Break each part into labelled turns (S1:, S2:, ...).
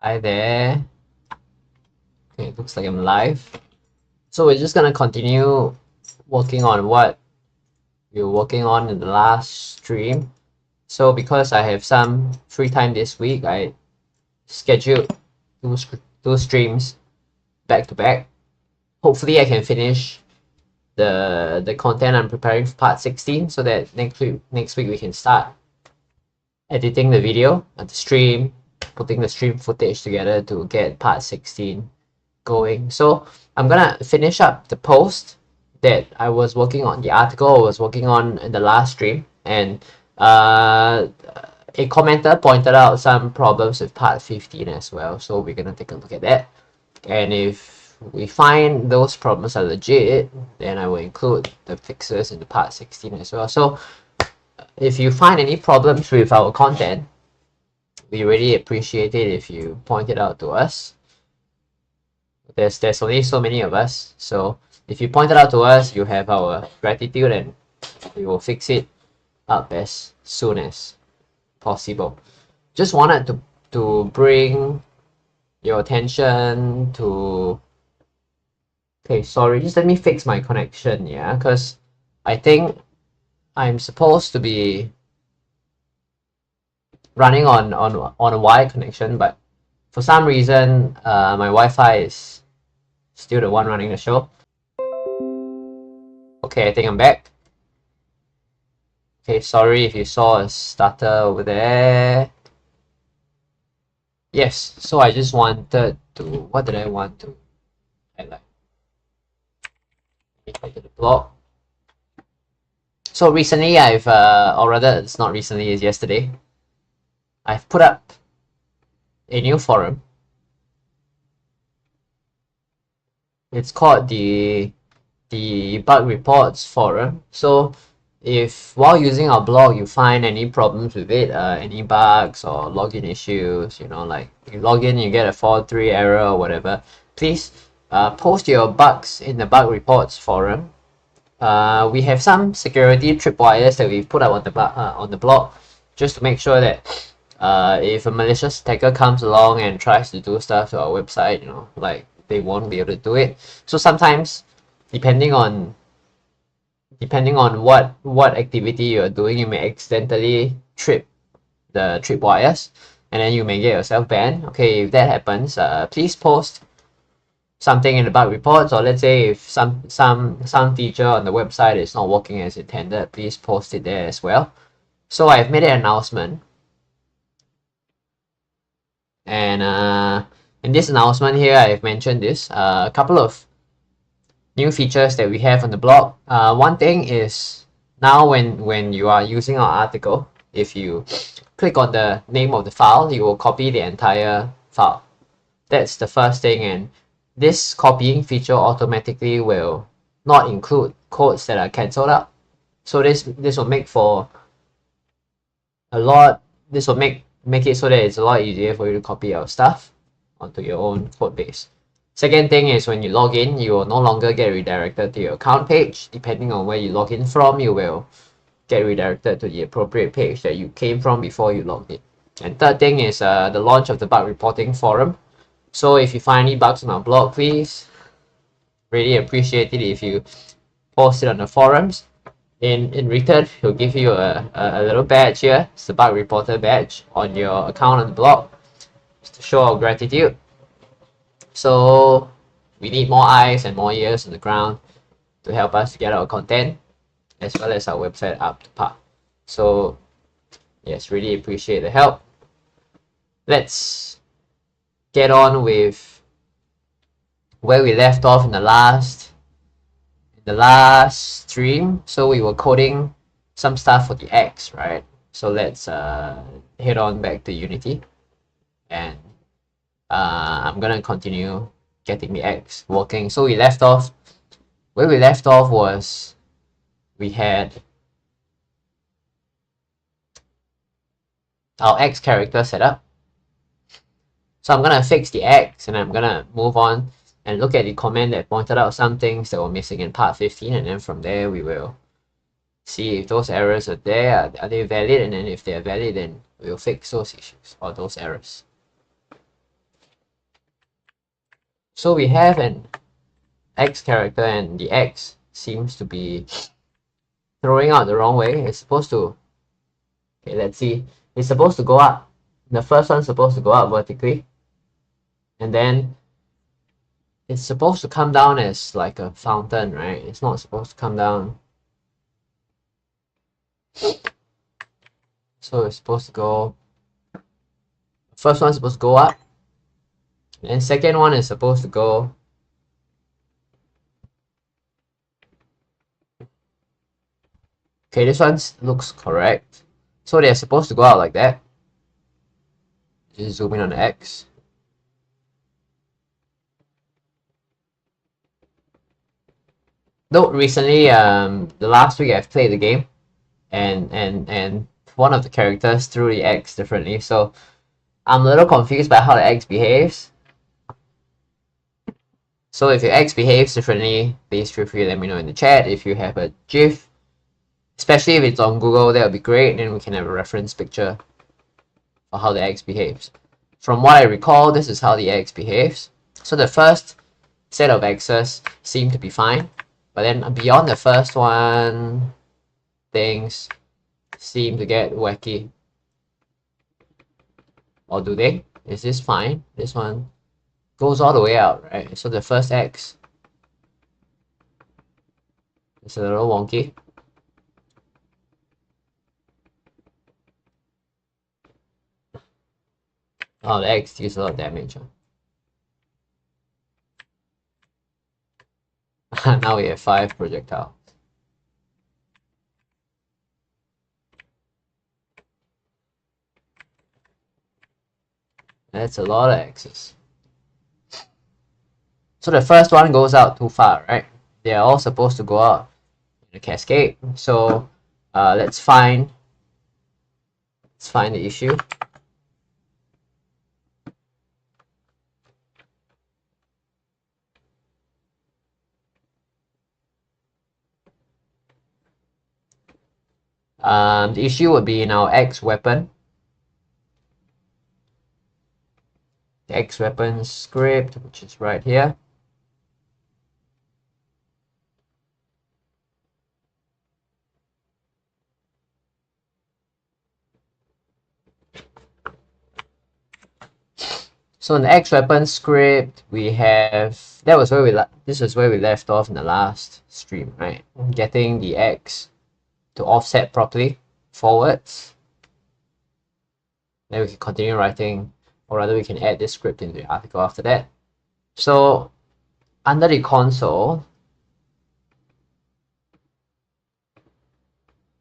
S1: Hi there. Okay, it looks like I'm live. So we're just gonna continue working on what we were working on in the last stream. So because I have some free time this week, I scheduled two streams back to back. Hopefully I can finish the content I'm preparing for part 16 so that next week we can start editing the video and the stream, putting the stream footage together to get part 16 going. So I'm gonna finish up the post that I was working on, the article I was working on in the last stream, and a commenter pointed out some problems with part 15 as well. So we're gonna take a look at that, and if we find those problems are legit, then I will include the fixes in the part 16 as well. So if you find any problems with our content, we really appreciate it if you point it out to us. There's only so many of us, so if you point it out to us, you have our gratitude, and we will fix it up as soon as possible. Just wanted to bring your attention to... Okay, sorry, just let me fix my connection, yeah, because I think I'm supposed to be running on a wired connection, but for some reason my Wi-Fi is still the one running the show. Okay, I think I'm back. Okay, sorry if you saw a stutter over there. Yes, so I just wanted to... What did I want to highlight? Let me go to the blog. So recently I've, or rather it's not recently, it's yesterday, I've put up a new forum. It's called the bug reports forum. So if while using our blog you find any problems with it, any bugs or login issues, you know, like you log in, you get a 4.3 error or whatever, please post your bugs in the bug reports forum. We have some security tripwires that we've put up on the blog, just to make sure that if a malicious attacker comes along and tries to do stuff to our website, you know, like they won't be able to do it. So sometimes, depending on what activity you're doing, you may accidentally trip the tripwires, and then you may get yourself banned. Okay, if that happens, please post something in the bug reports, or let's say if some feature on the website is not working as intended, please post it there as well. So I've made an announcement, and in this announcement here I've mentioned this, a couple of new features that we have on the blog. One thing is, now when you are using our article, if you click on the name of the file, you will copy the entire file. That's the first thing, and this copying feature automatically will not include codes that are cancelled out. So this will make for a lot, this will make it so that it's a lot easier for you to copy our stuff onto your own code base. Second thing is, when you log in, you will no longer get redirected to your account page. Depending on where you log in from, you will get redirected to the appropriate page that you came from before you logged in. And third thing is the launch of the bug reporting forum. So if you find any bugs on our blog, please, really appreciate it if you post it on the forums. In return, he'll give you a little badge here. It's the bug reporter badge on your account on the blog, just to show our gratitude. So we need more eyes and more ears on the ground to help us get our content as well as our website up to par. So yes, really appreciate the help. Let's get on with where we left off in the last stream. So we were coding some stuff for the X, right? So let's head on back to Unity, and I'm gonna continue getting the X working. So where we left off was, we had our X character set up. So I'm gonna fix the X, and I'm gonna move on and look at the comment that pointed out some things that were missing in part 15, and then from there we will see if those errors are there, are they valid, and then if they're valid, then we'll fix those issues or those errors. So we have an X character and the X seems to be throwing out the wrong way. It's supposed to, okay, let's see. It's supposed to go up. The first one's supposed to go up vertically. And then it's supposed to come down as like a fountain, right? It's not supposed to come down. So it's supposed to go, first one's supposed to go up. And second one is supposed to go okay, this one looks correct. So they're supposed to go out like that. Just zoom in on the X. Though recently, the last week I've played the game, and one of the characters threw the X differently, so I'm a little confused by how the X behaves. So if your X behaves differently, please feel free to let me know in the chat. If you have a GIF, especially if it's on Google, that would be great. Then we can have a reference picture for how the X behaves. From what I recall, this is how the X behaves. So the first set of X's seem to be fine, but then beyond the first one, things seem to get wacky. Or do they? Is this fine? This one goes all the way out, right? So the first X is a little wonky. Oh, the X deals a lot of damage. Now we have 5 projectiles. That's a lot of X's. So the first one goes out too far, right? They are all supposed to go out in a cascade. So let's find the issue. The issue would be in our X weapon. The X weapon script, which is right here. So in the X weapon script, we have this is where we left off in the last stream, right? Getting the X to offset properly forwards. Then we can continue writing, or rather we can add this script into the article after that. So under the console,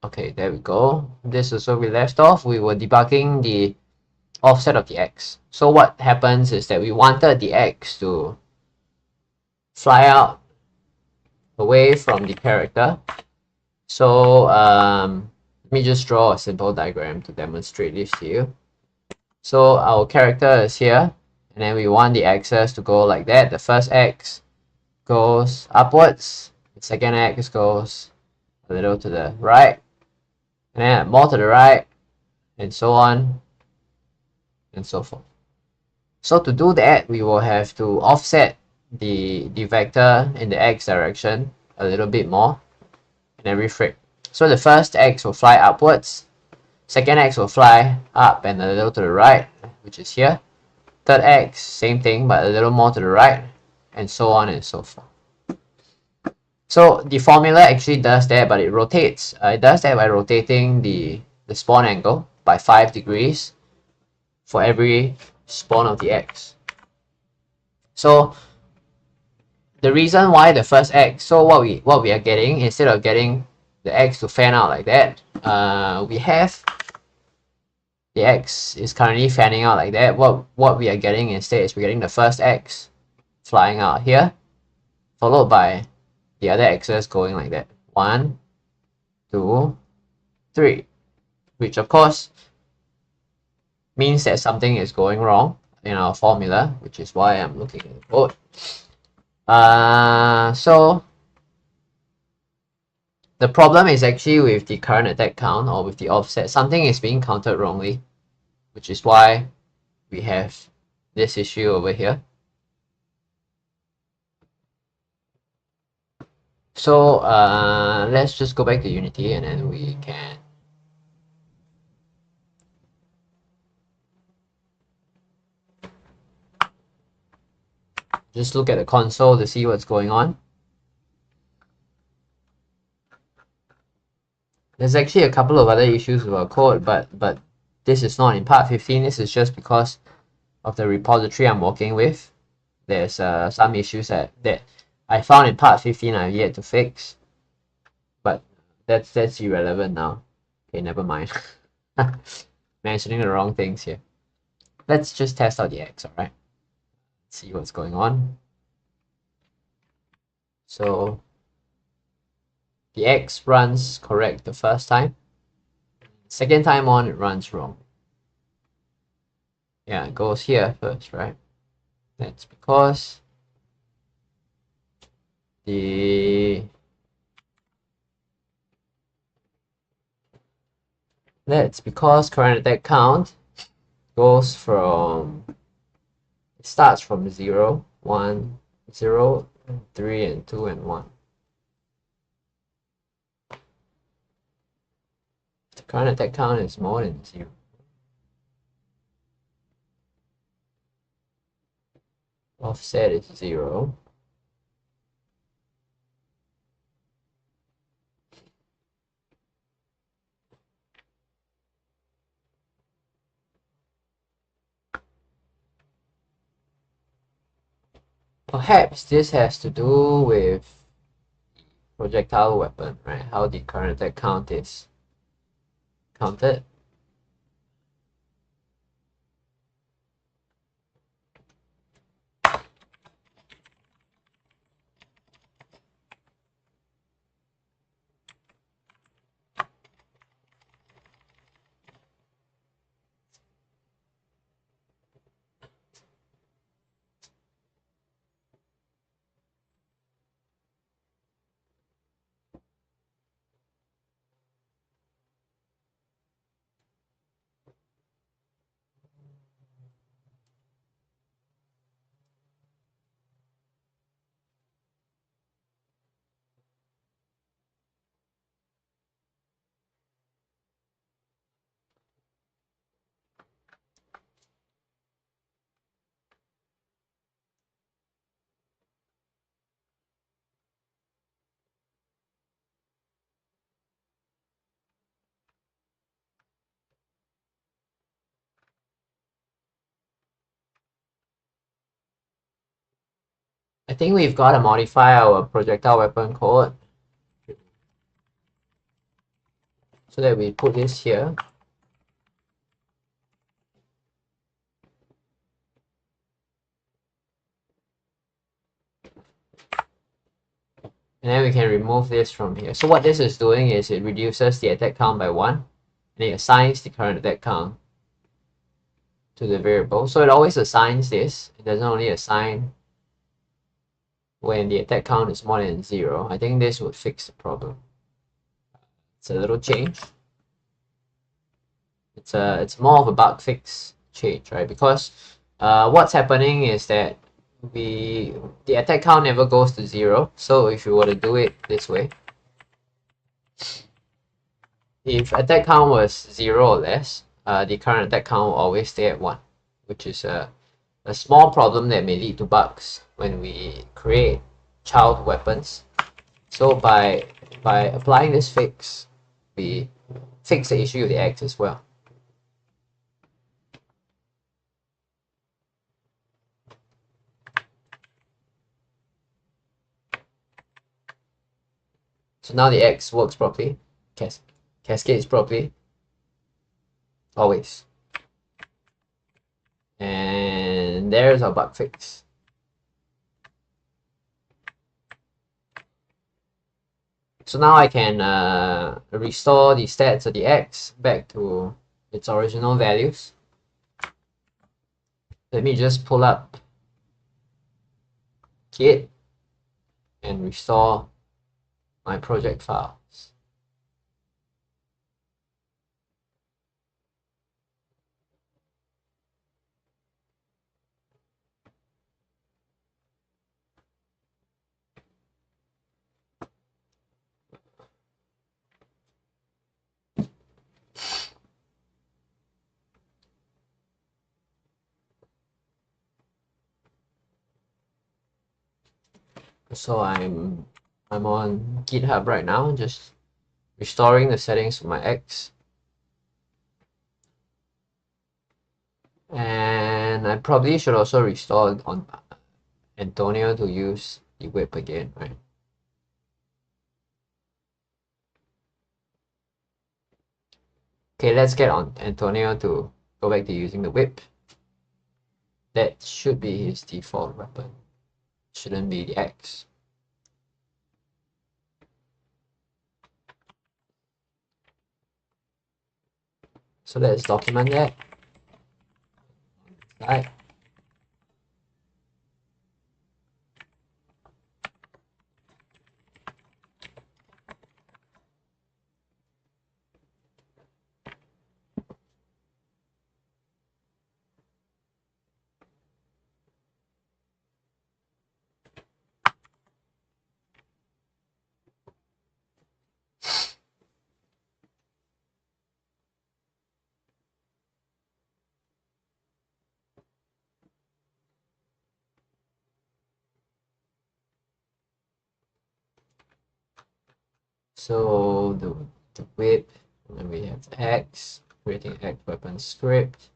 S1: okay, there we go. This is where we left off. We were debugging the offset of the X. So what happens is that we wanted the X to fly out away from the character. So let me just draw a simple diagram to demonstrate this to you. So our character is here, and then we want the axis to go like that. The first X goes upwards, the second X goes a little to the right, and then more to the right, and so on and so forth. So to do that, we will have to offset the vector in the X direction a little bit more in every frame. So the first X will fly upwards, second X will fly up and a little to the right, which is here. Third X, same thing, but a little more to the right, and so on and so forth. So the formula actually does that, but it rotates. It does that by rotating the spawn angle by 5 degrees for every spawn of the X. So the reason why the first X, so what we are getting, instead of getting the X to fan out like that, we have the X is currently fanning out like that. What we are getting instead is we're getting the first X flying out here, followed by the other X's going like that. 1, 2, 3, which of course means that something is going wrong in our formula, which is why I'm looking at the code. So the problem is actually with the current attack count or with the offset. Something is being counted wrongly, which is why we have this issue over here. So let's just go back to Unity and then we can just look at the console to see what's going on. There's actually a couple of other issues with our code, but this is not in part 15. This is just because of the repository I'm working with. There's some issues that I found in part 15 I've yet to fix, but that's irrelevant now. Okay, never mind. Mentioning the wrong things here. Let's just test out the X, alright? See what's going on. So the X runs correct the first time. Second time on, it runs wrong. Yeah, it goes here first, right? That's because current attack count goes from, it starts from 0, 1, 0, 3, and 2, and 1. The current attack count is more than 0. Offset is 0. Perhaps this has to do with projectile weapon, right? How the current attack count is counted. I think we've got to modify our projectile weapon code so that we put this here. And then we can remove this from here. So what this is doing is it reduces the attack count by 1 and it assigns the current attack count to the variable. So it always assigns this. It doesn't only assign when the attack count is more than 0. I think this would fix the problem. It's a little change. It's more of a bug fix change, right? Because what's happening is that the attack count never goes to 0. So if you were to do it this way, if attack count was 0 or less, the current attack count will always stay at 1, which is a small problem that may lead to bugs when we create child weapons. So by applying this fix, we fix the issue of the X as well. So now the X works properly, cascades properly, always. And there's our bug fix. So now I can restore the stats of the X back to its original values. Let me just pull up Git and restore my project files. So I'm on GitHub right now, just restoring the settings for my X. And I probably should also restore on Antonio to use the whip again, right? Okay, let's get on Antonio to go back to using the whip. That should be his default weapon. Shouldn't be the X. So let's document that. Right. So the whip, and then we have X, creating X weapon script.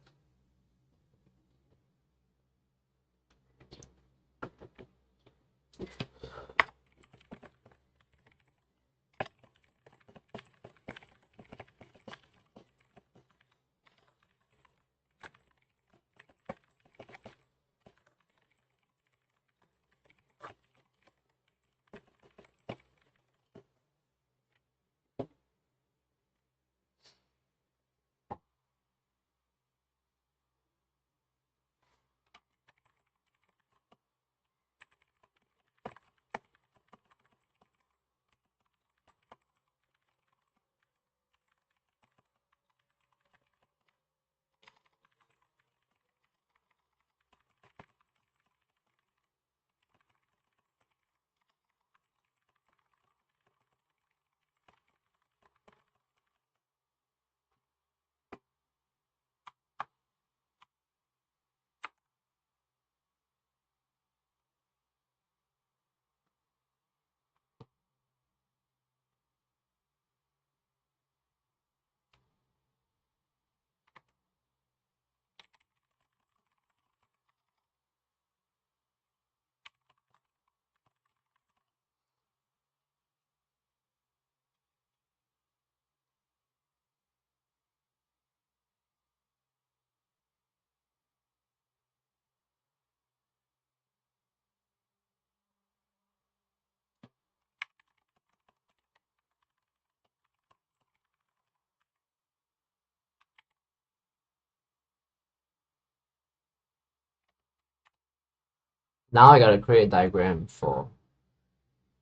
S1: Now I gotta create a diagram for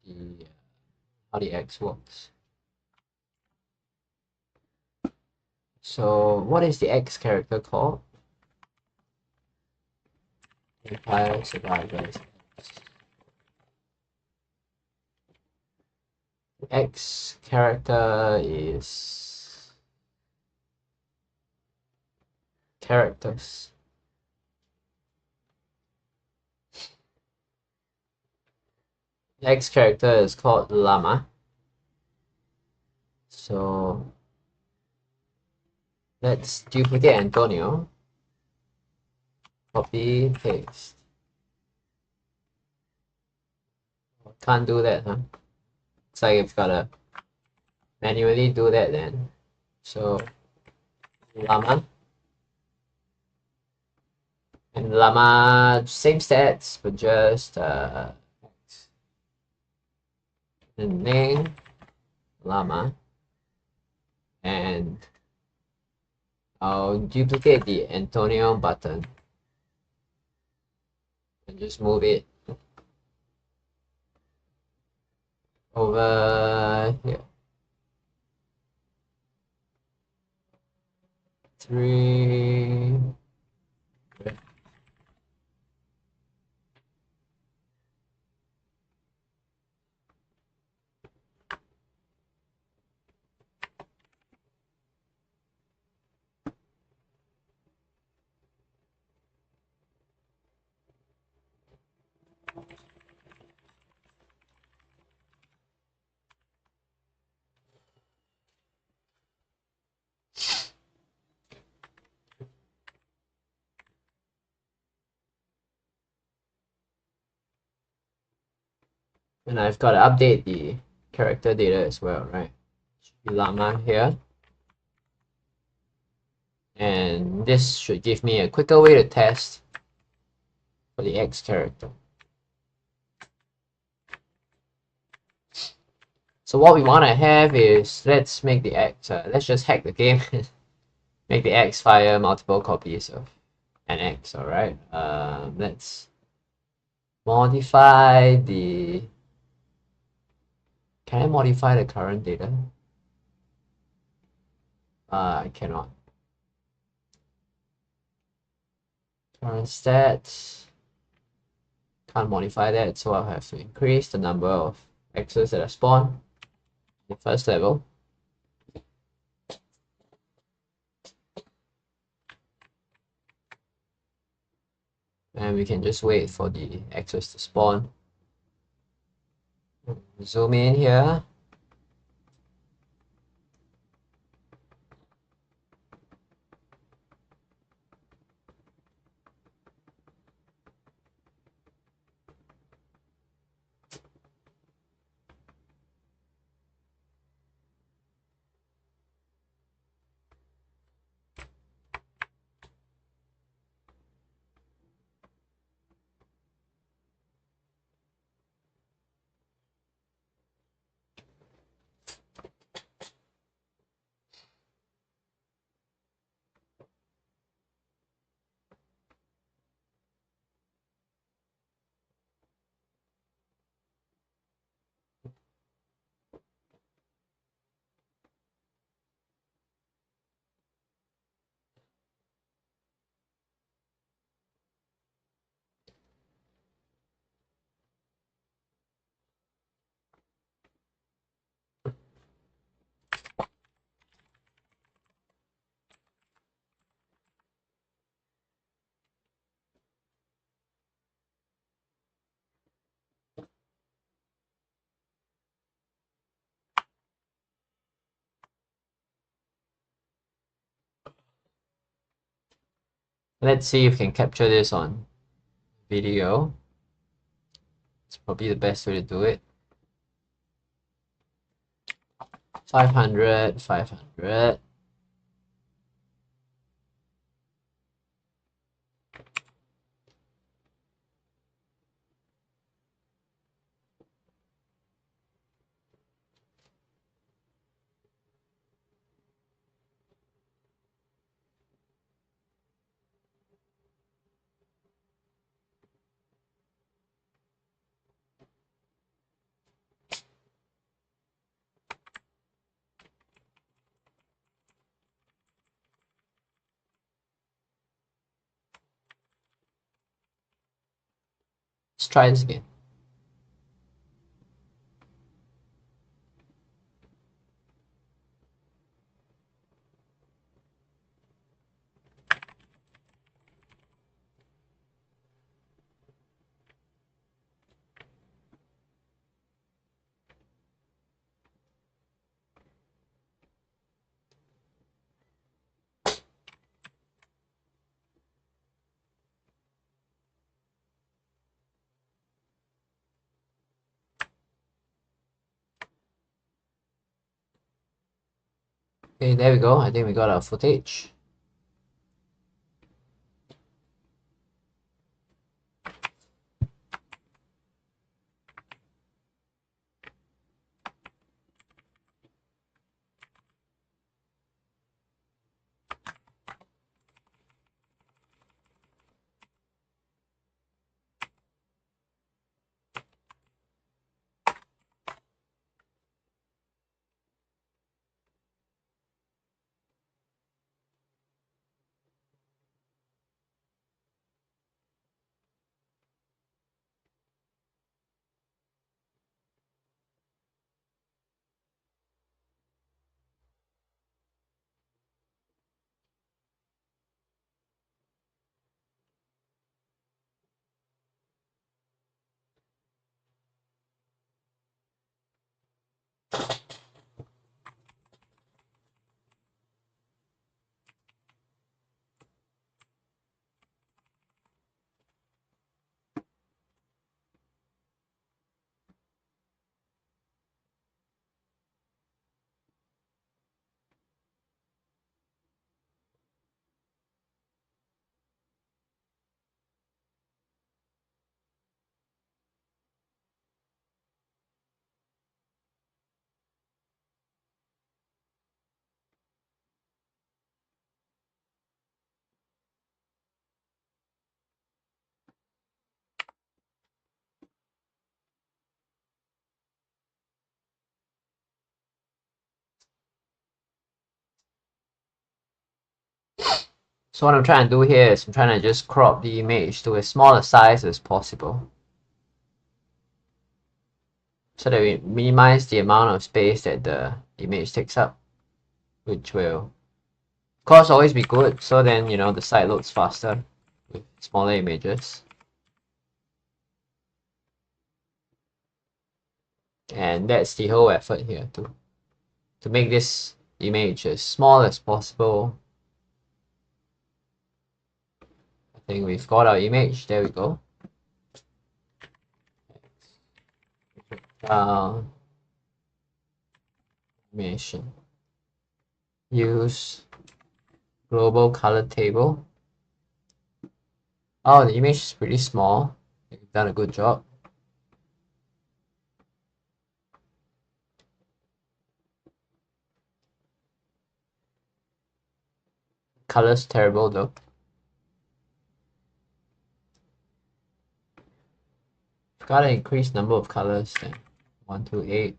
S1: the how the X works. So what is the X character called? Empire Survivors. X character is characters. The X character is called llama. So let's duplicate Antonio. Copy, paste. Can't do that, huh? Looks like I've gotta manually do that then. So llama. And llama, same stats, but just name llama. And I'll duplicate the Antonio button and just move it over here. 3. And I've got to update the character data as well, right? Should be llama here. And this should give me a quicker way to test for the X character. So what we want to have is, let's make the X, let's just hack the game. Make the X fire multiple copies of an X, alright? Let's modify the... Can I modify the current data? I cannot. Current stats. Can't modify that, so I'll have to increase the number of X's that are spawned in the first level. And we can just wait for the X's to spawn. Zoom in here. Let's see if we can capture this on video. It's probably the best way to do it. 500, 500. Let's try this again. Okay, there we go. I think we got our footage. So what I'm trying to do here is I'm trying to just crop the image to as small a size as possible, so that we minimize the amount of space that the image takes up, which will of course always be good, so then the site loads faster with smaller images. And that's the whole effort here, to make this image as small as possible. I think we've got our image. There we go. Animation. Use global color table. Oh, the image is pretty small. You've done a good job. Color's terrible though. Got to increase number of colors then. 1 to 8.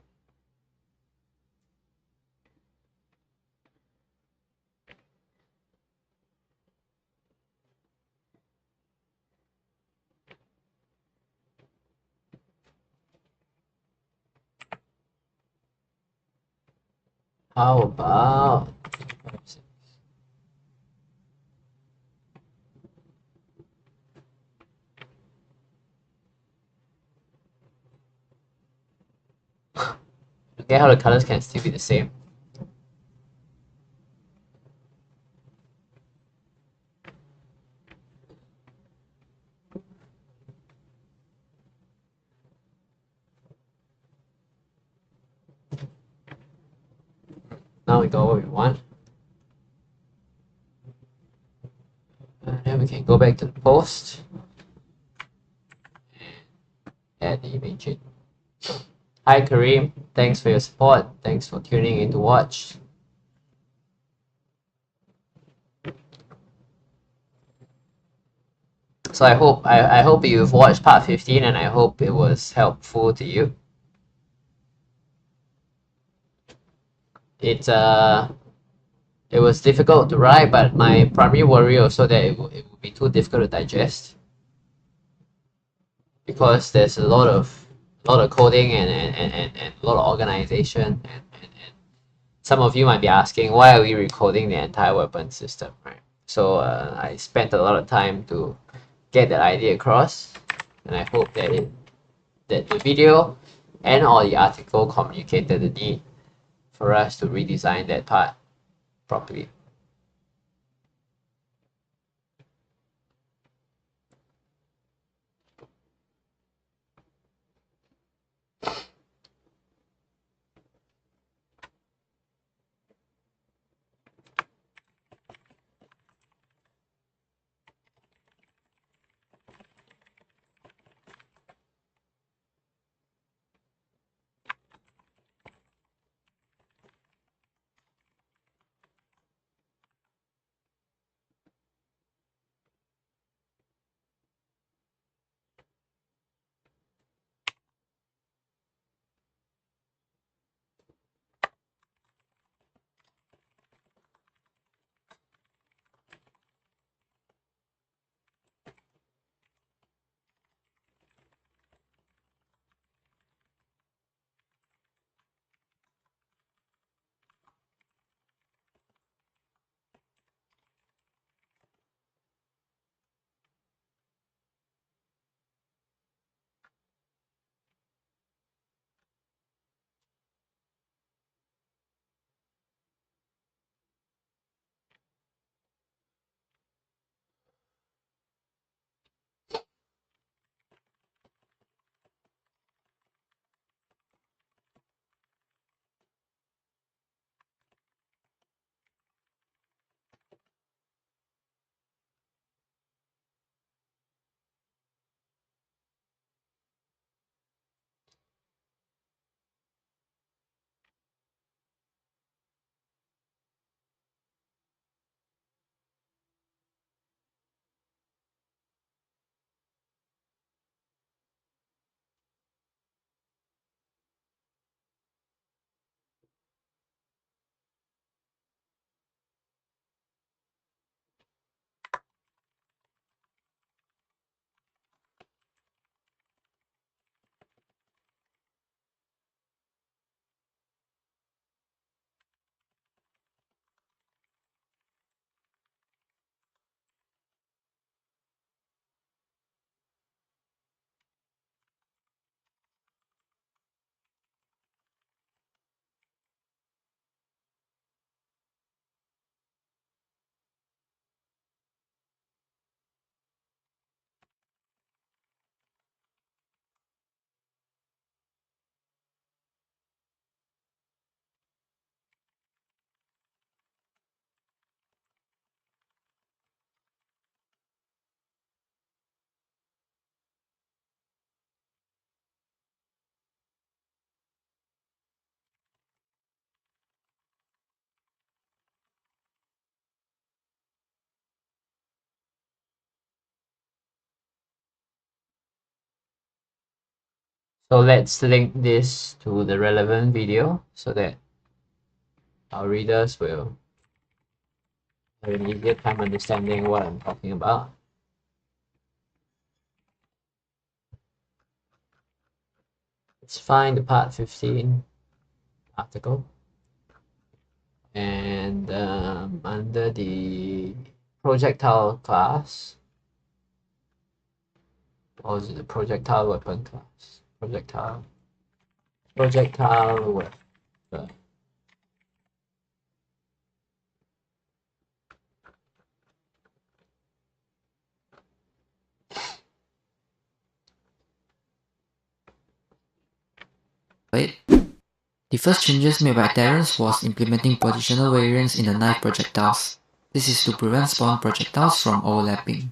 S1: How about okay, how the colors can still be the same. Now we got what we want. And then we can go back to the post and add the image in. Hi Kareem, thanks for your support. Thanks for tuning in to watch. So I hope you've watched part 15 and I hope it was helpful to you. It was difficult to write, but my primary worry also that it would be too difficult to digest, because there's a lot of coding and a lot of organization, and some of you might be asking, why are we recoding the entire weapon system, right? So I spent a lot of time to get that idea across, and I hope that that the video and or the article communicated the need for us to redesign that part properly. So let's link this to the relevant video so that our readers will have an easier time understanding what I'm talking about. Let's find the part 15 article, and under the projectile class, or is it the projectile weapon class? Projectile weapon.
S2: The first changes made by Terence was implementing positional variants in the knife projectiles. This is to prevent spawn projectiles from overlapping.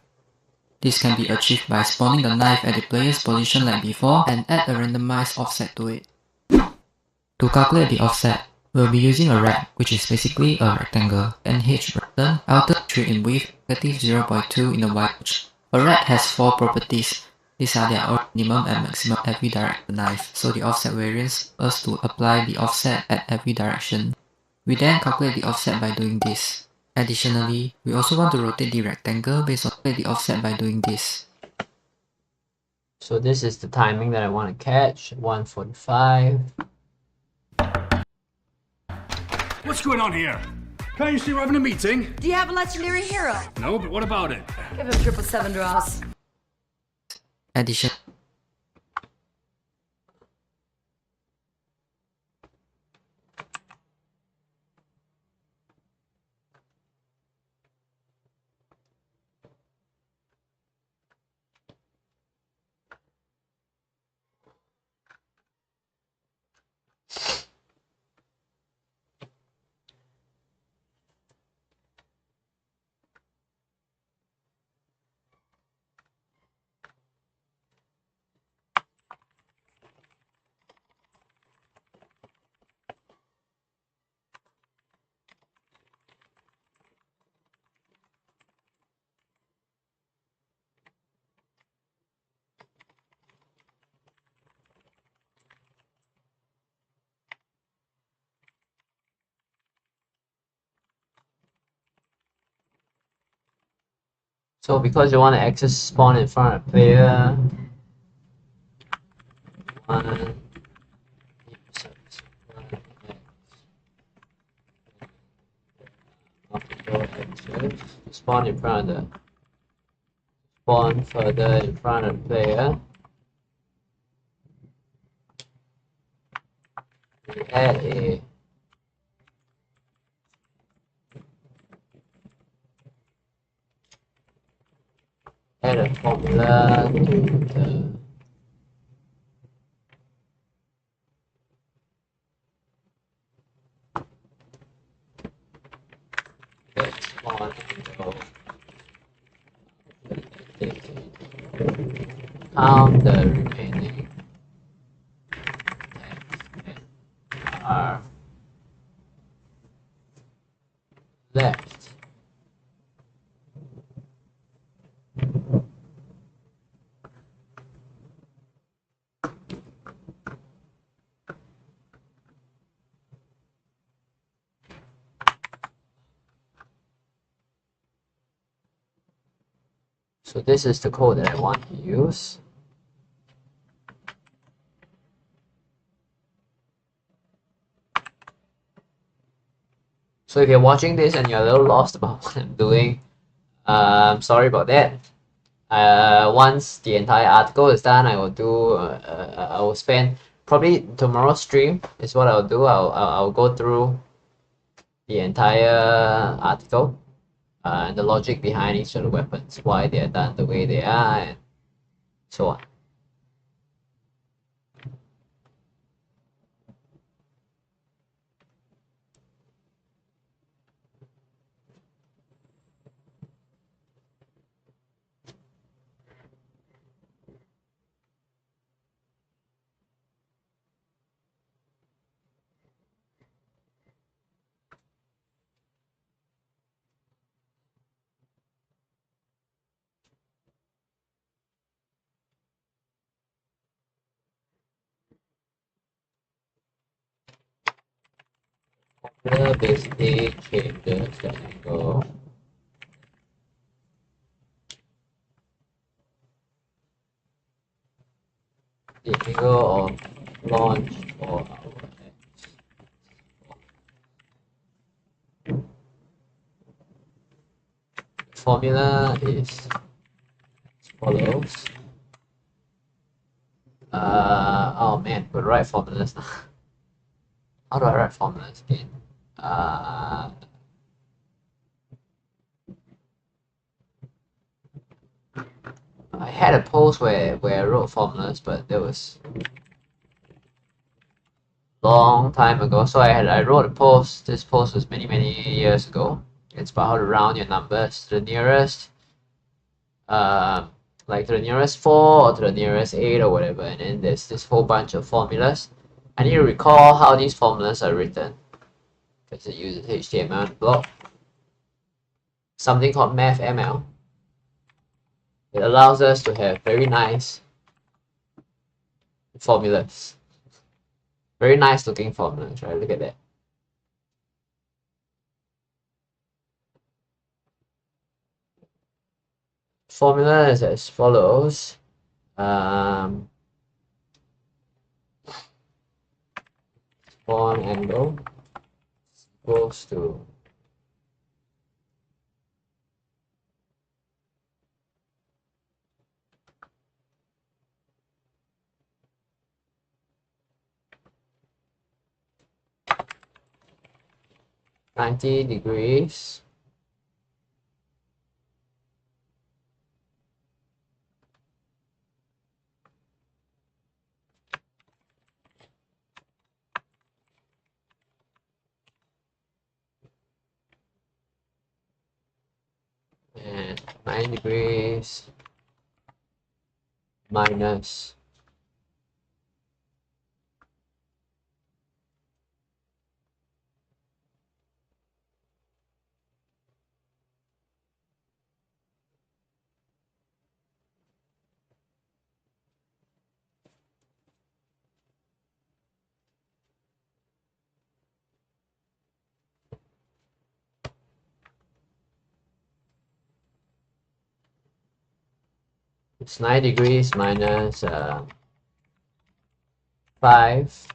S2: This can be achieved by spawning the knife at the player's position like before and add a randomized offset to it. To calculate the offset, we'll be using a rect, which is basically a rectangle, NH pattern, L3 in width, -0.2 in the width. A rect has 4 properties. These are their minimum and maximum at every direct the knife, so the offset variance allows us to apply the offset at every direction. We then calculate the offset by doing this. Additionally, we also want to rotate the rectangle based on the offset by doing this.
S1: So this is the timing that I want to catch, 1:45.
S3: What's going on here? Can't you see we're having a meeting?
S4: Do you have a legendary hero?
S3: No, but what about it?
S4: Give him 777 draws.
S2: Addition.
S1: So because you want to access spawn in front of player, spawn in front of the spawn further in front of player. We add a formula to the spawn window. Count the remaining text are left. So this is the code that I want to use. So if you're watching this and you're a little lost about what I'm doing, sorry about that. Once the entire article is done, I will spend probably tomorrow's stream is what I'll do. I'll go through the entire article and the logic behind each of the weapons, why they are done the way they are, and so on. basically changes the angle. The angle of launch for our formula is as follows. Oh man, but write formulas now. How do I write formulas again? I had a post where I wrote formulas, but that was long time ago. So I wrote a post. This post was many years ago. It's about how to round your numbers to the nearest, like to the nearest 4 or to the nearest 8 or whatever. And then there's this whole bunch of formulas. I need to recall how these formulas are written because it uses HTML and block. Something called mathml. It allows us to have very nice formulas. Very nice looking formulas, right? Look at that. Formula is as follows. Spawn angle equals to (90°) and 9° minus it's 9° minus 5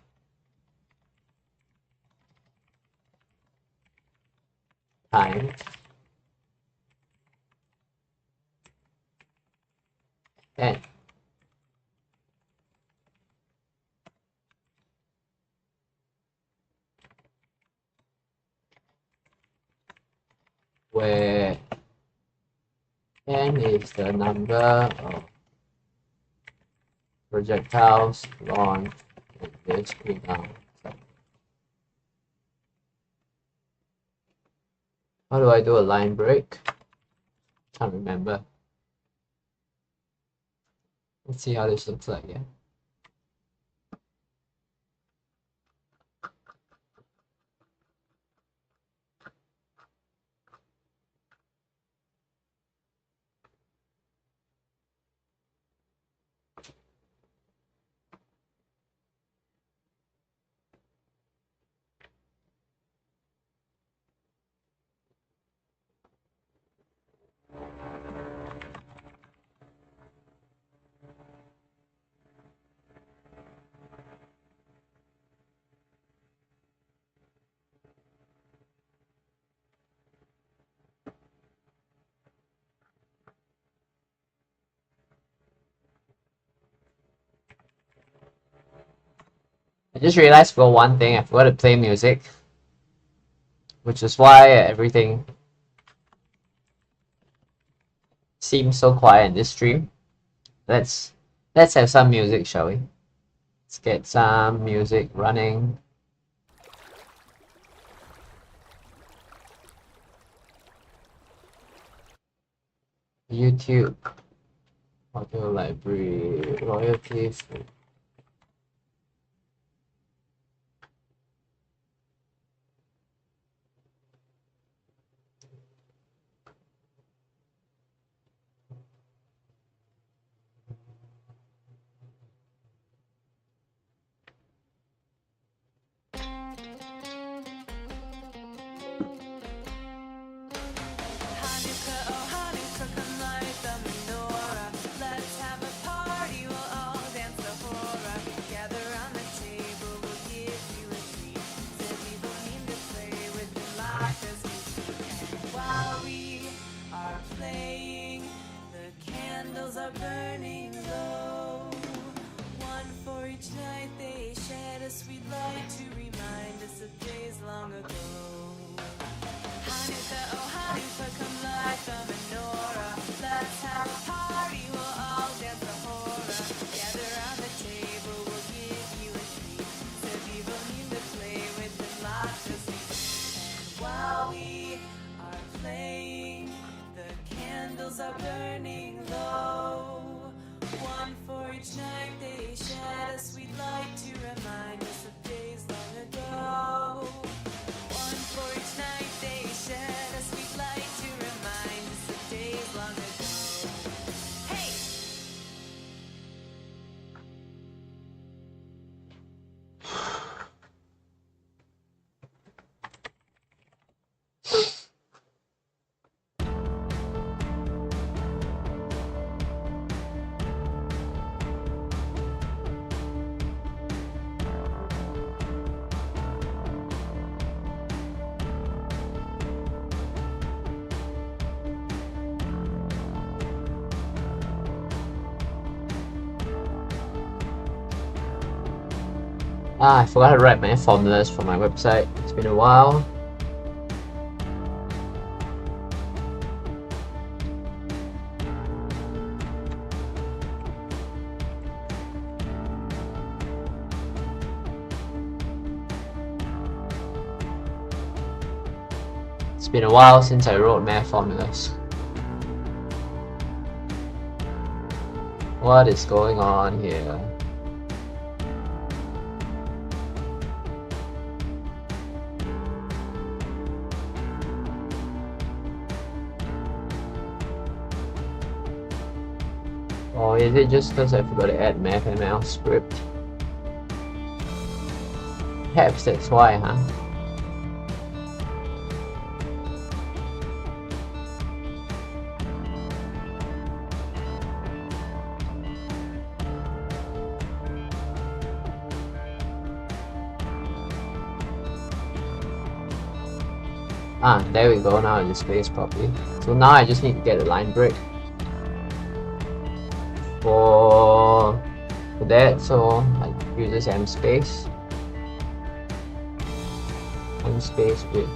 S1: times 10. Where 10 is the number of projectiles launched in this cooldown. How do I do a line break? Can't remember. Let's see how this looks like, yeah. I just realized for one thing, I forgot to play music, which is why everything seems so quiet in this stream. Let's have some music, shall we? Let's get some music running. YouTube audio library royalty free. I forgot to write my formulas for my website. It's been a while. It's been a while since I wrote math formulas. What is going on here? Or is it just because I forgot to add mathml script? Perhaps that's why, huh? Ah, there we go, now it displays properly. So now I just need to get a line break for that, so I use this m space with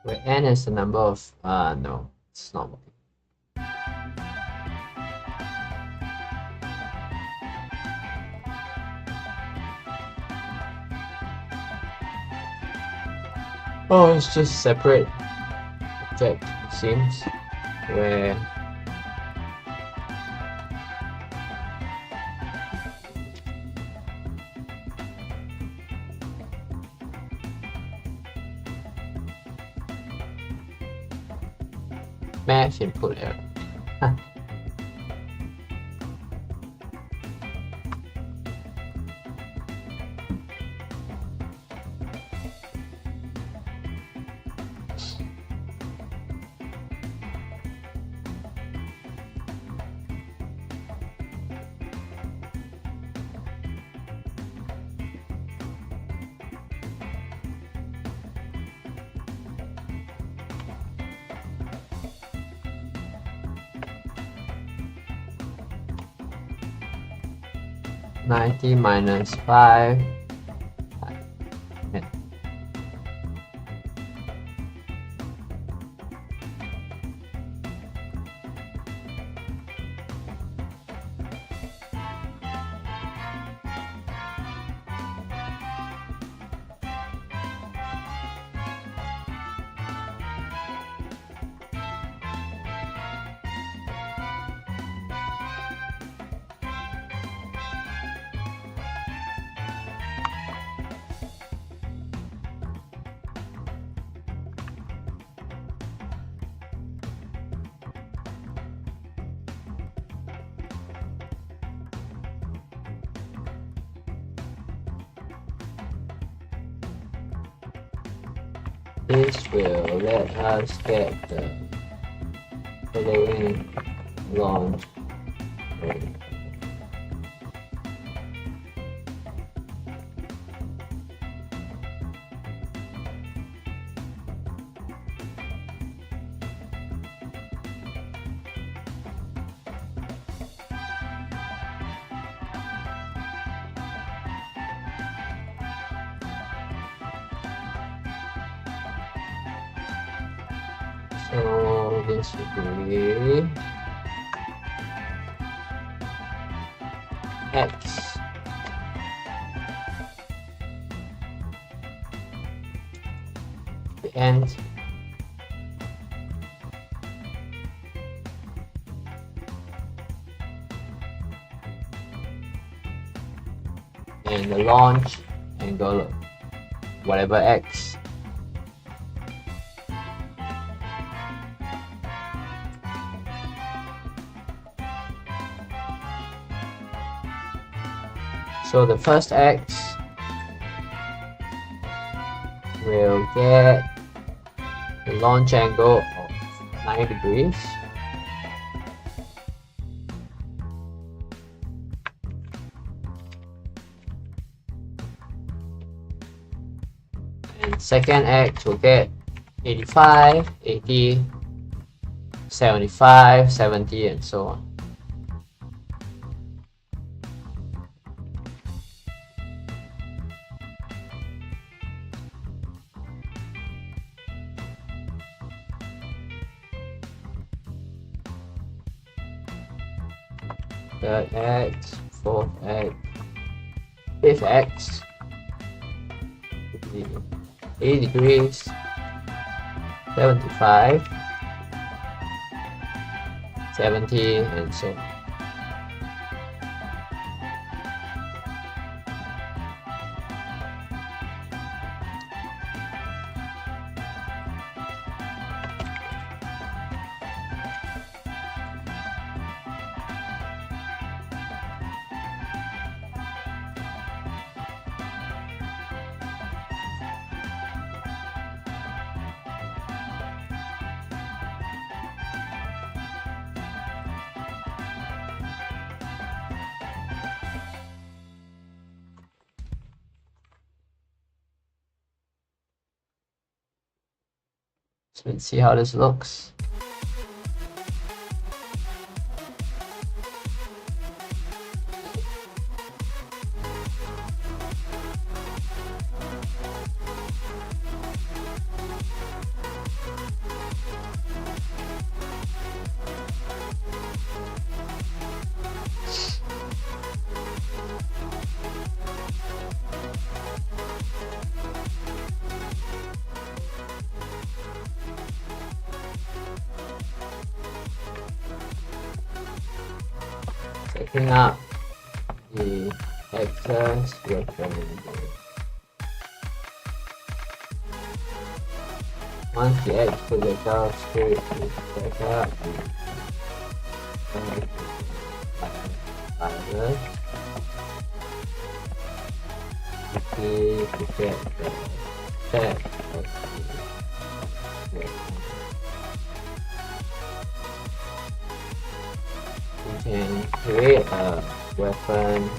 S1: where n is the number of no, it's not working. Oh, it's just separate object, it seems, where math input error. $90 minus 5. This will let us get the following long range. So this would be x the end and the launch angle of whatever x. So the first x will get the launch angle of 9 degrees. And second x will get 85, 80, 75, 70, and so on. Third x, fourth x, fifth x, 80 degrees, 75, 70, and so on. So let's see how this looks. Setting up the access weapon. Once the X projectile spirit is set up, quickly to get the set of the weapon. We can create a weapon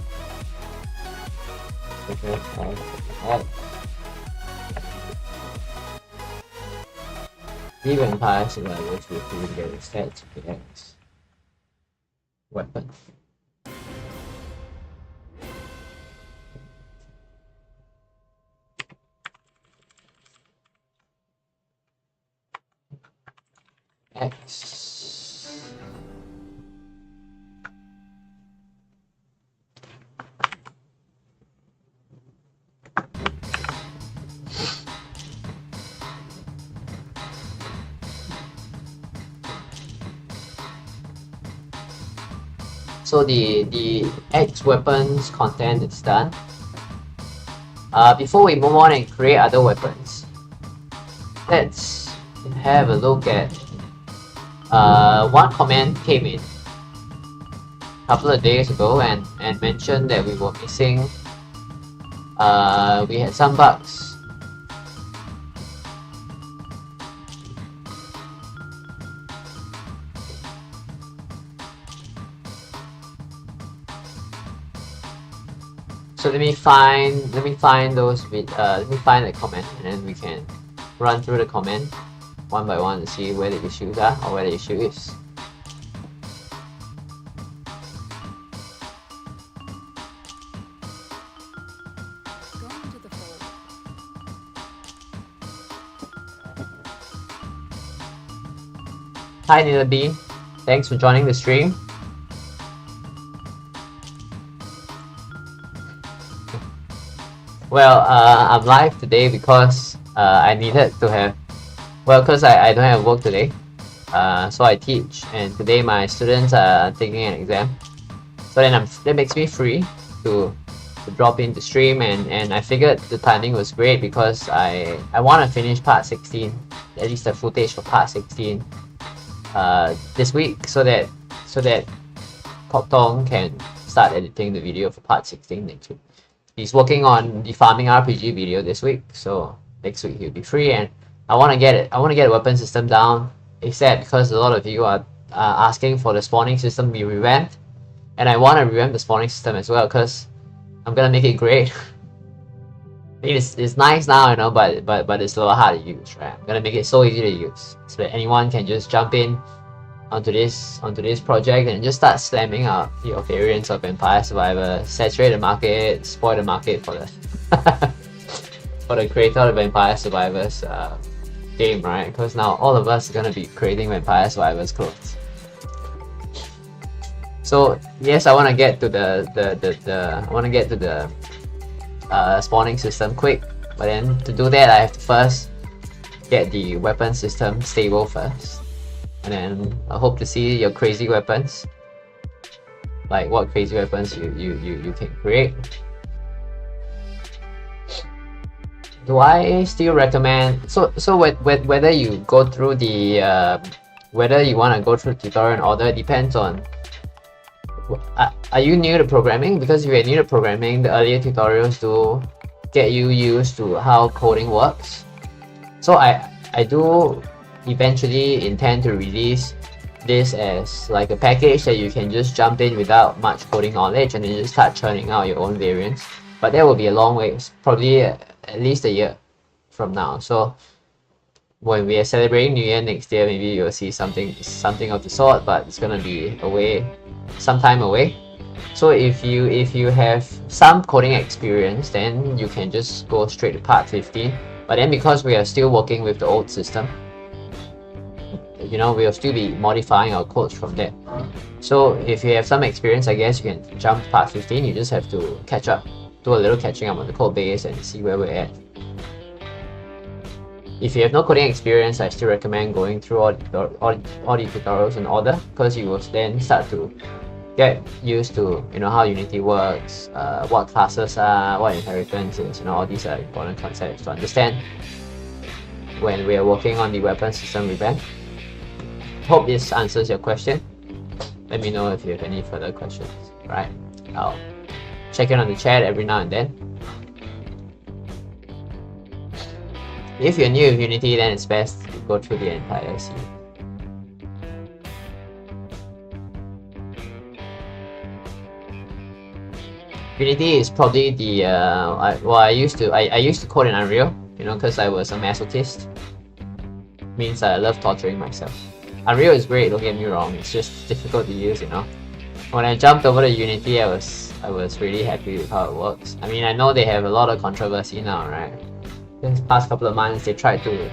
S1: with X. Even pass levels with to get a set to the X weapon. X. So the X weapons content is done. Before we move on and create other weapons, let's have a look at one comment came in a couple of days ago and mentioned that we were missing, we had some bugs. So let me find those let me find the comment, and then we can run through the comment one by one to see where the issues are or where the issue is. Hi Nila B, thanks for joining the stream. Well, I'm live today because I needed to have, because I don't have work today, so I teach, and today my students are taking an exam, so then that makes me free to drop into stream, and I figured the timing was great because I want to finish part 16, at least the footage for part 16 this week, so that Pop Tong can start editing the video for part 16 next week. He's working on the farming RPG video this week, so next week he'll be free, and I want to get a weapon system down ASAP because a lot of you are asking for the spawning system be revamped, and I want to revamp the spawning system as well because I'm gonna make it great. I mean, it's nice now, you know, but it's a little hard to use, right? I'm gonna make it so easy to use so that anyone can just jump in onto this project and just start slamming out your variants of Vampire Survivor, saturate the market, spoil the market for the for the creator of Vampire Survivors game, right? Because now all of us are gonna be creating Vampire Survivors clothes. So yes, I want to get to the spawning system quick, but then to do that I have to first get the weapon system stable first, and then I hope to see your crazy weapons, like what crazy weapons you can create. Do I still recommend whether you go through the whether you want to go through tutorial in order depends on are you new to programming? Because if you're new to programming, the earlier tutorials do get you used to how coding works. So I do eventually intend to release this as like a package that you can just jump in without much coding knowledge and then just start churning out your own variants. But that will be a long way, probably at least a year from now. So when we are celebrating New Year next year, maybe you'll see something of the sort, but it's gonna be some time away. So if you have some coding experience, then you can just go straight to part 15. But then because we are still working with the old system, you know, we'll still be modifying our codes from there. So if you have some experience, I guess you can jump to part 15. You just have to catch up, do a little catching up on the code base and see where we're at. If you have no coding experience, I still recommend going through all the tutorials in order, because you will then start to get used to, you know, how Unity works, what classes are, what inheritance is, you know, all these are important concepts to understand when we are working on the weapon system revamp. Hope this answers your question. Let me know if you have any further questions, right? I'll check in on the chat every now and then. If you're new with Unity, then it's best to go through the entire series. Unity is probably the I used to code in Unreal, you know, because I was a masochist. Means I love torturing myself. Unreal is great, don't get me wrong. It's just difficult to use, you know. When I jumped over to Unity, I was really happy with how it works. I mean, I know they have a lot of controversy now, right? This past couple of months, they tried to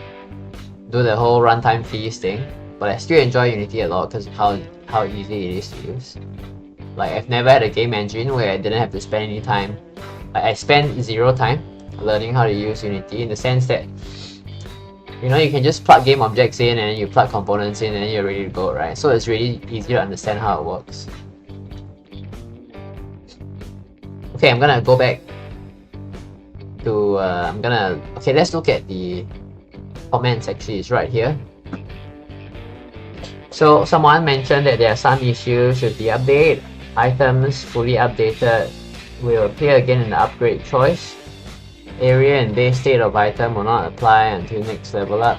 S1: do the whole runtime fees thing, but I still enjoy Unity a lot because of how easy it is to use. Like, I've never had a game engine where I didn't have to spend any time. Like, I spent 0 time learning how to use Unity, in the sense that, you know, you can just plug game objects in and you plug components in and you're ready to go, right? So it's really easy to understand how it works. Okay, I'm gonna go back to okay, let's look at the comments. Actually, it's right here. So someone mentioned that there are some issues with the update. Items fully updated will appear again in the upgrade choice. Area and base state of item will not apply until next level up.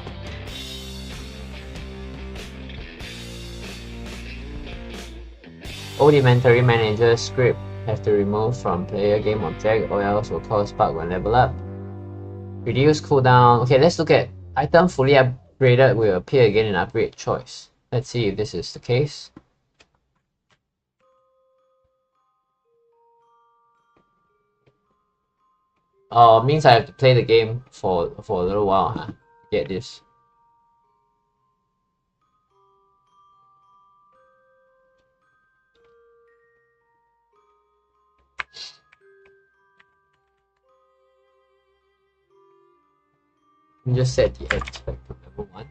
S1: Old inventory manager script have to remove from player game object or else will cause bug when level up. Reduce cooldown. Okay, let's look at item fully upgraded will appear again in upgrade choice. Let's see if this is the case. Oh, it means I have to play the game for a little while, huh? Get this. Just set the expect to level 1.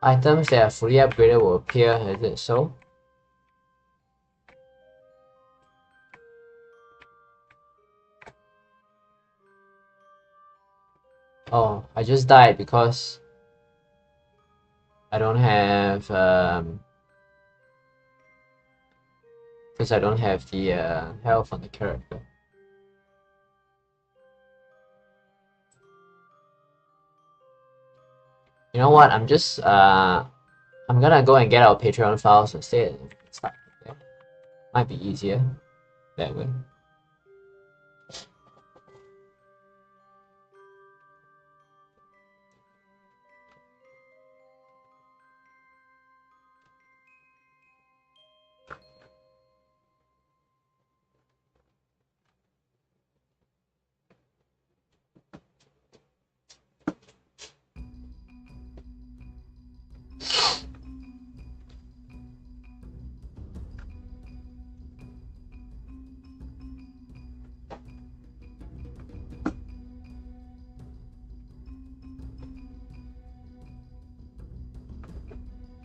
S1: Items that are fully upgraded will appear, is it so? Oh, I just died because I don't have the health on the character. You know what? I'm gonna go and get our Patreon files instead. Start there. Might be easier that way.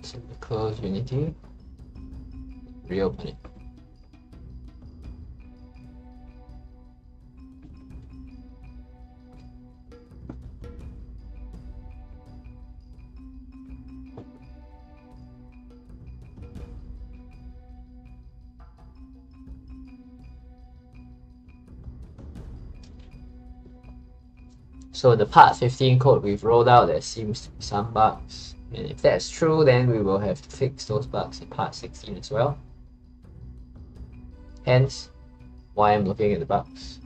S1: Simply close Unity, reopen it. So the part 15 code we've rolled out, there seems to be some bugs. And if that's true, then we will have to fix those bugs in part 16 as well. Hence, why I'm looking at the bugs.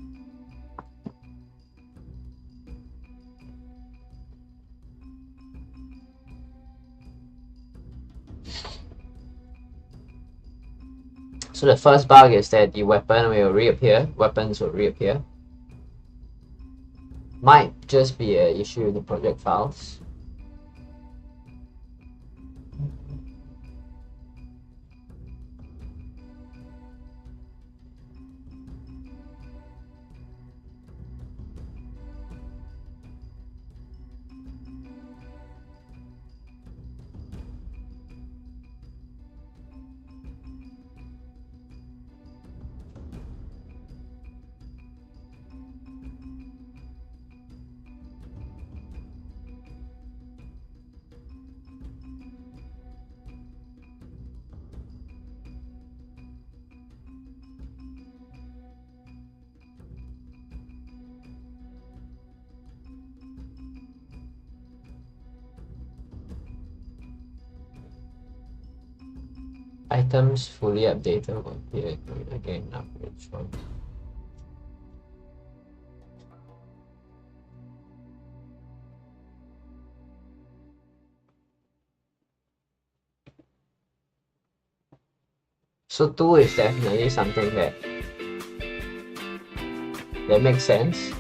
S1: So the first bug is that the weapons will reappear. Might just be an issue in the project files. Items fully updated will appear again upgrade choice. So 2 is definitely something that makes sense.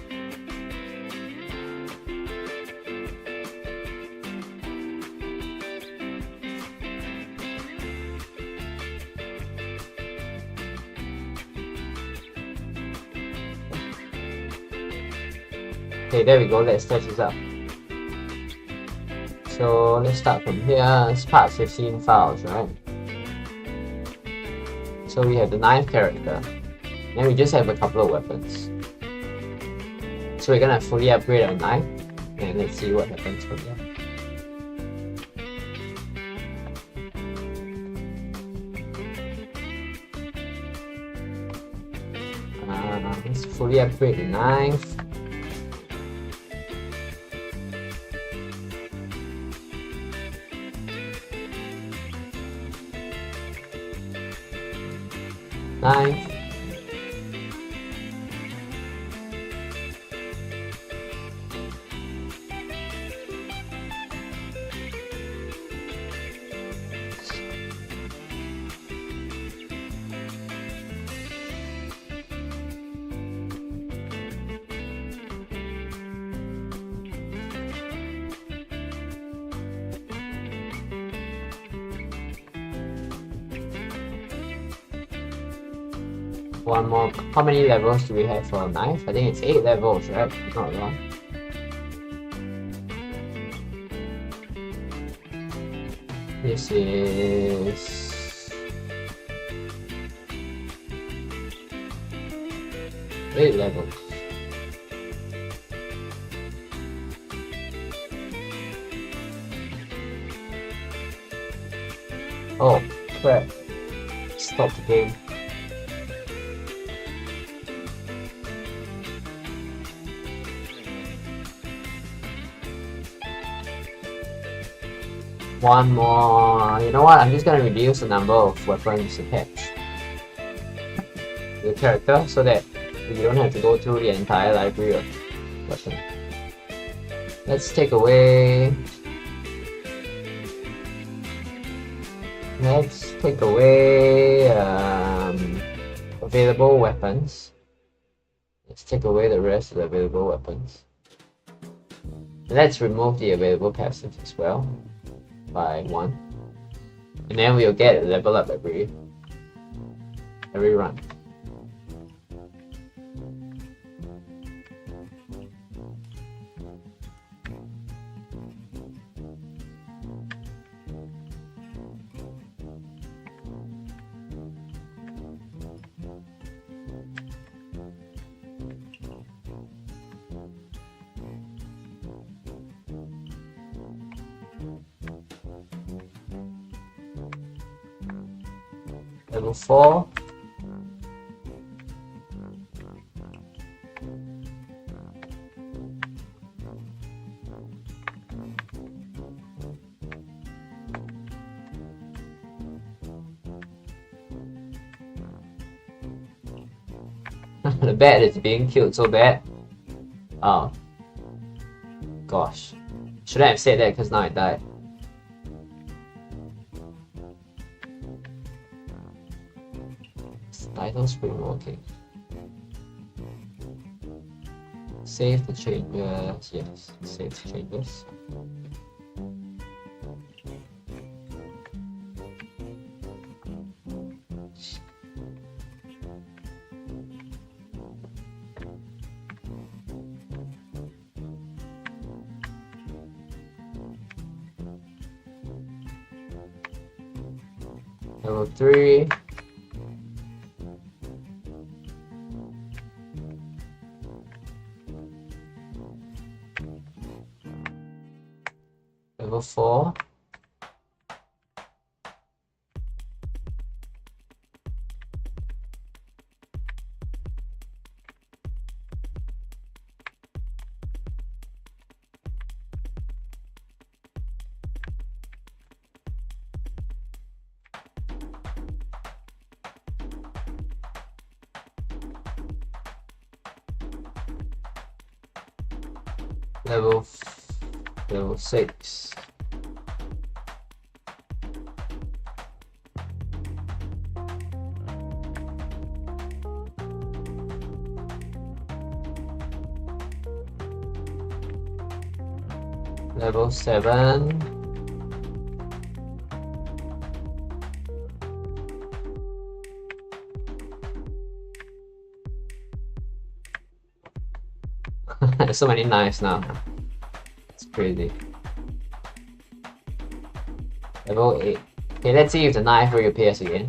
S1: Okay, there we go. Let's test this out. So let's start from here. It's part 15 files, right? So we have the 9th character. Then we just have a couple of weapons. So we're gonna fully upgrade our 9th, and let's see what happens from there. Let's fully upgrade the 9th. Ninth. One more. How many levels do we have for a knife? I think it's 8 levels, right? If I'm not wrong. This is 8 levels. Oh crap. Stop the game. One more. You know what? I'm just gonna reduce the number of weapons attached to the character so that you don't have to go through the entire library of weapons. Let's take away. Available weapons. Let's take away the rest of the available weapons. Let's remove the available passives as well by 1. And then we'll get a level up every run. Level 4. The bat is being killed so bad. Oh. Gosh. Shouldn't have said that because now it died. Title screen working. Save the changes. Yes, save the changes. Level 3. Level 4. Level 6. Level 7. There's so many knives now. It's crazy. Level 8. Okay, let's see if the knife reappears again.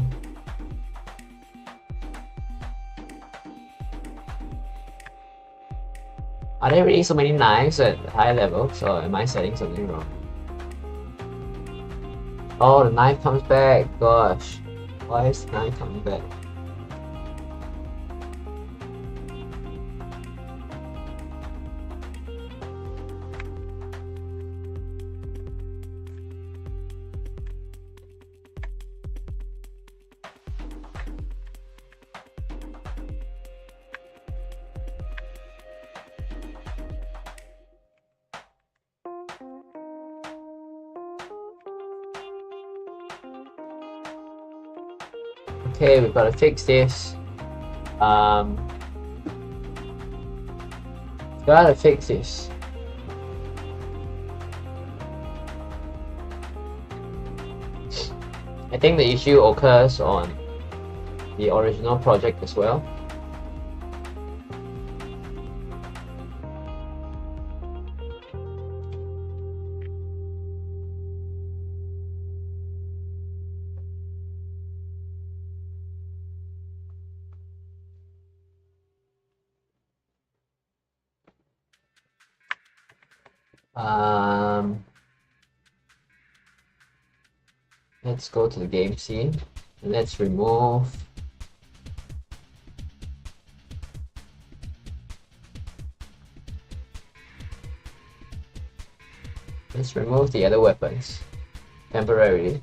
S1: Are there really so many knives at high levels, or am I setting something wrong? Oh, the knife comes back. Gosh. Why is the knife coming back? Okay, we've got to fix this. Gotta fix this. I think the issue occurs on the original project as well. Let's go to the game scene. Let's remove the other weapons temporarily.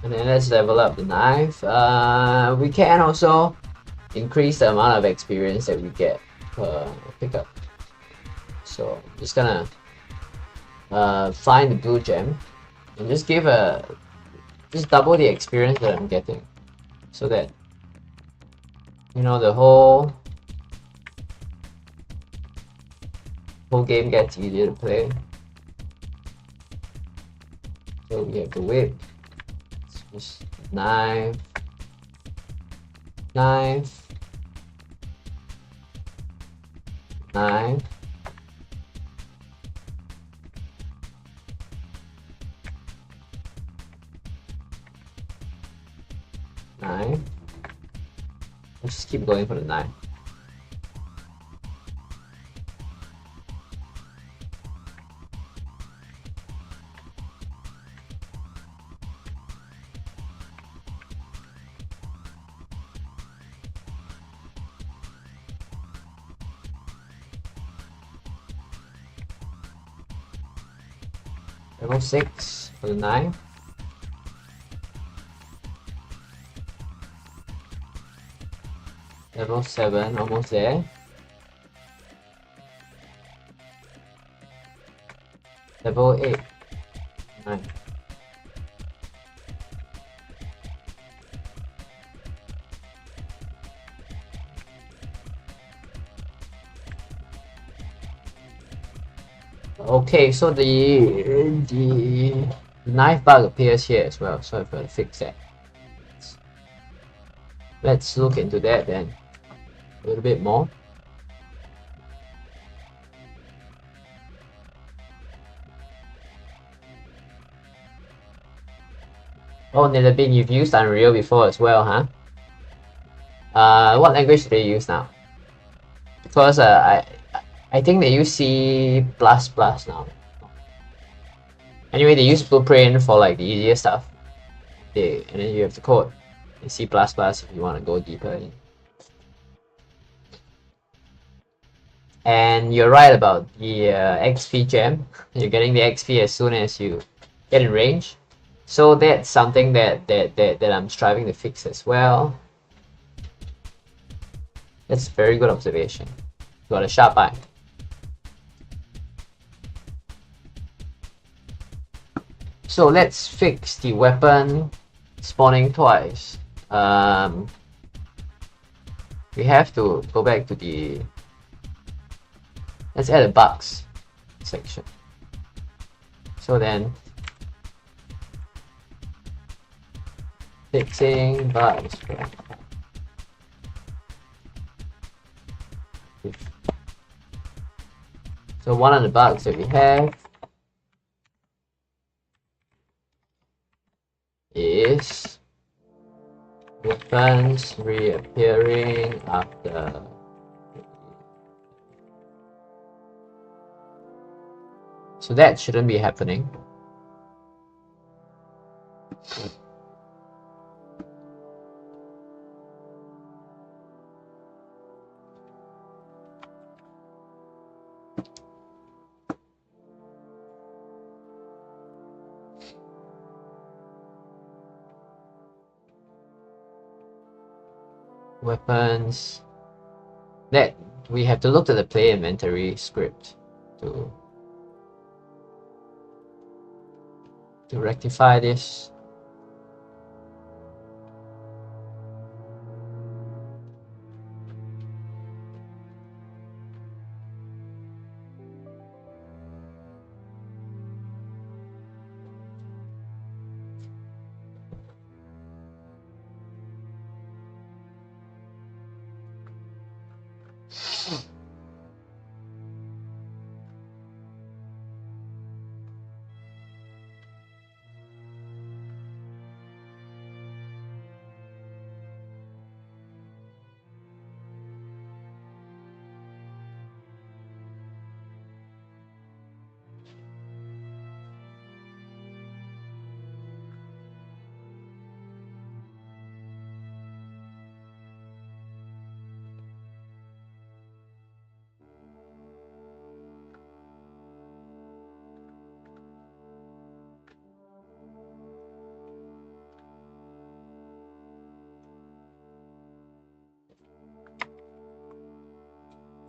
S1: And then let's level up the knife. We can also increase the amount of experience that we get per pickup. So I'm just gonna find the blue gem and just double the experience that I'm getting, so that the whole game gets easier to play. So we have the whip. Just knife, knife, knife, knife. Let's just keep going for the knife. Level 6 for the knife. Level 7, almost there. Level 8. Nice. Okay, so the knife bug appears here as well, so I've got to fix that. Let's look into that then a little bit more. Oh, Nilabin, you've used Unreal before as well, huh? What language do they use now? Because I think they use C++ now. Anyway, they use Blueprint for like the easier stuff. And then you have the code in C++ if you want to go deeper in. And you're right about the XP gem. You're getting the XP as soon as you get in range. So that's something that I'm striving to fix as well. That's a very good observation. You got a sharp eye. So let's fix the weapon spawning twice. We have to go back to the... Let's add a bugs section. So then, fixing bugs. So one of the bugs that we have is weapons reappearing after. So that shouldn't be happening. Weapons. That we have to look at the play inventory script to rectify this.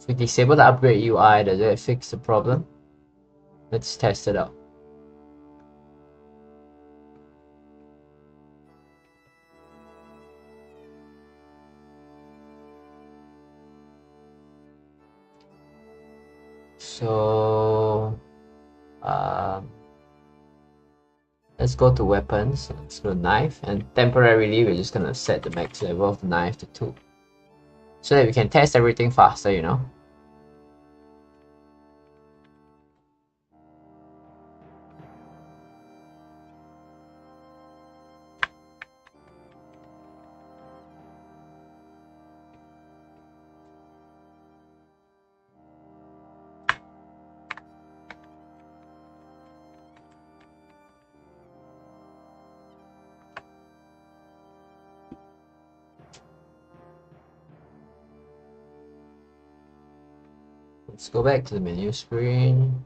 S1: If we disable the upgrade UI, does it fix the problem? Let's test it out. So let's go to weapons, let's go to knife, and temporarily we're just gonna set the max level of the knife to 2 so that we can test everything faster, you know. Let's go back to the menu screen.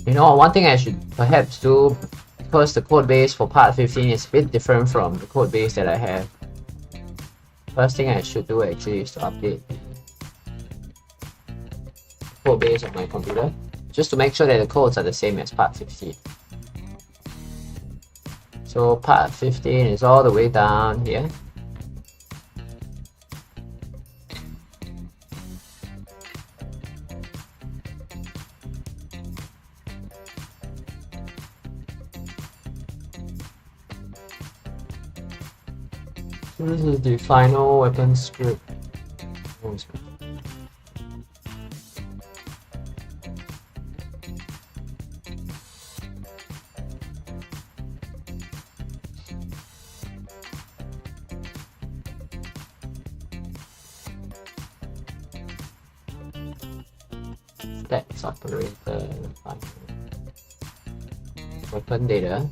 S1: You know, one thing I should perhaps do, because the code base for part 15 is a bit different from the code base that I have. First thing I should do actually is to update the code base on my computer, just to make sure that the codes are the same as part 15. So part 15 is all the way down here. So this is the final weapon script. Stats operator, weapon data.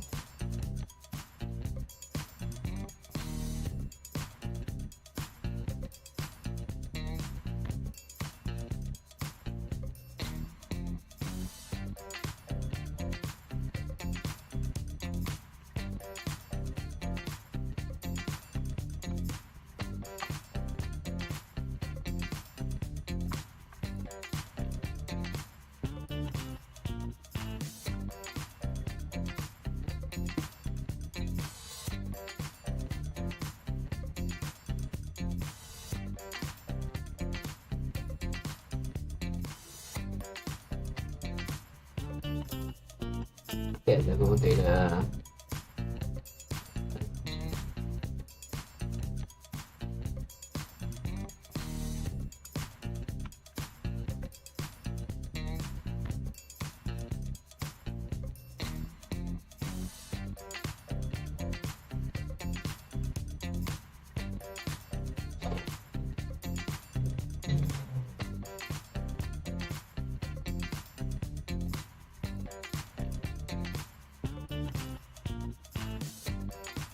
S1: Get level data.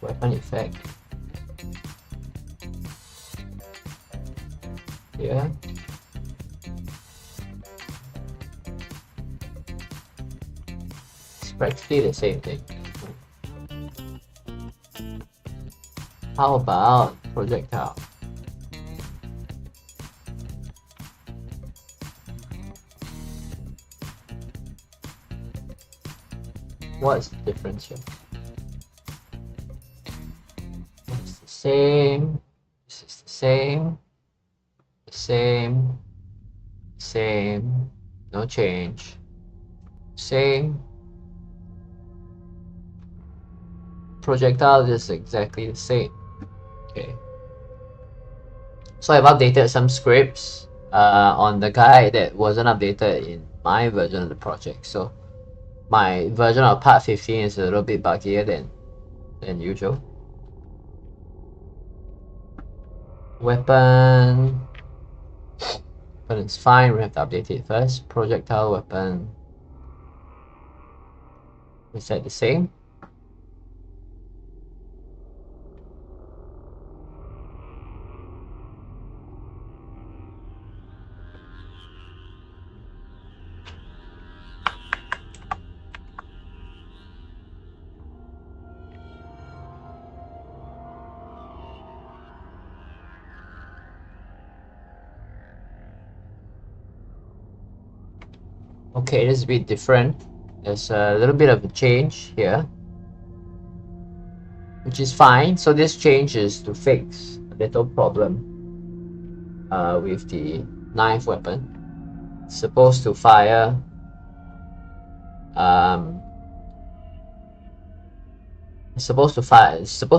S1: Weapon effect. Yeah. It's practically the same thing. How about projectile? What is the difference here? What's the same. This is the same. The same. Same. No change. Same. Projectile is exactly the same. Okay. So I've updated some scripts on the guide that wasn't updated in my version of the project. So my version of part 15 is a little bit buggier than usual. Weapon is fine, we have to update it first. Projectile weapon, is that the same? Okay, this is a bit different. There's a little bit of a change here, which is fine. So this change is to fix a little problem with the knife weapon. It's supposed to fire it's supposed to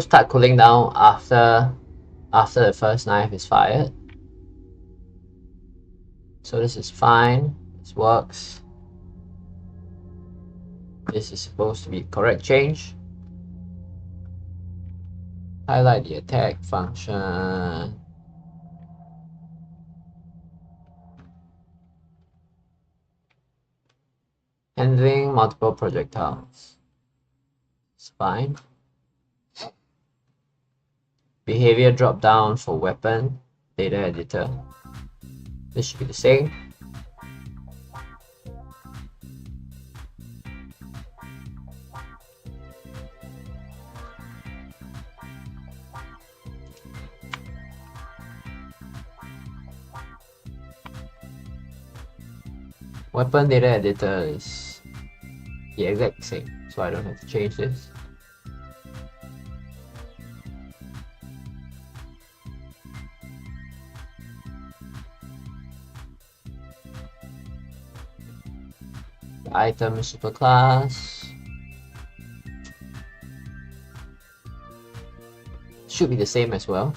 S1: start cooling down after the first knife is fired. So this is fine. This works. This is supposed to be correct change. Highlight the attack function. Handling multiple projectiles. It's fine. Behavior drop down for weapon. Data editor. This should be the same. Weapon data editor is the exact same, so I don't have to change this. The item is superclass. Should be the same as well.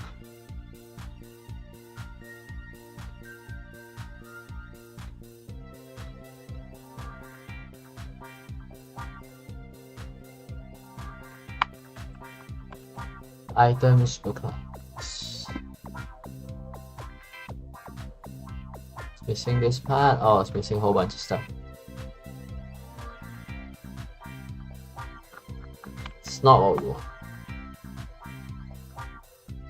S1: Item is superclass. It's missing this part. Oh, it's missing a whole bunch of stuff. It's not what we want.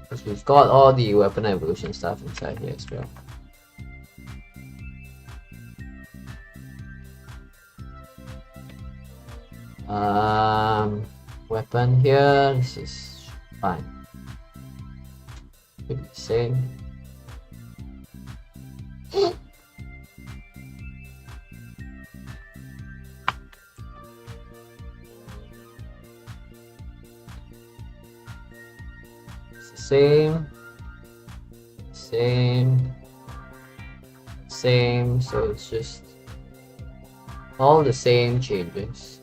S1: Because we've got all the weapon evolution stuff inside here as well. Weapon here, this is fine. Should be the same. It's the same. Same, so it's just all the same changes.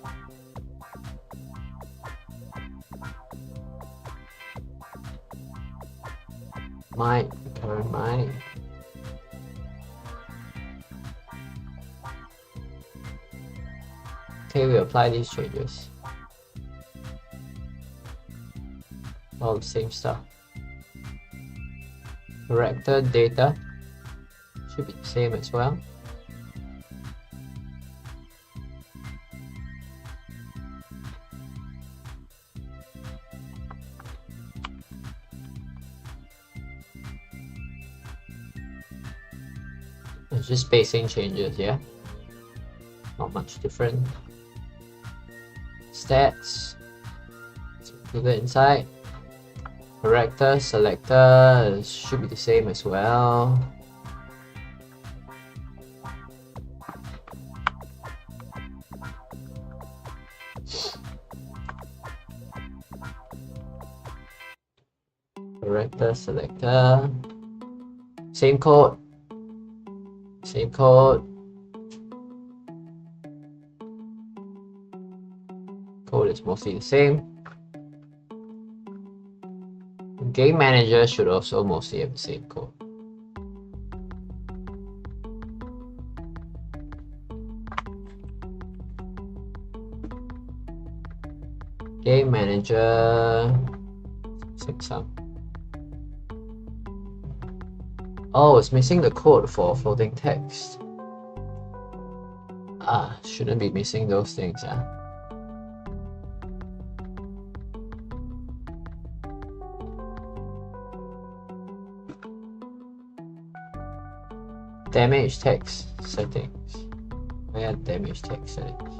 S1: Current mic. Okay, we apply these changes. All the same stuff. Character data should be the same as well. It's just spacing changes, yeah. Not much different. Stats. Let's put it inside. Character selector should be the same as well. Director, selector. Same code. Same code. Code is mostly the same. Game manager should also mostly have the same code. Game manager. Some. Oh, it's missing the code for floating text. Shouldn't be missing those things, yeah. Damage text settings. Where are damage text settings?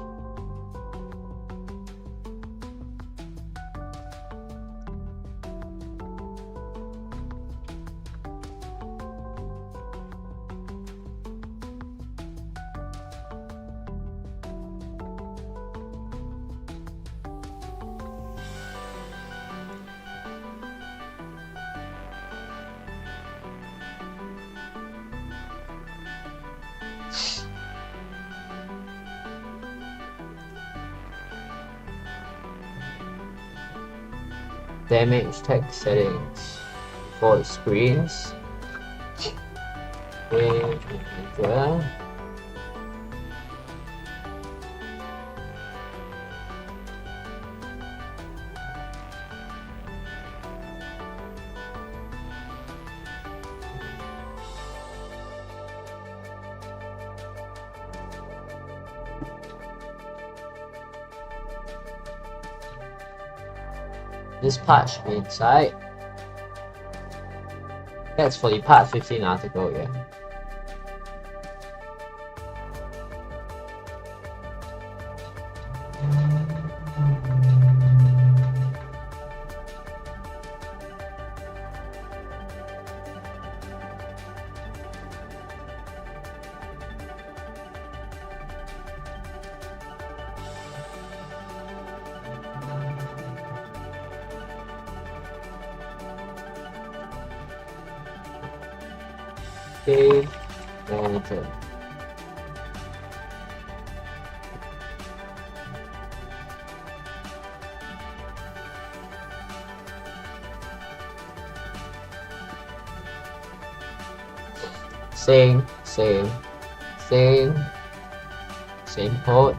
S1: Damage text settings for the screens. Manager. This part should be inside. That's for the part 15 article, yeah. Game manager. Same code.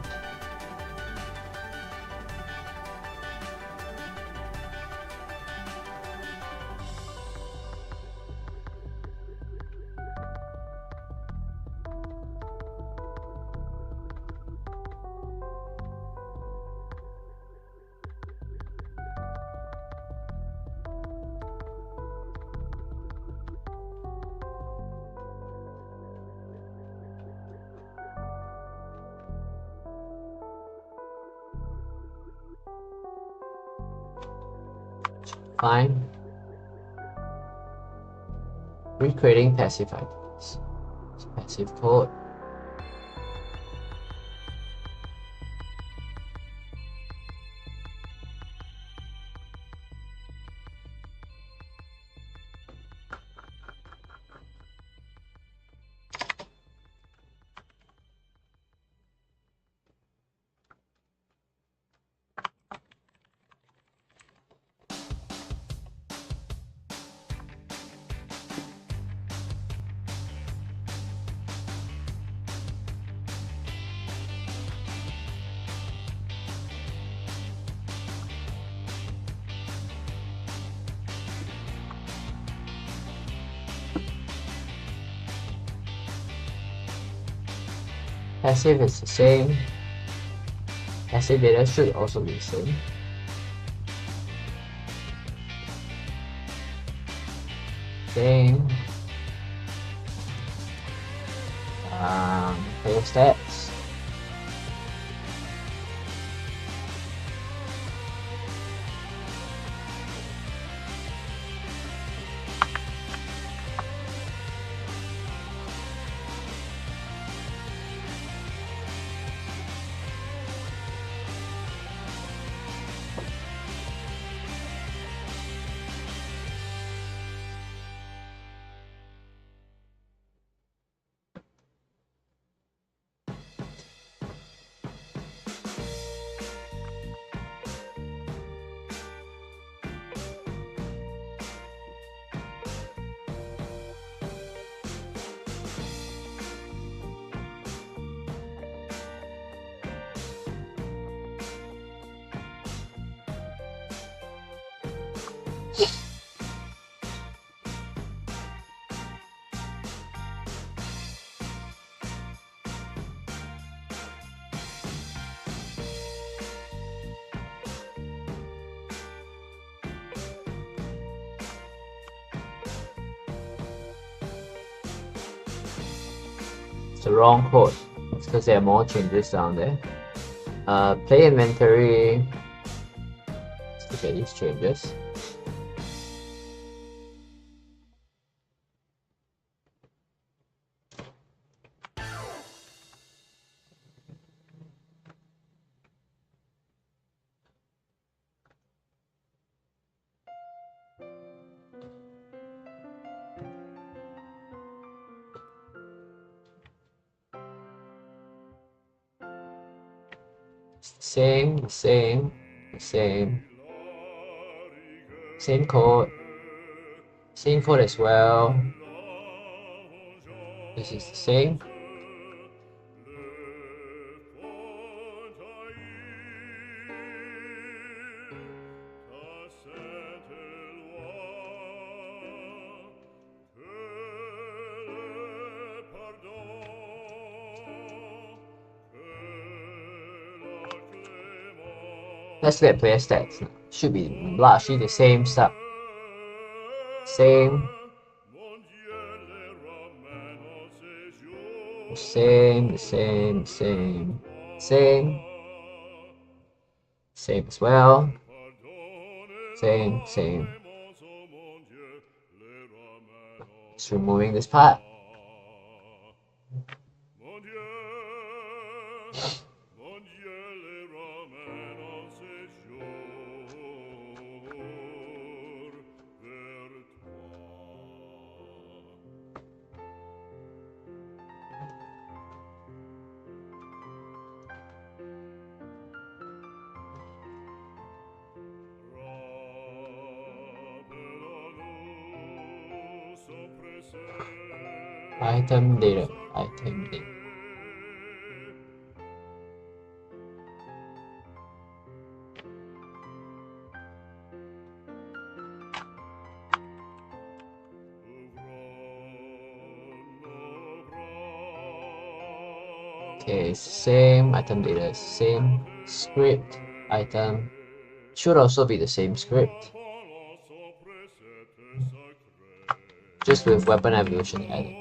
S1: Fine. Recreating passive items. Passive code. Passive is the same. Passive data should also be the same. Same. Player stats. It's the wrong code. It's because there are more changes down there. Play inventory. Let's look at these changes. Same code. Same code as well. This is the same. Let's look at player stats. Should be largely the same stuff. Same as well. Same. Just removing this part. Item data. Okay, same item data, same script item. Should also be the same script. Just with weapon evolution added.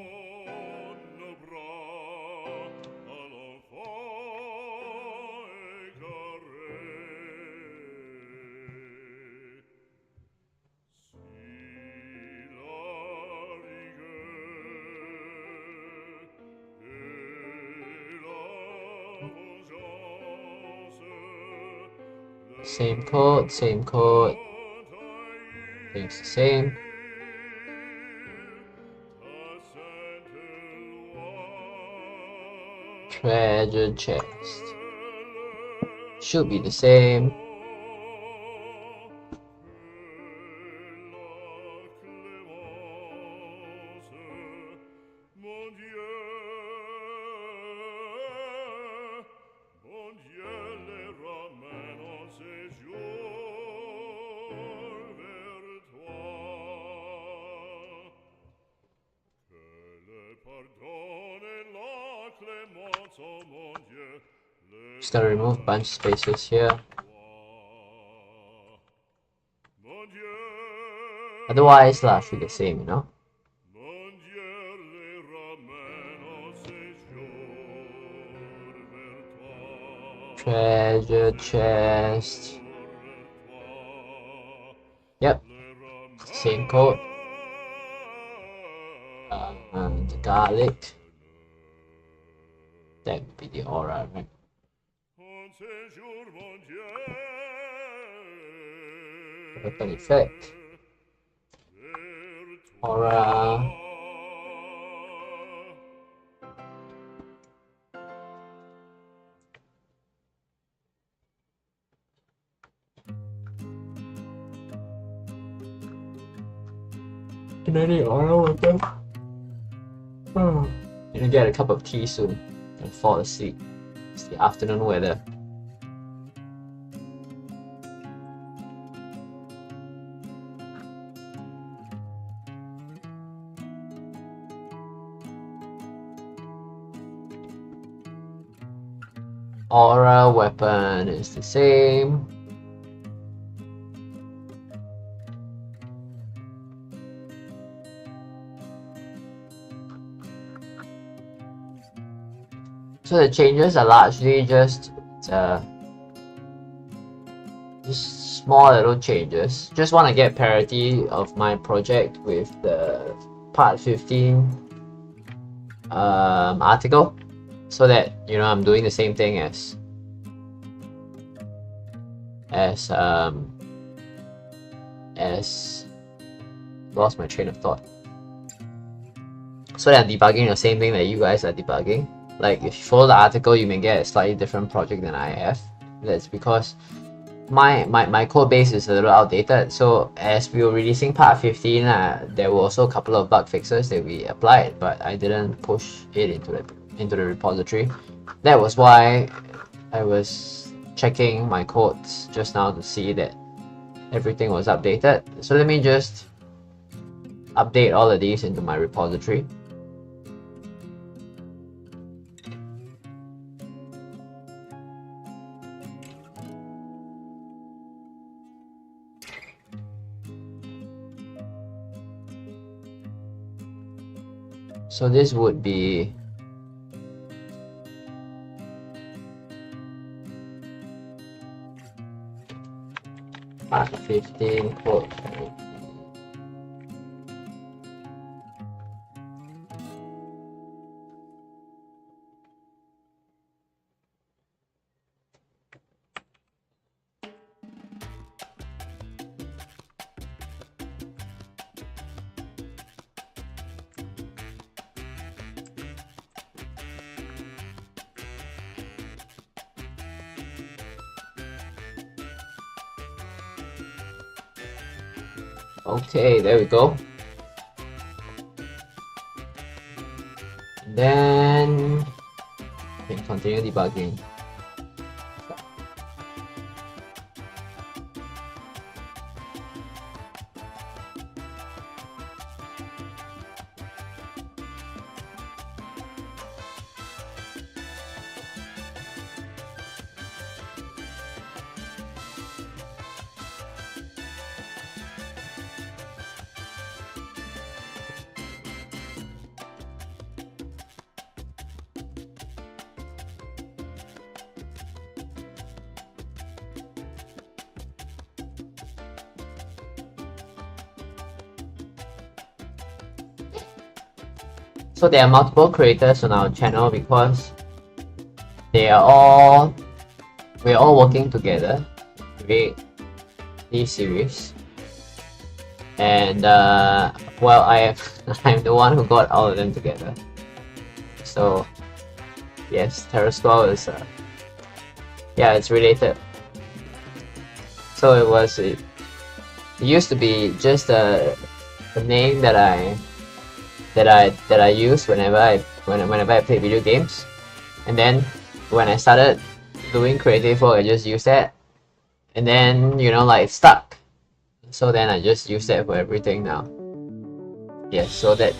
S1: Same code. Things the same. Treasure chest. Should be the same. Just gotta remove a bunch of spaces here. Otherwise, should be the same, you know? Treasure chest. Yep, it's the same code. The garlic. That would be the aura, right? Weapon effect. Aura. Can I need aura weapon? Gonna get a cup of tea soon and fall asleep. It's the afternoon weather. Aura weapon is the same. So the changes are largely just small little changes. Just want to get parity of my project with the part 15 article, so that I'm doing the same thing as lost my train of thought. So that I'm debugging the same thing that you guys are debugging. Like if you follow the article, you may get a slightly different project than I have. That's because my code base is a little outdated. So as we were releasing part 15, there were also a couple of bug fixes that we applied, but I didn't push it into the repository. That was why I was checking my codes just now to see that everything was updated. So let me just update all of these into my repository. So this would be part 15 code. Okay, there we go. And then we can continue debugging. So there are multiple creators on our channel because we're all working together to create these series. And well, I'm the one who got all of them together. So yes, Terence is yeah, it's related. So it used to be just a name that I use whenever I play video games, and then when I started doing creative work, I just use that, and then like it stuck. So then I just use that for everything now. Yes, so that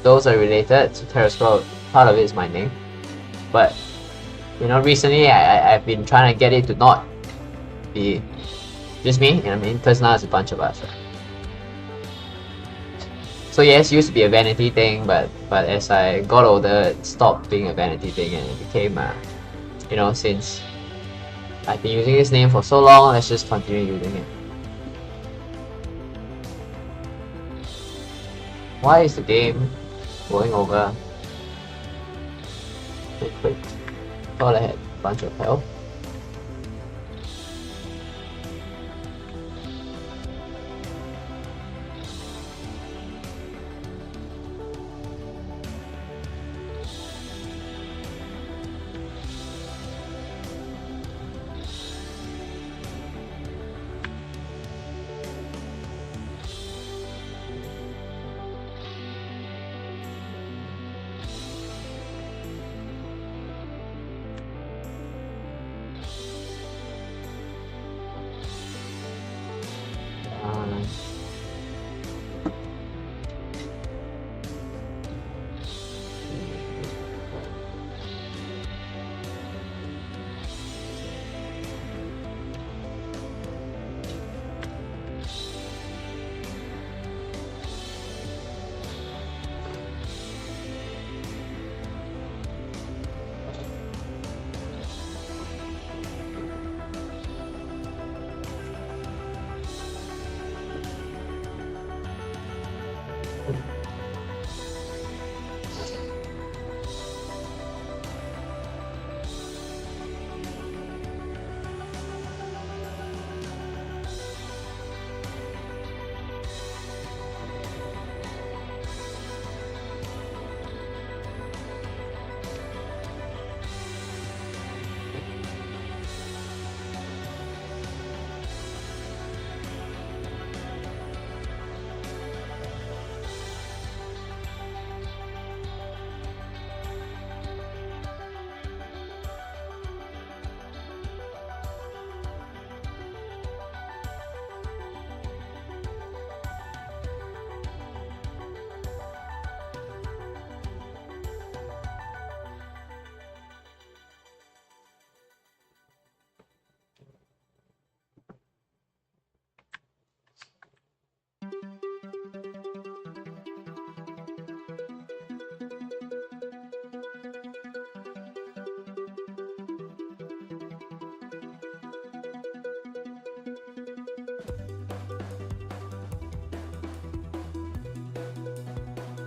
S1: those are related. So Terence, part of it is my name, but recently I've been trying to get it to not be just me, because now it's a bunch of us. Right? So yes, it used to be a vanity thing, but as I got older, it stopped being a vanity thing and it became since I've been using this name for so long, let's just continue using it. Why is the game going over? Quick. Thought I had a bunch of help.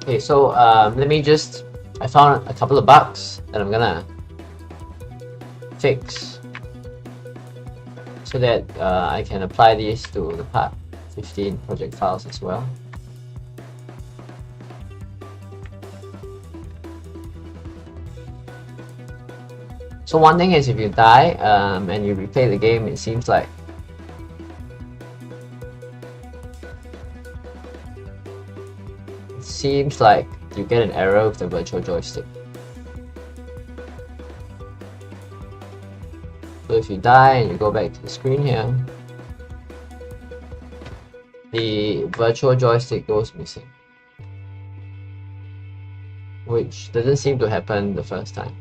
S1: Okay, so let me just, I found a couple of bugs that I'm gonna fix so that I can apply these to the part 15 project files as well. So one thing is, if you die and you replay the game, it seems like you get an error with the virtual joystick. So if you die and you go back to the screen here, the virtual joystick goes missing, which doesn't seem to happen the first time.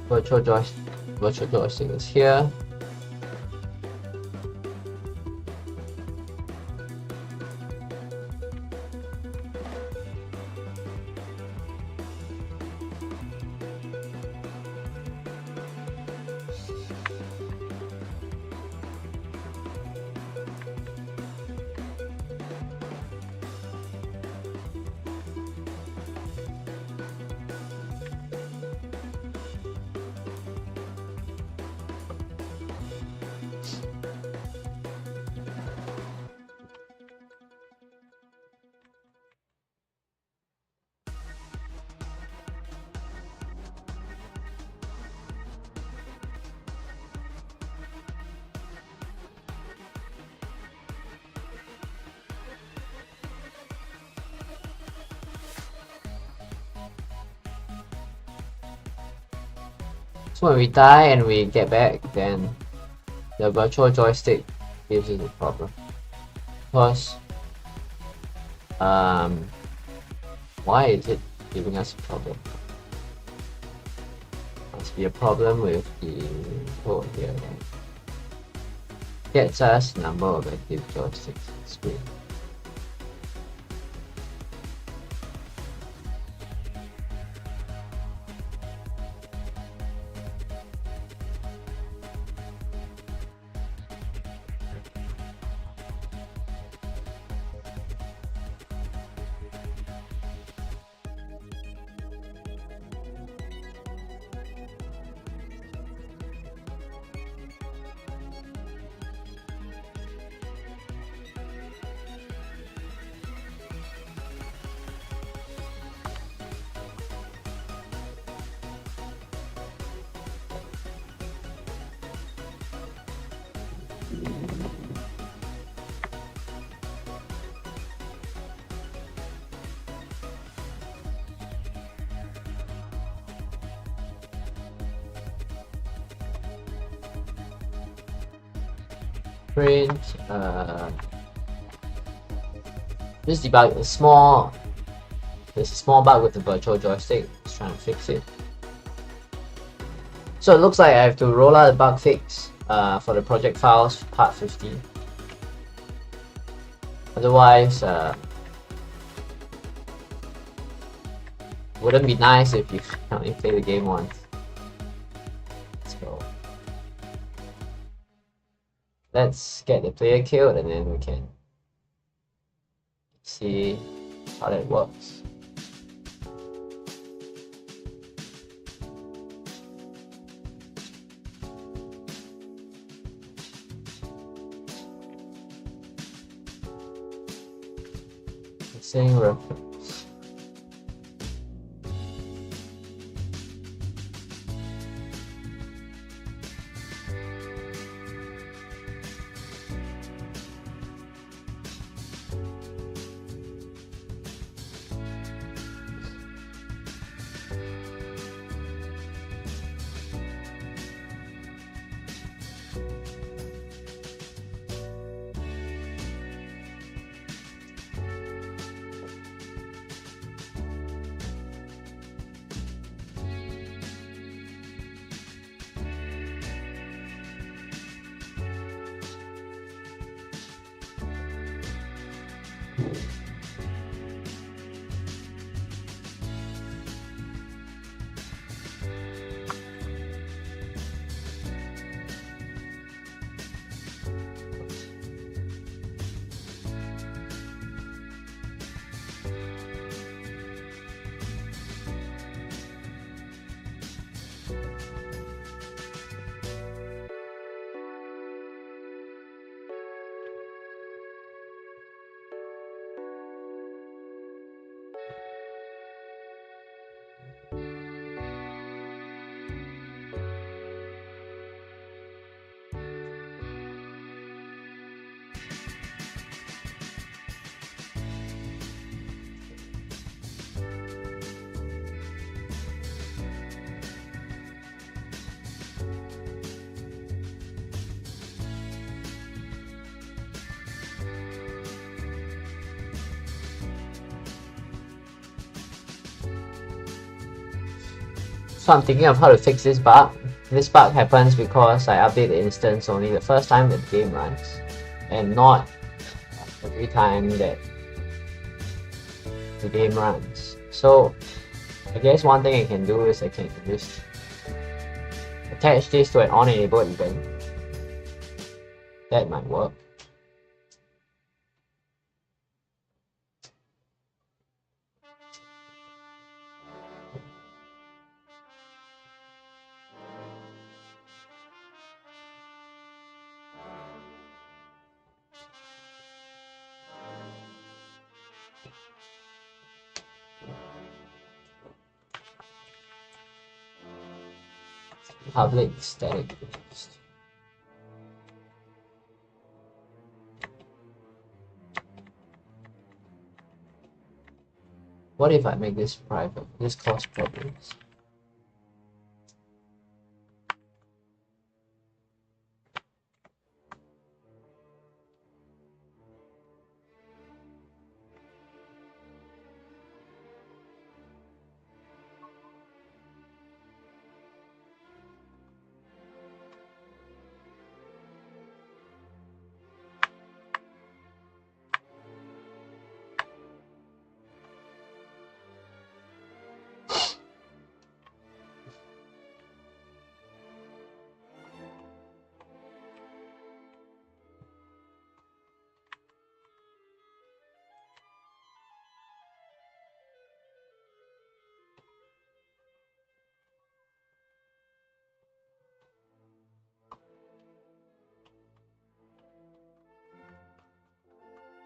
S1: Virtual joystick is here. So when we die and we get back, then the virtual joystick gives us a problem. Because why is it giving us a problem? Must be a problem with the code here, right? Gets us number of active joysticks on the screen. Print just debug there's a small bug with the virtual joystick. Just trying to fix it. So it looks like I have to roll out a bug fix for the project files part 15. Otherwise, wouldn't be nice if you only play the game once. So let's get the player killed and then we can see how that works. Missing reference. So I'm thinking of how to fix this bug. This bug happens because I update the instance only the first time that the game runs, and not every time that the game runs. So I guess one thing I can do is I can just attach this to an on-enabled event. That might work. Public static text. What if I make this private? This causes problems.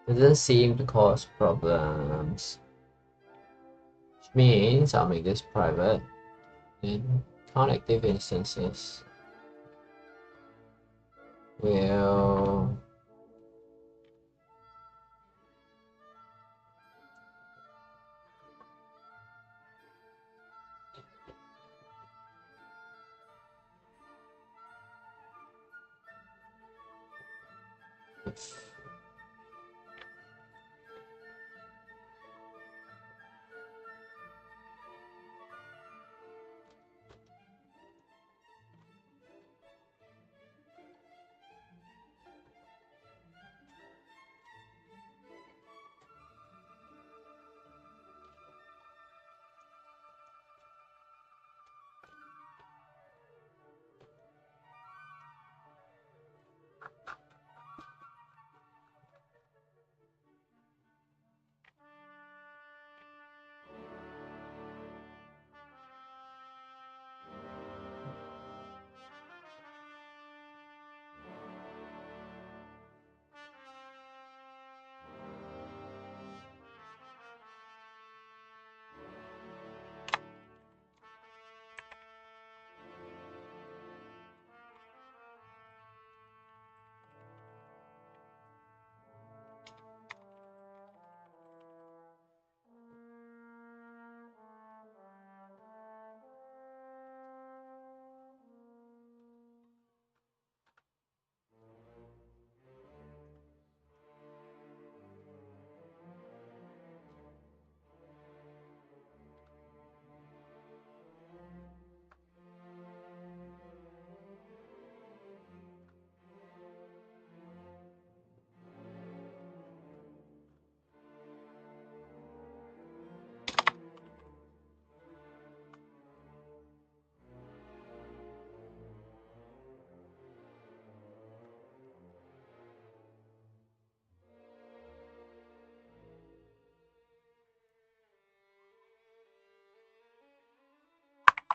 S1: It doesn't seem to cause problems. Which means I'll make this private and connective instances will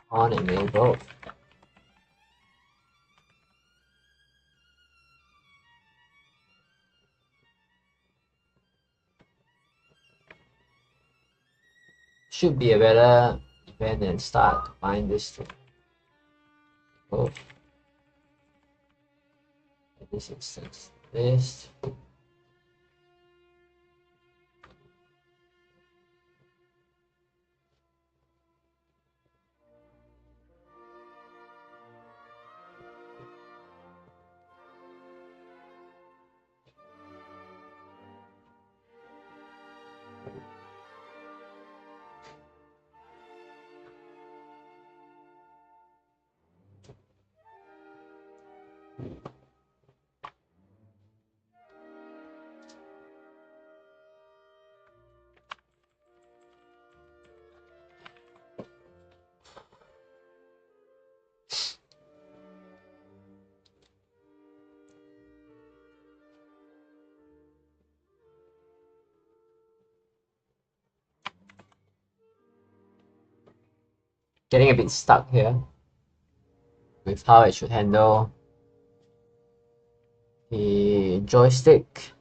S1: on enable. Should be a better event than start to find this thing. Oh, in this instance, this. Getting a bit stuck here with how I should handle the joystick.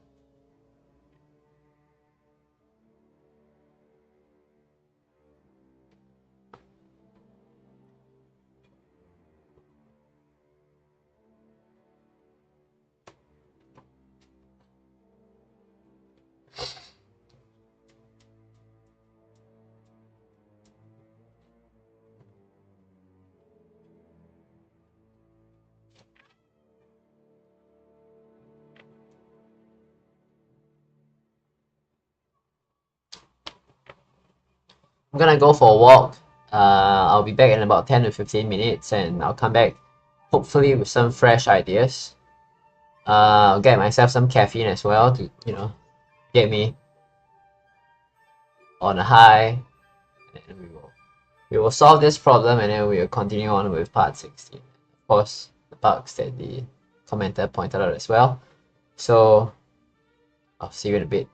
S1: I'm gonna go for a walk. I'll be back in about 10 to 15 minutes and I'll come back hopefully with some fresh ideas. I'll get myself some caffeine as well to, get me on a high. And we will solve this problem and then we will continue on with part 16. Of course, the bugs that the commenter pointed out as well. So, I'll see you in a bit.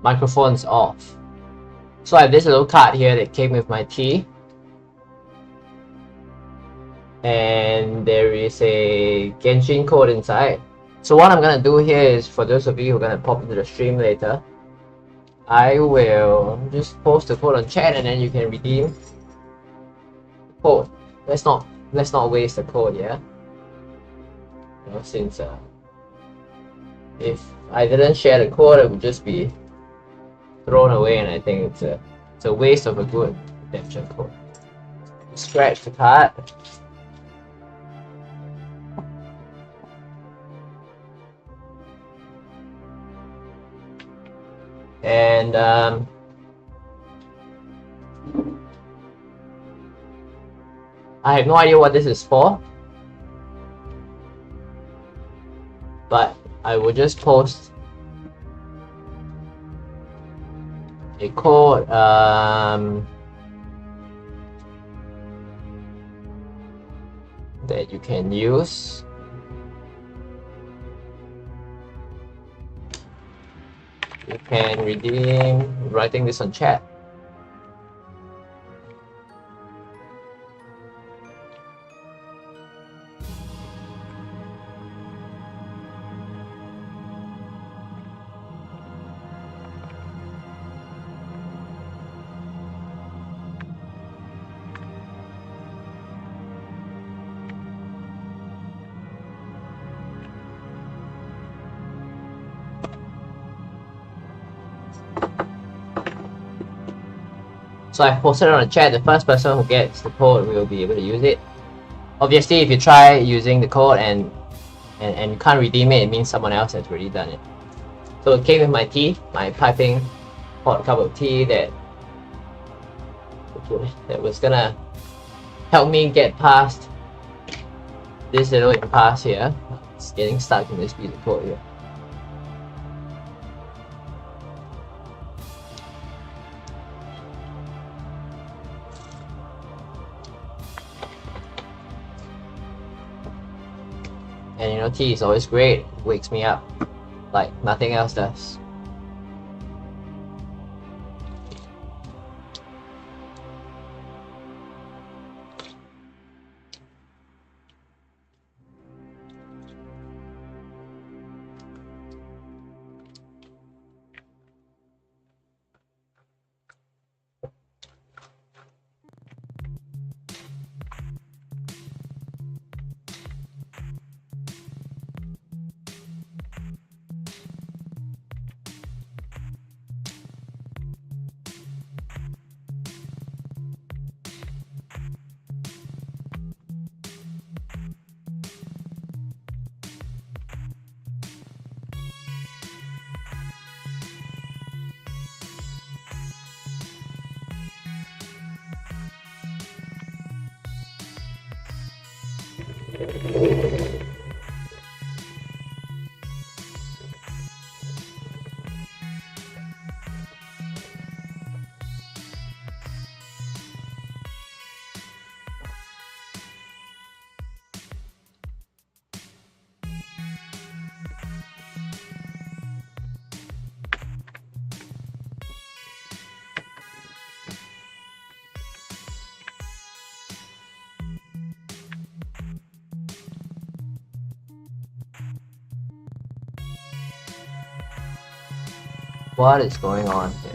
S1: microphone's off. So I have this little card here that came with my tea. And there is a Genshin code inside. So what I'm gonna do here is, for those of you who are gonna pop into the stream later, I will just post the code on chat and then you can redeem the code. Let's not waste the code, yeah? You know, since if I didn't share the code, it would just be thrown away, and I think it's a waste of a good redemption code. Scratch the card. And I have no idea what this is for, but I will just post a code that you can use. You can redeem writing this on chat. So I posted it on the chat. The first person who gets the code will be able to use it. Obviously, if you try using the code and you can't redeem it, it means someone else has already done it. So it came with my tea, my piping hot cup of tea that was gonna help me get past this little impasse here. It's getting stuck in this piece of code here. And you know, tea is always great. It wakes me up like nothing else does. What is going on here?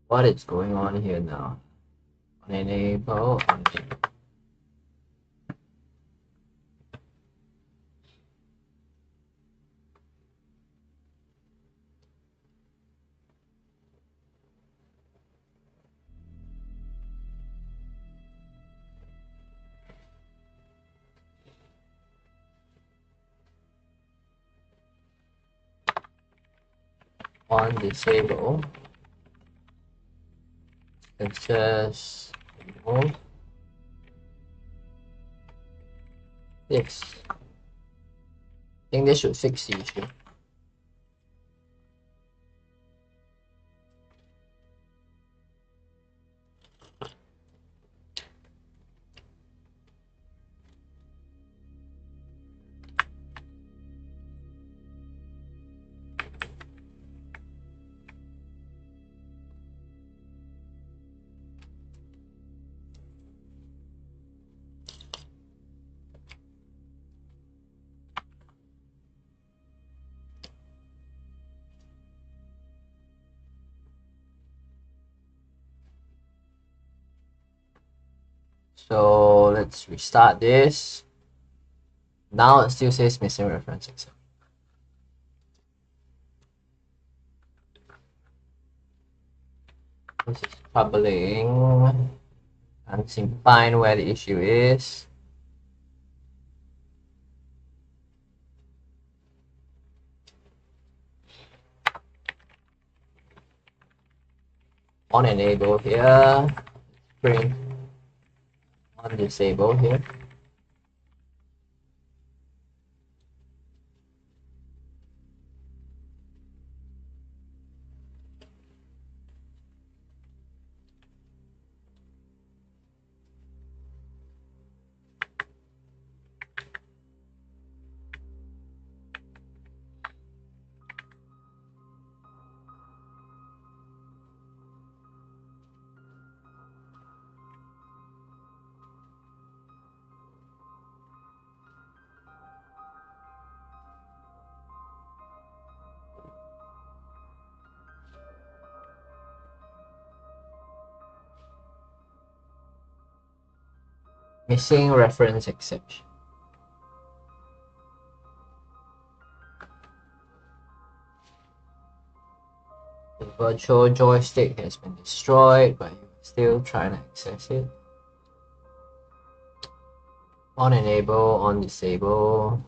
S1: what is going on here now. Enable. On disable. Let's just remove this. I think this should fix the issue. So let's restart this. Now it still says missing reference exception. This is troubling. Can't seem to find where the issue is. On enable here. Bring on disable here. Missing reference exception. The virtual joystick has been destroyed, but you're still trying to access it. On enable, on disable.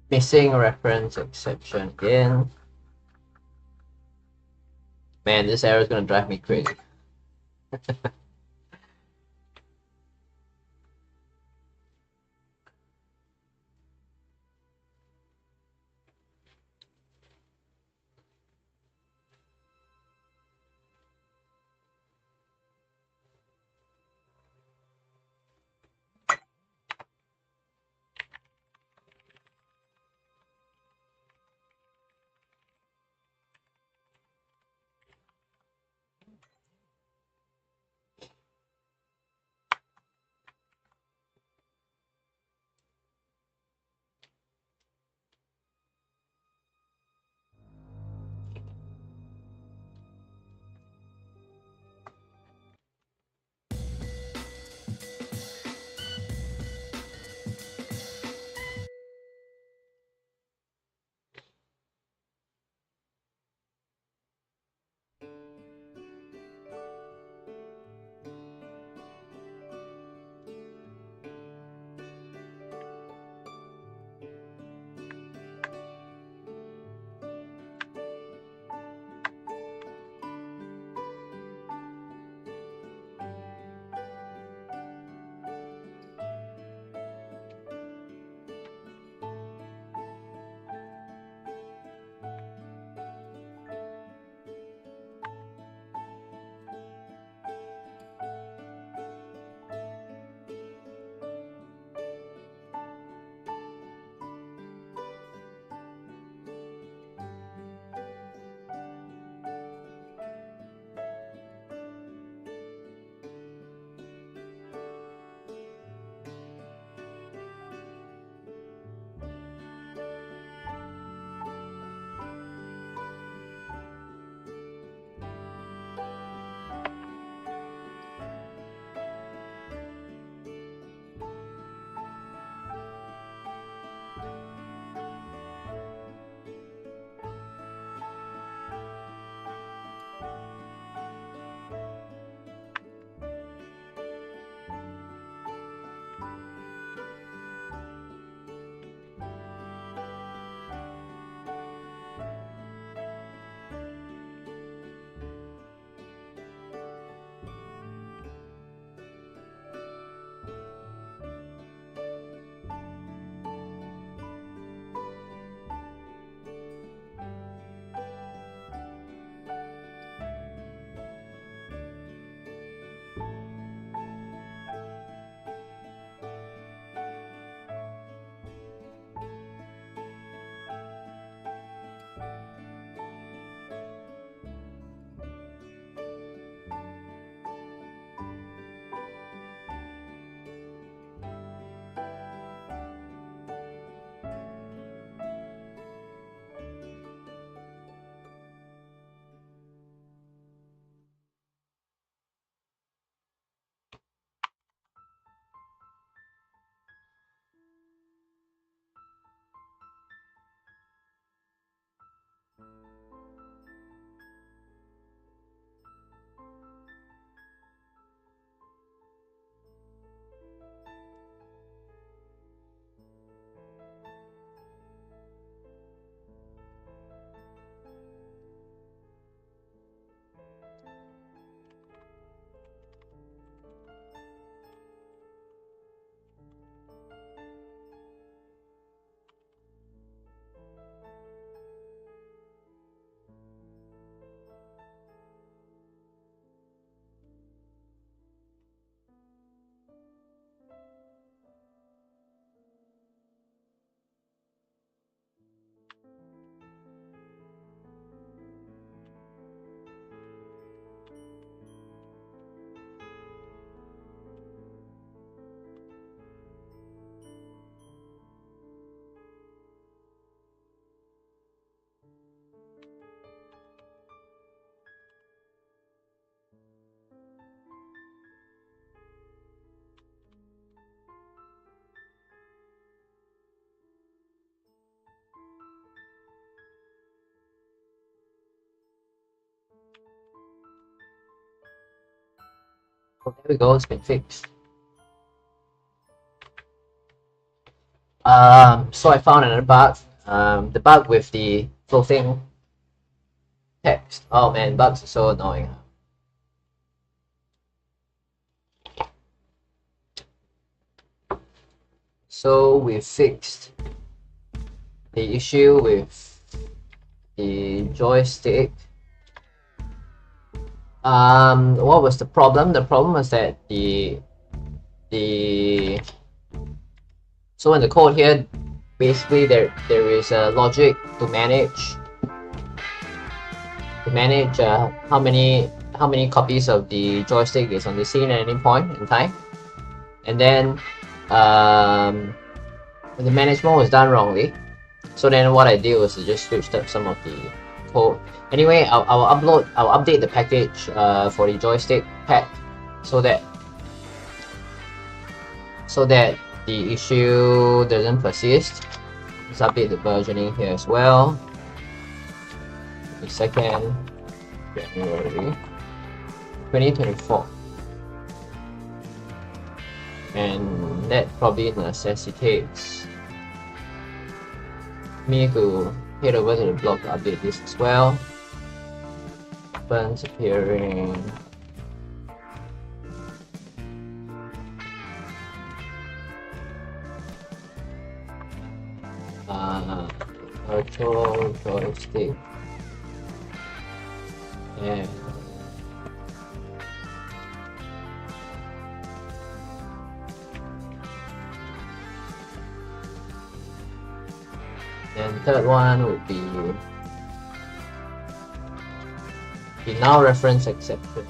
S1: Missing reference exception again. Man, this error is gonna drive me crazy. Oh, there we go, it's been fixed. So I found another bug. The bug with the floating text. Oh man, bugs are so annoying. So we fixed the issue with the joystick. What was the problem? The problem was that so in the code here, basically there is a logic to manage how many copies of the joystick is on the scene at any point in time, and then the management was done wrongly. So then what I did was to just switch up some of the code. Anyway, I'll update the package for the joystick pack so that the issue doesn't persist. Let's update the versioning here as well. The 2nd January 2024. And that probably necessitates me to head over to the blog to update this as well. Buttons appearing. Virtual joystick. Yeah. And third one would be the now reference exception.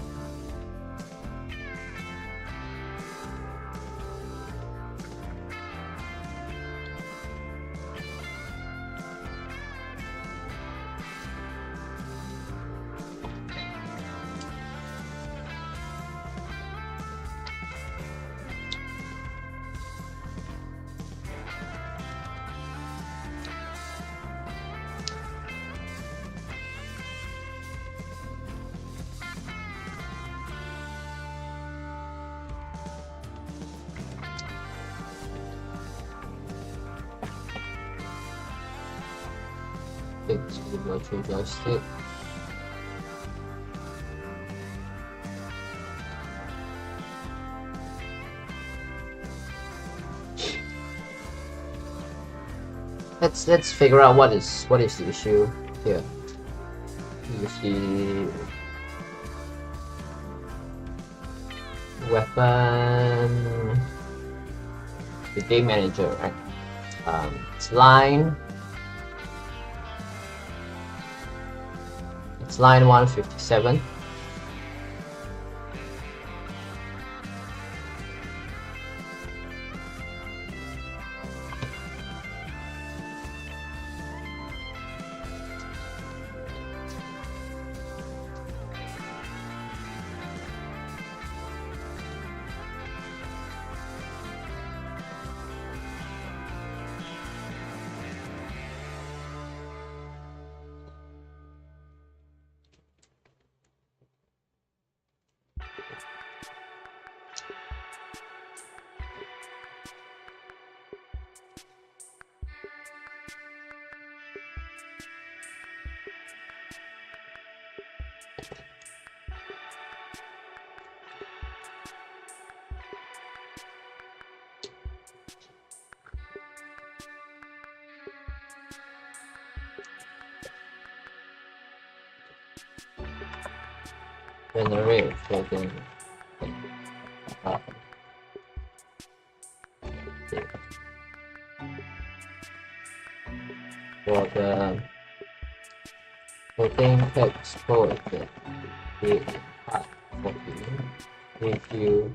S1: Fix the virtual joystick. Let's figure out what is the issue here. With the weapon, the game manager, right? It's line 157. Generate floating for the floating text code that we part 14 if you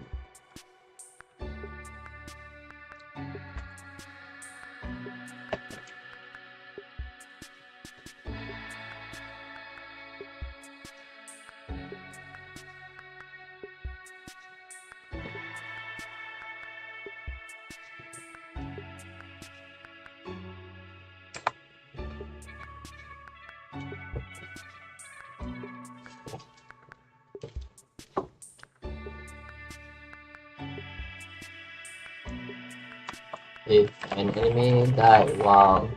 S1: if an enemy died while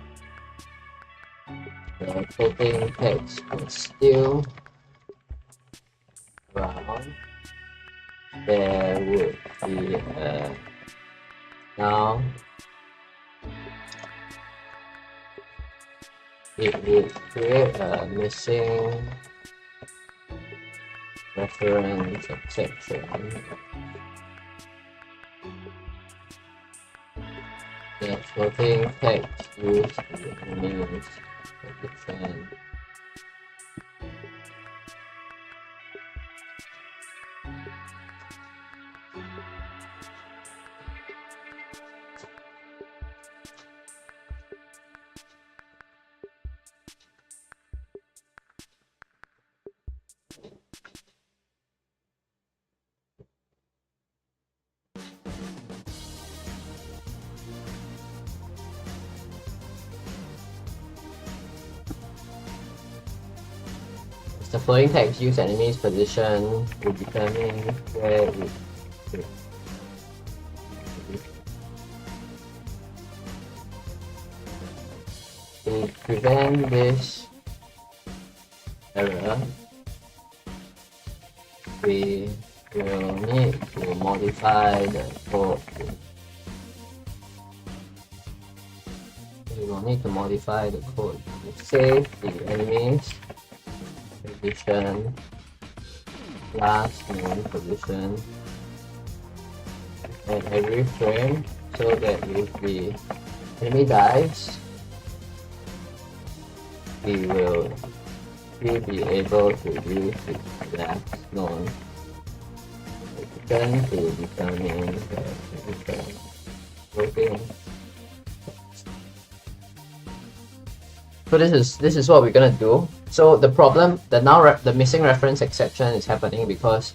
S1: the floating text was still around, there would be a now it would create a missing reference exception. The floating text used to means prediction. The floating text use enemy's position to determine where it should be. To prevent this error, we will need to modify the code. We will need to modify the code to save the enemy's position, last known position at every frame, so that if the enemy dies, we will still be able to use its last known position to determine the position floating. So this is what we're gonna do. So the problem, the missing reference exception is happening because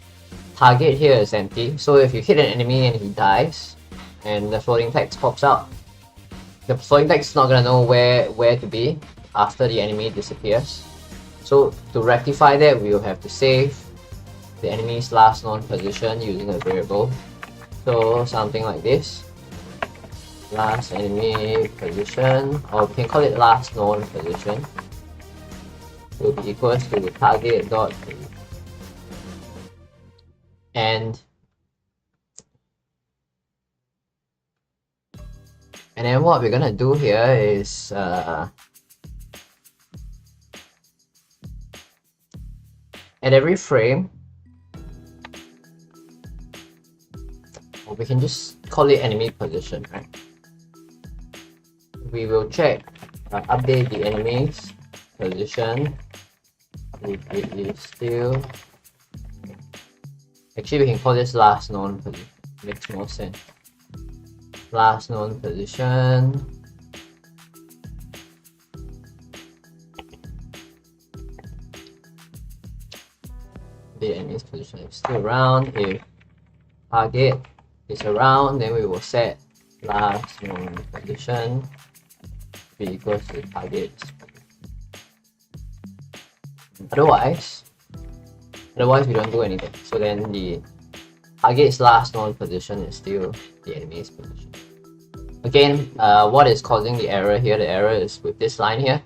S1: target here is empty. So if you hit an enemy and he dies, and the floating text pops out, the floating text is not gonna know where to be after the enemy disappears. So to rectify that, we will have to save the enemy's last known position using a variable. So something like this. Last enemy position, or we can call it last known position, will be equals to target dot and then what we're gonna do here is at every frame, or we can just call it enemy position, right? We will check, update the enemy's position if it is still. Actually, we can call this last known position. Makes more sense. Last known position. The enemy's position is still around. If target is around, then we will set last known position be equals to target. Otherwise we don't do anything. So then the target's last known position is still the enemy's position. Again, what is causing the error here? The error is with this line here.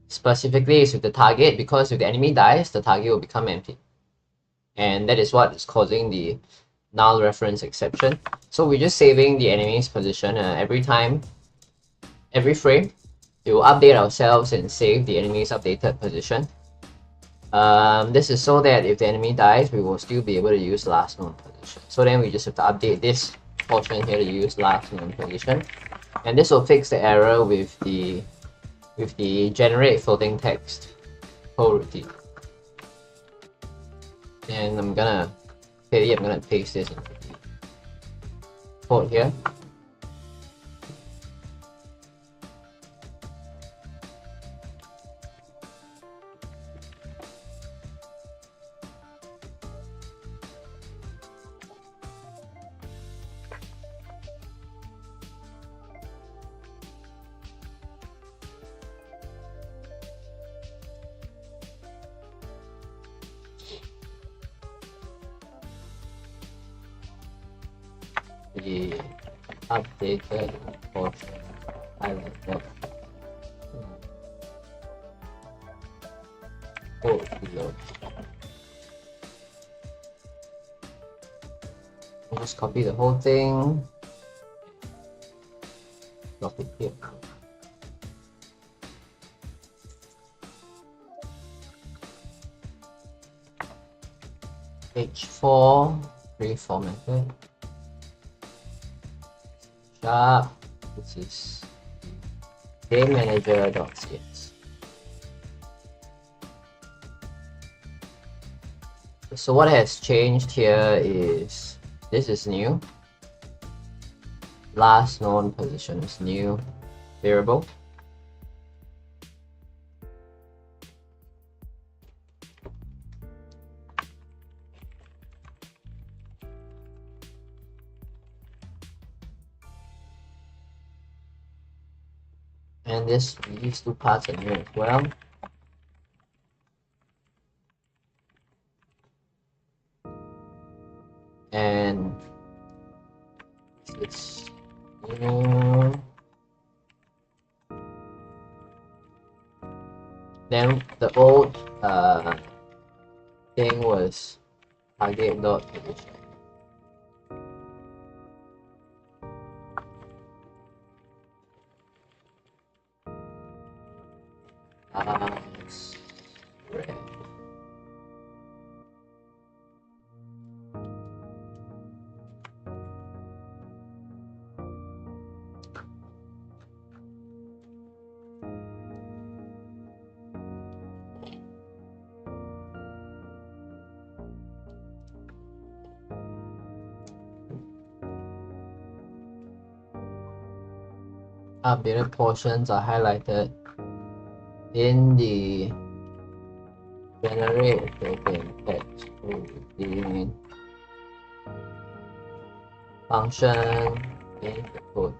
S1: Specifically, is with the target, because if the enemy dies, the target will become empty. And that is what is causing the null reference exception. So we're just saving the enemy's position every time, every frame. We will update ourselves and save the enemy's updated position. This is so that if the enemy dies, we will still be able to use last known position. So then we just have to update this portion here to use last known position, and this will fix the error with the generate floating text coroutine. And I'm gonna paste this in code here. updated portion highlighted. Code below. I'll just copy the whole thing. Drop it here. H4 reformatted. Sharp. This is game manager.cs. So what has changed here is this is new. Last known position is new variable. And these two parts are new as well. And it's new. Then the old thing was target.position. It's red. Updated portions are highlighted in the generate token text routine function in the code.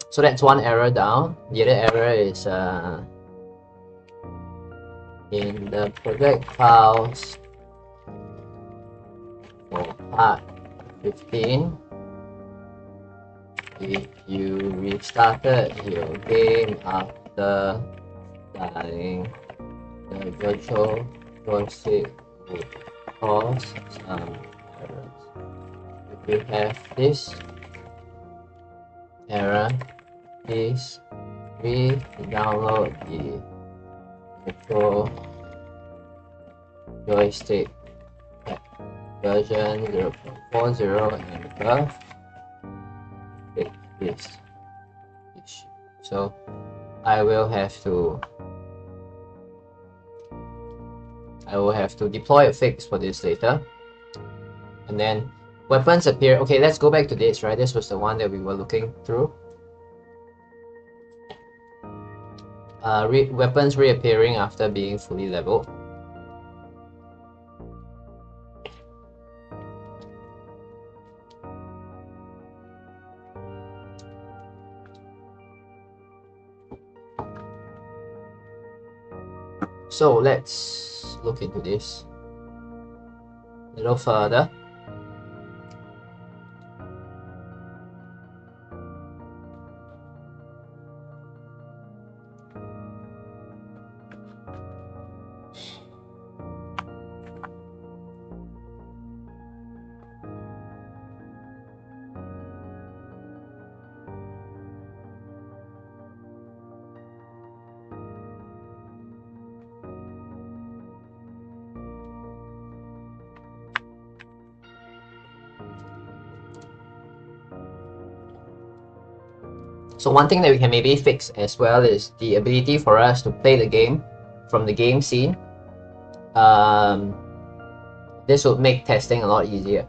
S1: So that's one error down. The other error is in the project files for part 15. If you restarted your game after starting, the virtual joystick would cause some errors. If you have this error, please re-download the virtual joystick version 0.40 and above. Fix this issue. So I will have to deploy a fix for this later. And then weapons appear. Okay, let's go back to this, right? This was the one that we were looking through. Weapons reappearing after being fully leveled. So let's look into this a little further. So one thing that we can maybe fix as well is the ability for us to play the game from the game scene. This would make testing a lot easier.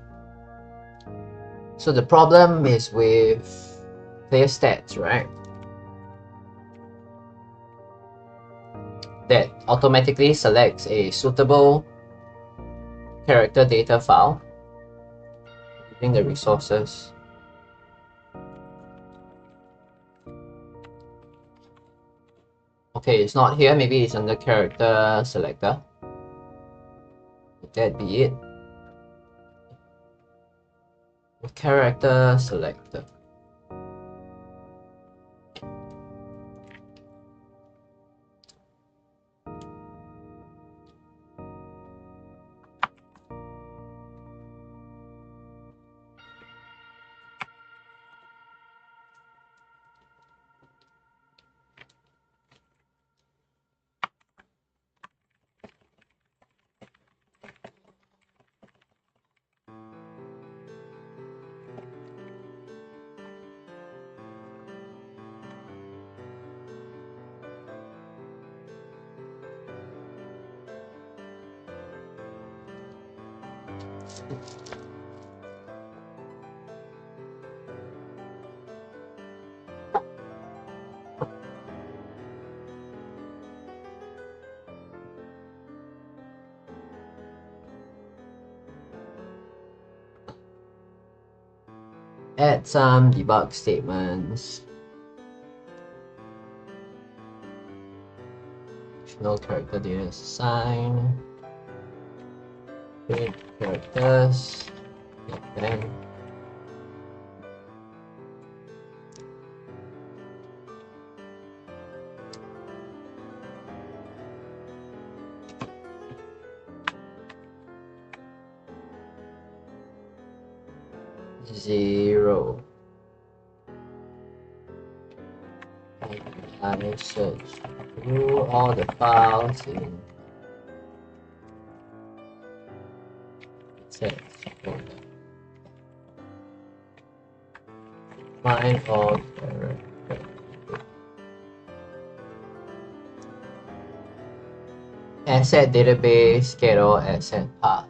S1: So the problem is with player stats, right? That automatically selects a suitable character data file using the resources. Okay, it's not here. Maybe it's under character selector. Would that be it? Character selector. Add some debug statements. No character data is assigned. Create characters. Then zero. And I search through all the files in set folder. Find all characters. Asset database, get all asset path.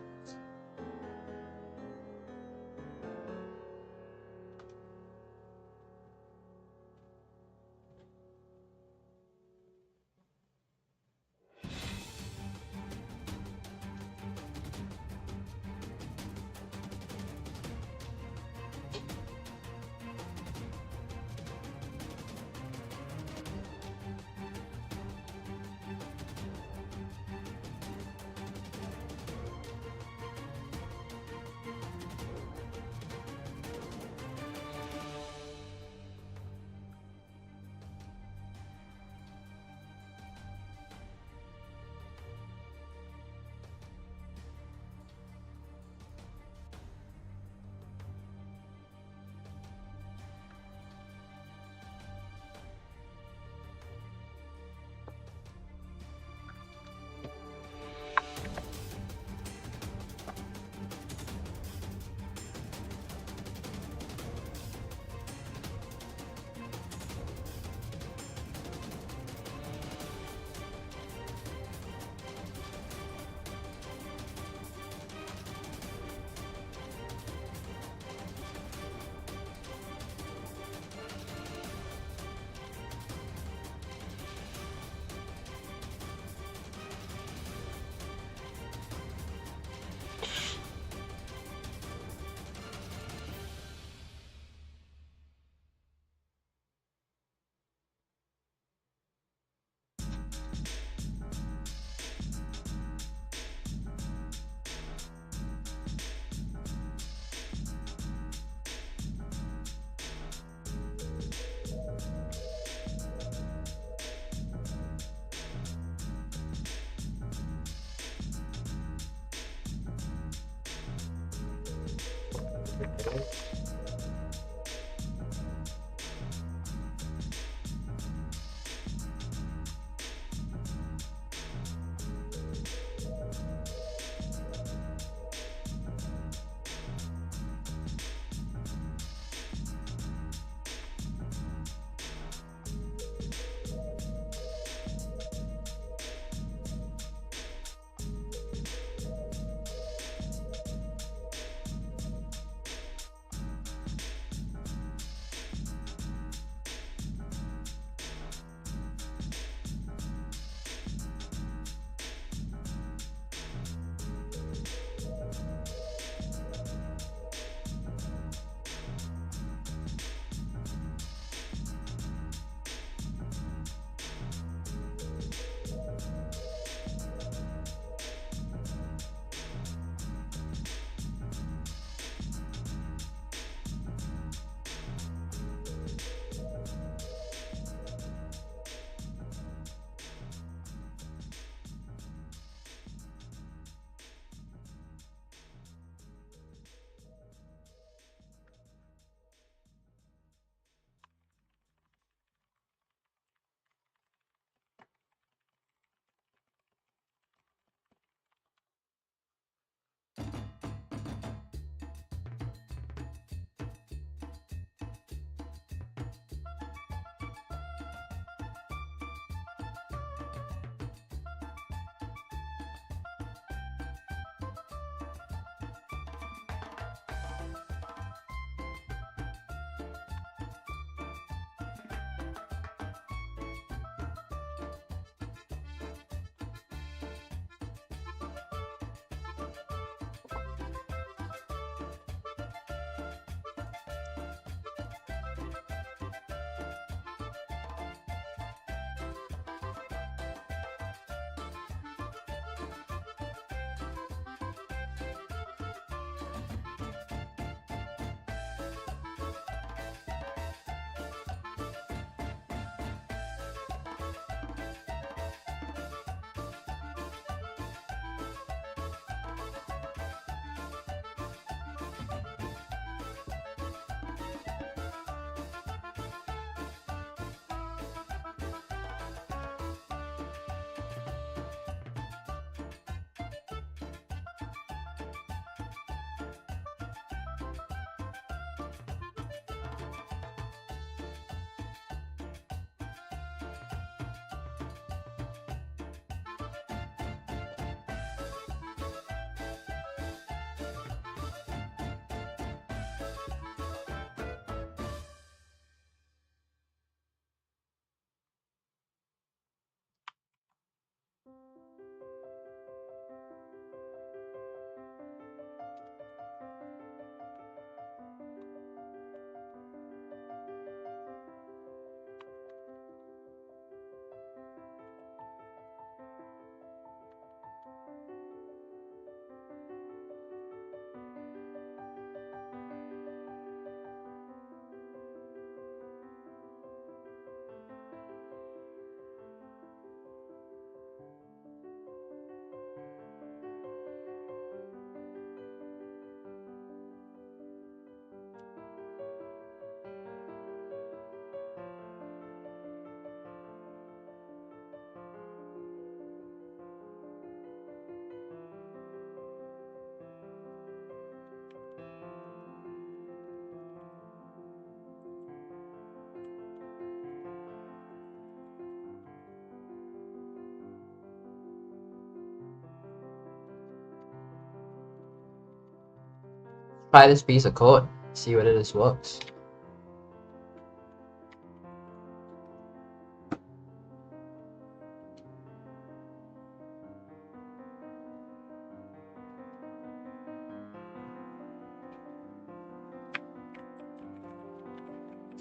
S1: try this piece of code, see whether this works.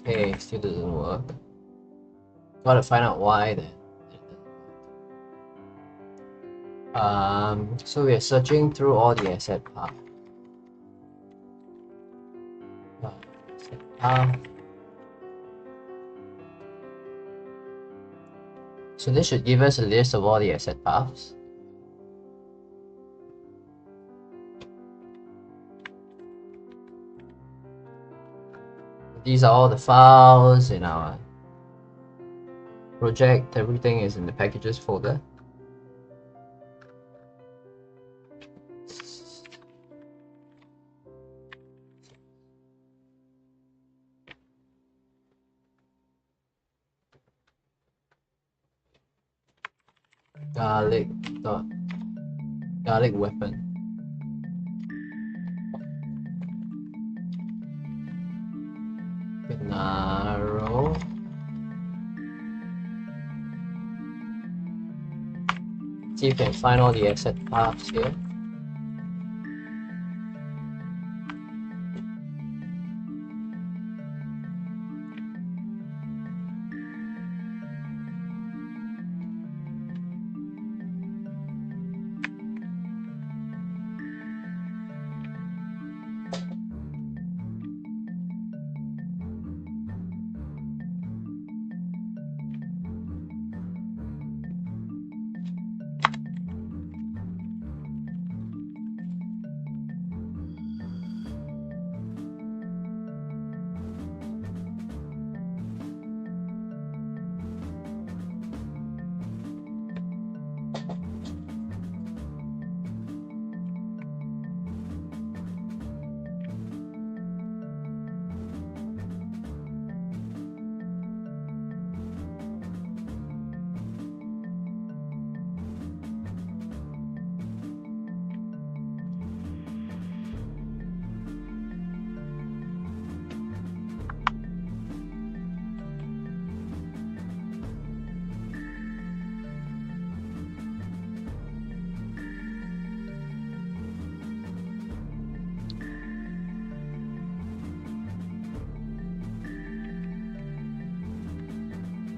S1: Okay, still doesn't work. Gotta find out why then. So we are searching through all the asset path. So this should give us a list of all the asset paths. These are all the files in our project. Everything is in the packages folder. Garlic weapon. Narrow. See if we can find all the asset paths here.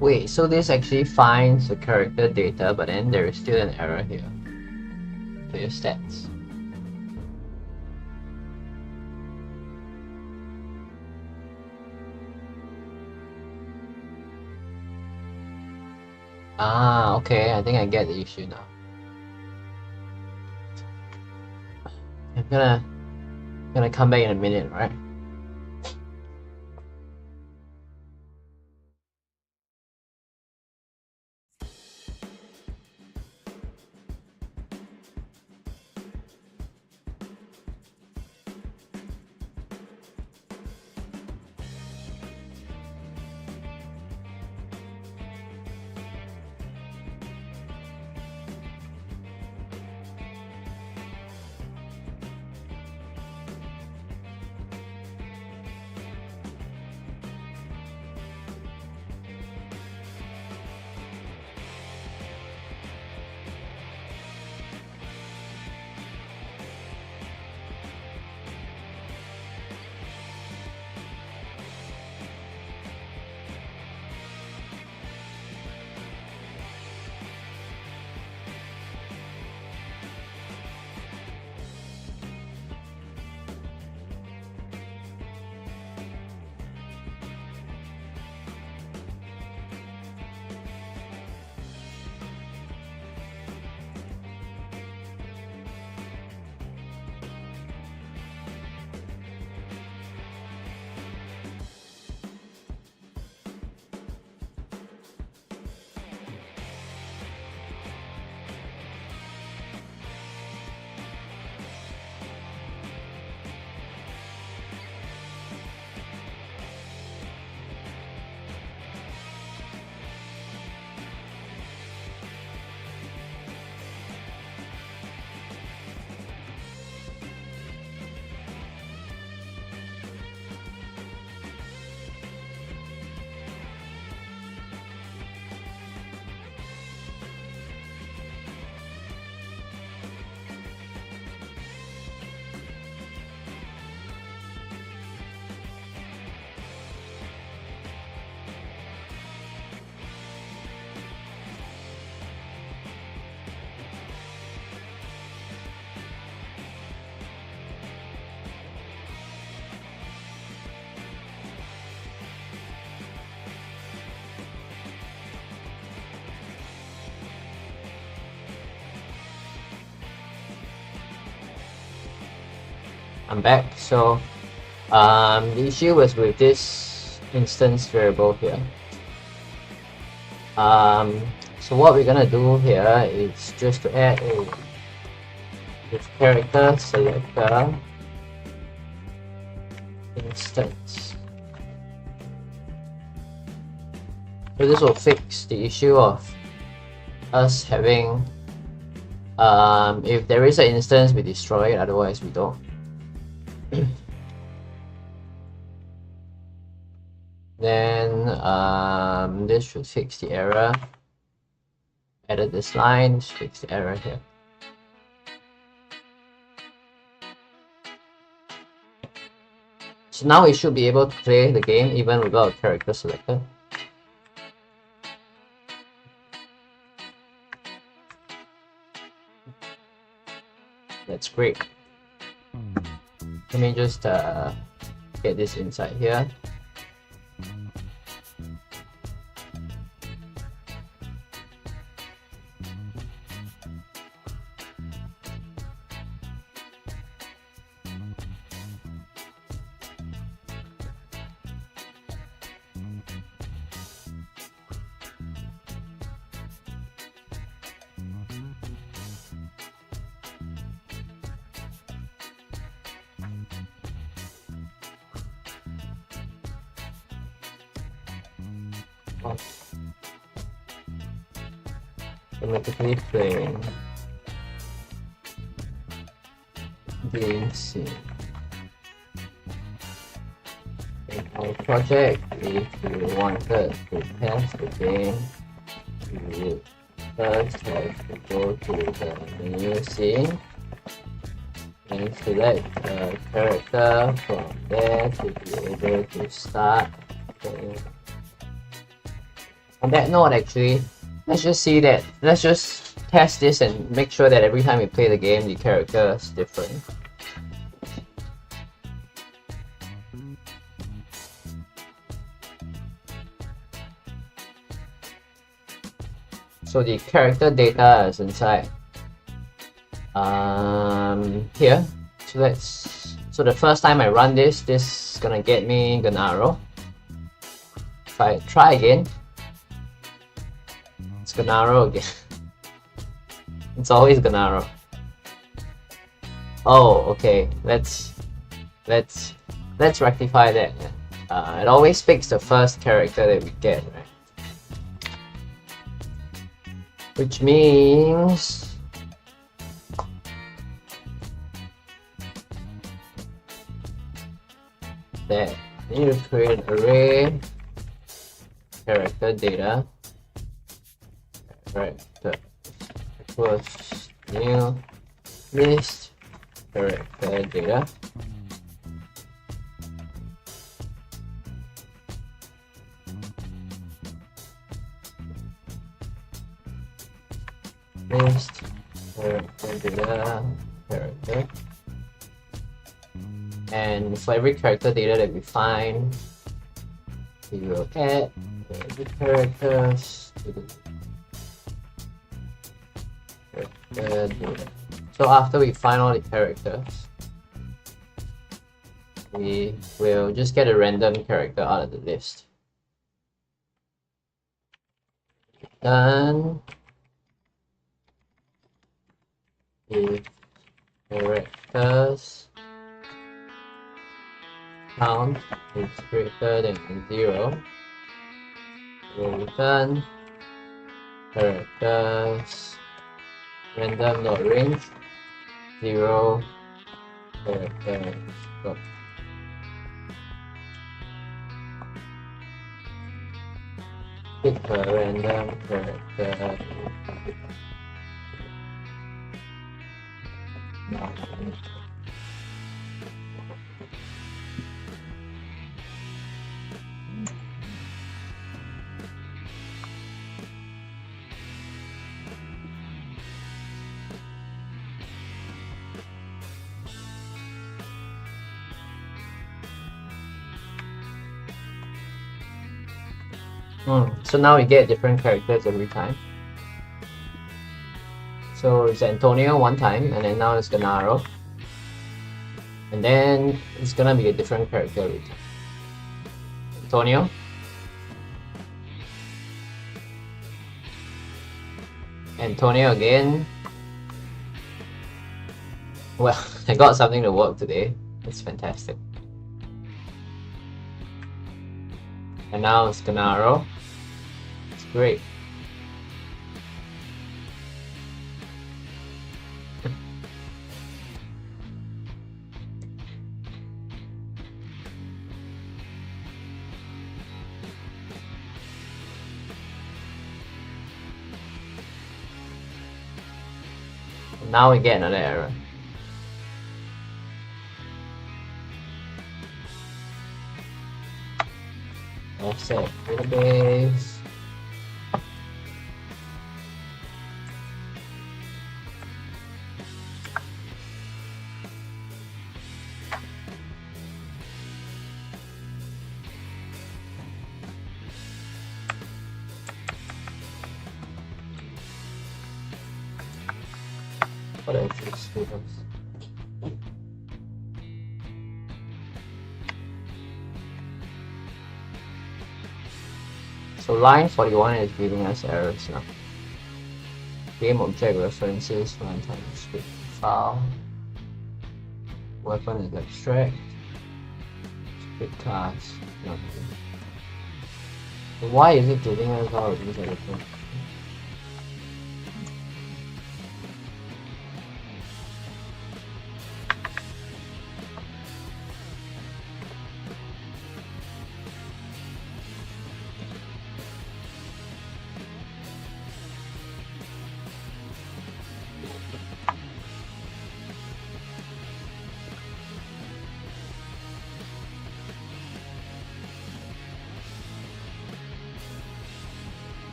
S1: Wait, so this actually finds the character data, but then there is still an error here. To your stats. Ah, okay, I think I get the issue now. I'm gonna come back in a minute, right? I'm back. So the issue was with this instance variable here. So what we're gonna do here is just to add a character selector instance. So this will fix the issue of us having if there is an instance, we destroy it, otherwise we don't. Then this should fix the error. Edit this line, fix the error here. So now we should be able to play the game even without a character selector. That's great. Let me just get this inside here. Automatically playing game scene. In our project, if you wanted to test the game, you would first have to go to the menu scene and select a character from there to be able to start playing. On that note, actually, let's just test this and make sure that every time we play the game, the character is different. So the character data is inside here. So the first time I run this is gonna get me Gennaro. If I try again, it's Gennaro again. It's always Gennaro. Oh, okay. Let's rectify that. It always picks the first character that we get, right? Which means that I need to create an array character data. Character equals new list character data. List character data character, and for every character data that we find, we will add the characters to the character data. So after we find all the characters, we will just get a random character out of the list. Done. If characters count is greater than 0, we'll return characters random.range 0 characters. Go. Pick a random character. So now we get different characters every time. So it's Antonio one time, and then now it's Gennaro. And then it's gonna be a different character later. Antonio. Antonio again. Well, I got something to work today. It's fantastic. And now it's Gennaro. It's great. Now we get another error. Offset database. What are these students? So line 41 is giving us errors now. Game object references, runtime script file. Weapon is abstract. Script class. No. So why is it giving us all of these everything?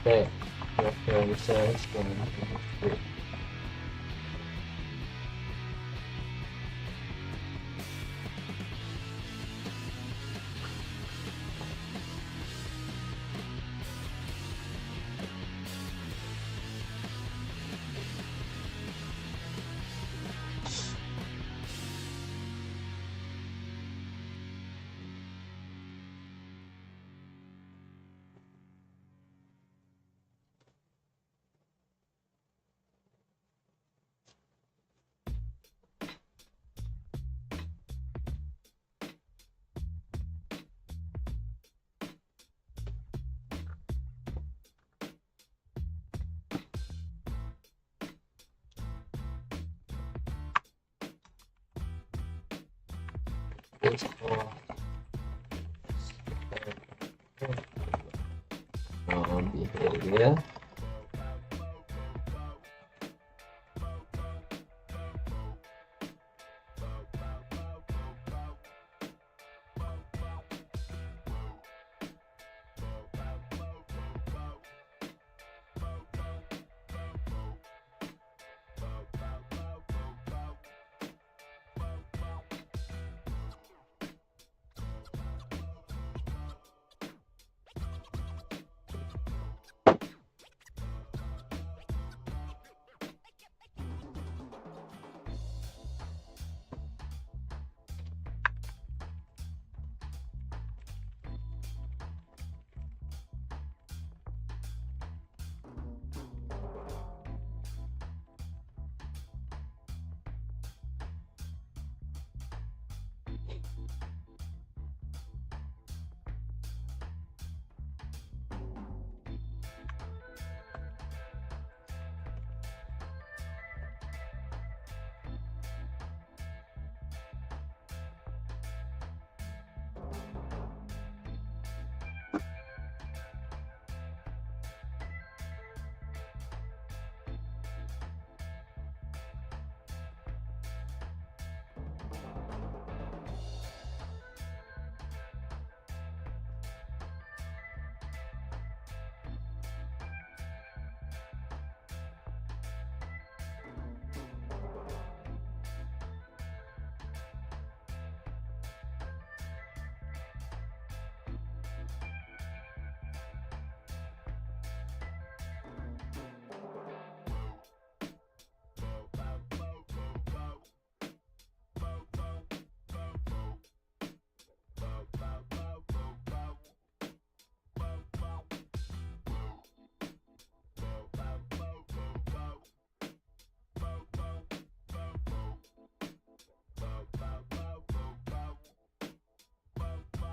S1: Okay, references. Behavior.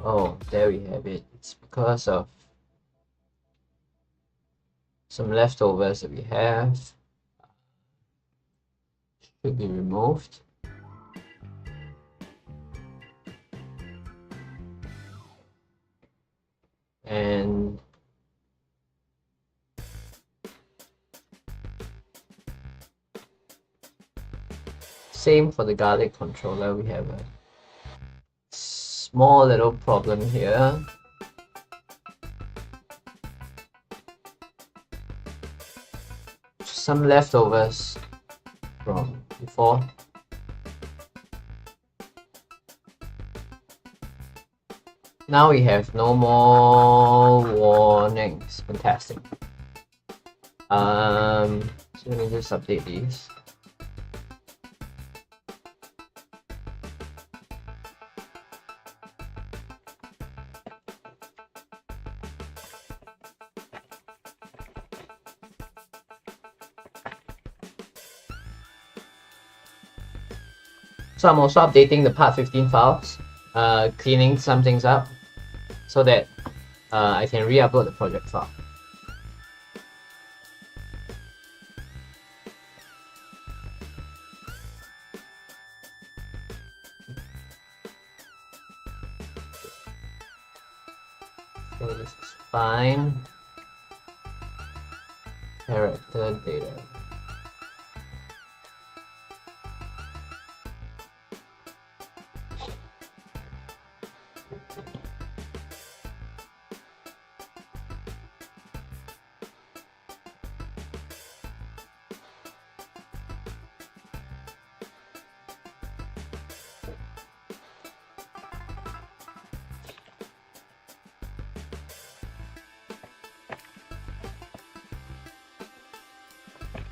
S1: Oh, there we have it. It's because of some leftovers that we have. Should be removed. And same for the garlic controller. We have a small little problem here. Some leftovers from before. Now we have no more warnings. Fantastic. So let me just update these. So I'm also updating the part 15 files, cleaning some things up so that I can re-upload the project file. So this is fine. Character data.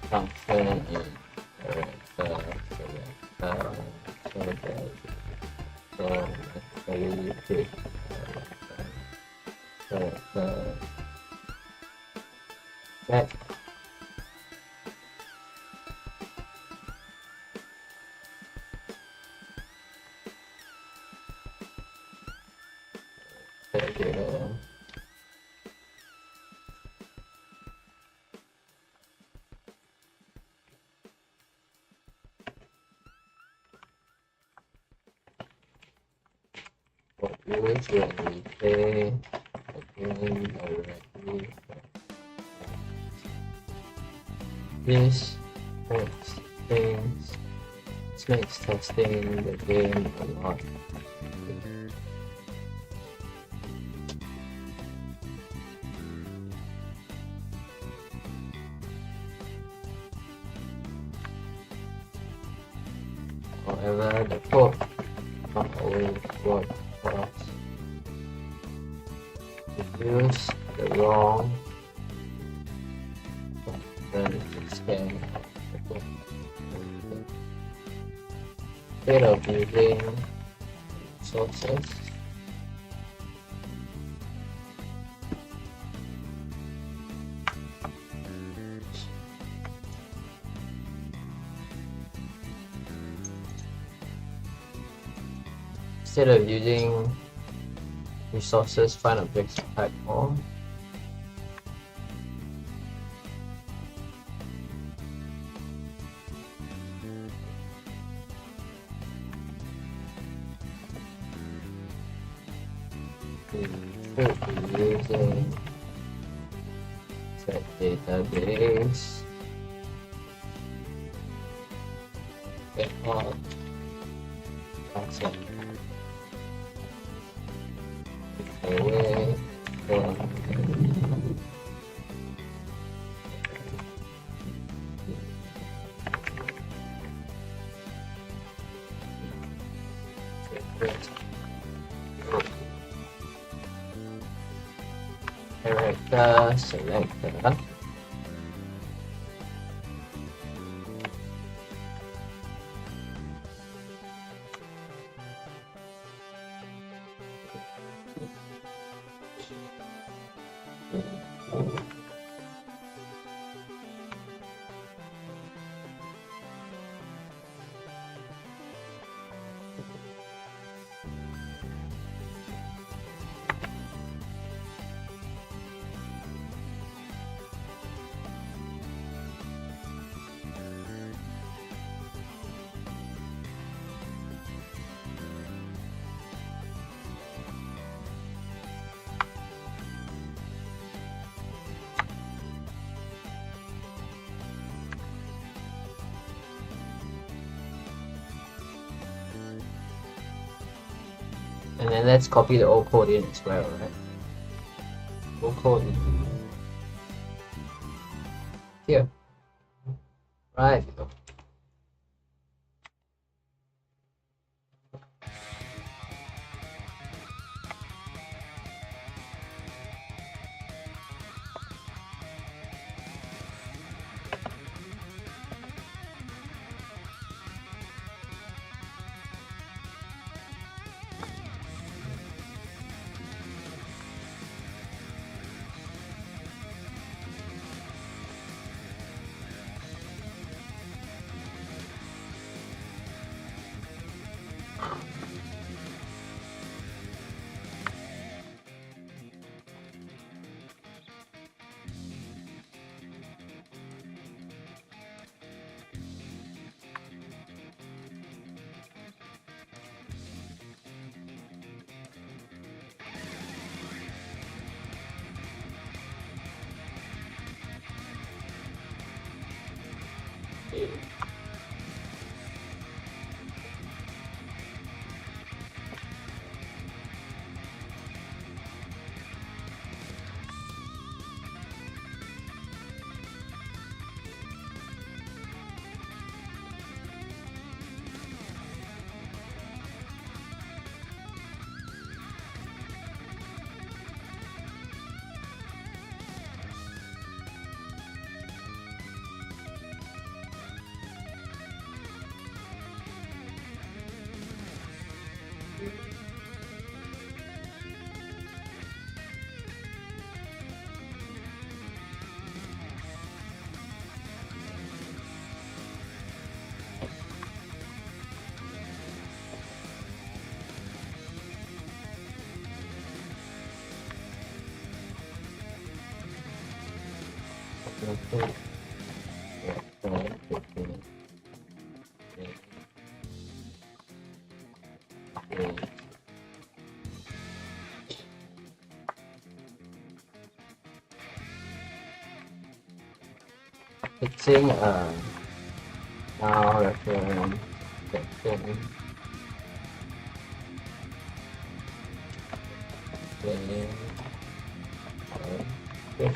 S1: Function in character selector, so very quick character back. Data. Use when we play again directly. This makes things. This makes testing the game a lot. However, the code not always work for us. We use the wrong then scan the code. Instead of using sources, instead of using resources, find objects type on. We should be using set database get all concept away from character selector. And then let's copy the old code in as well, right? Old code in here. Right. Fixing now reference section. Okay.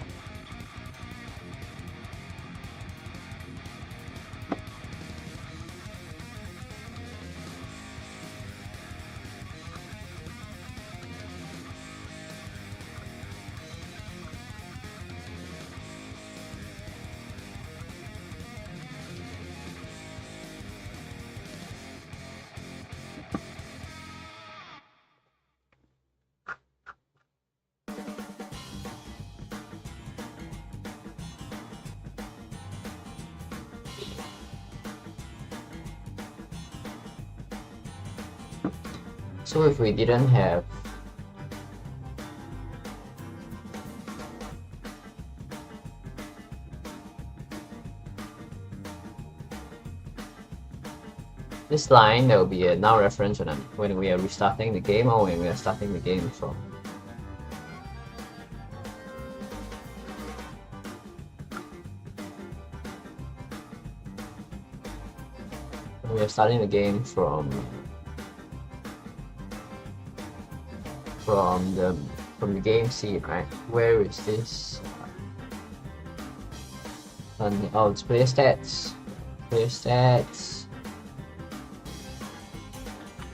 S1: So if we didn't have this line, there will be a now reference when we are restarting the game or when we are starting the game from. When we are starting the game from the game scene, right? Where is this? Oh, it's player stats. Player stats.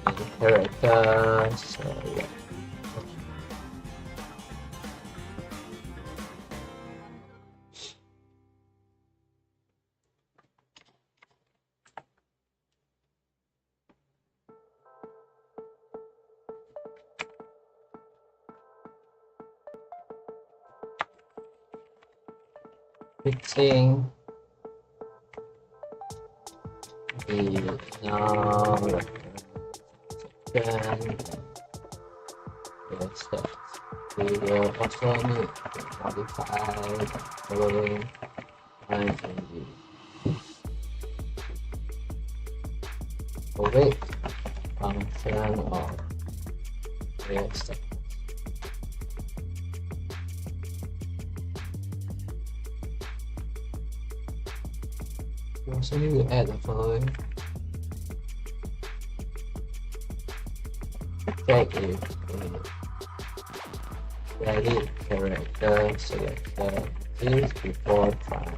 S1: And characters. Yeah. Fixing the now reference yes, that we will also need to modify following lines and the await function of yes. We also need to add the following. check if valid character selector is before trying.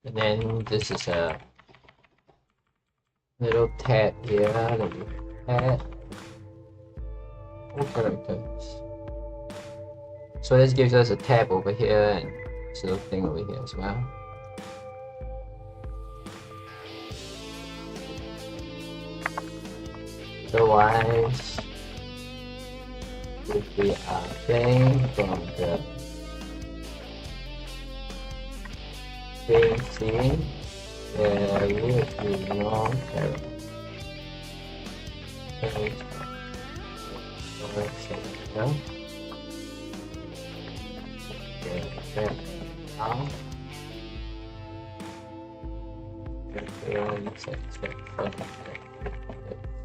S1: And then this is a little tab here that we add all characters. So this gives us a tab over here and this little thing over here as well. Otherwise, if we are playing from the game scene, there will be no character.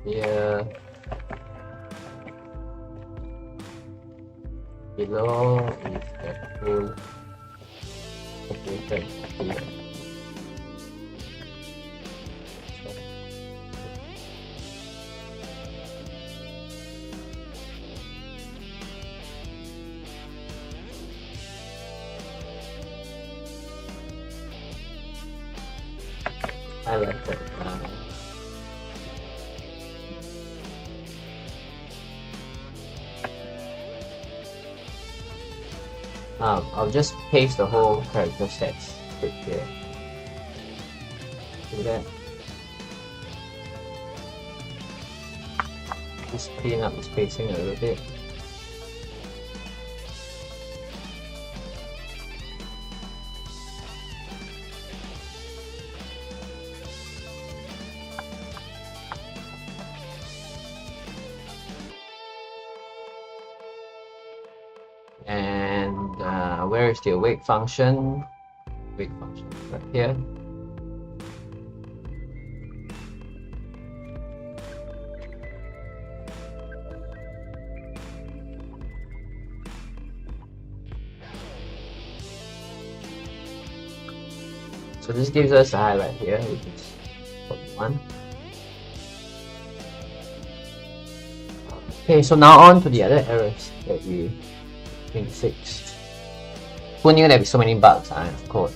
S1: Here below is the full location here. I like that. I'll just paste the whole character stats script here. Do that. Just clean up the spacing a little bit. And where is the awake function? Awake function right here. So this gives us a highlight here, which is what we want. Okay, so now on to the other errors that we fixed. Who knew there'd be so many bugs of code?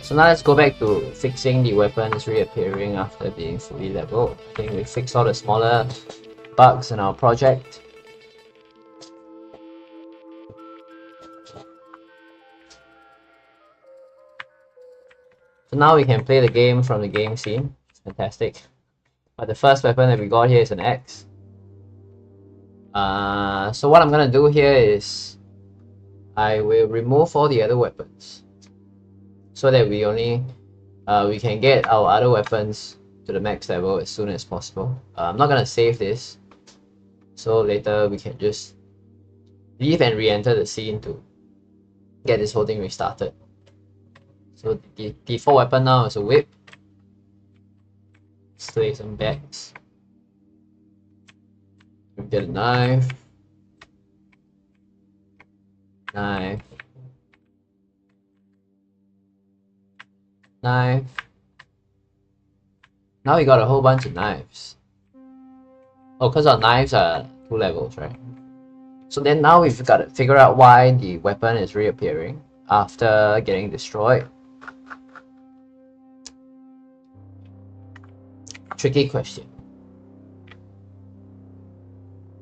S1: So now let's go back to fixing the weapons reappearing after being fully leveled. I think we fixed all the smaller bugs in our project. So now we can play the game from the game scene. It's fantastic. But the first weapon that we got here is an axe. So what I'm gonna do here is I will remove all the other weapons, so that we only we can get our other weapons to the max level as soon as possible. I'm not gonna save this, so later we can just leave and re-enter the scene to get this whole thing restarted. So the default weapon now is a whip. Let's play some backs. We get a knife. Knife. Now we got a whole bunch of knives. Oh, because our knives are 2 levels, right? So then now we've got to figure out why the weapon is reappearing after getting destroyed. Tricky question.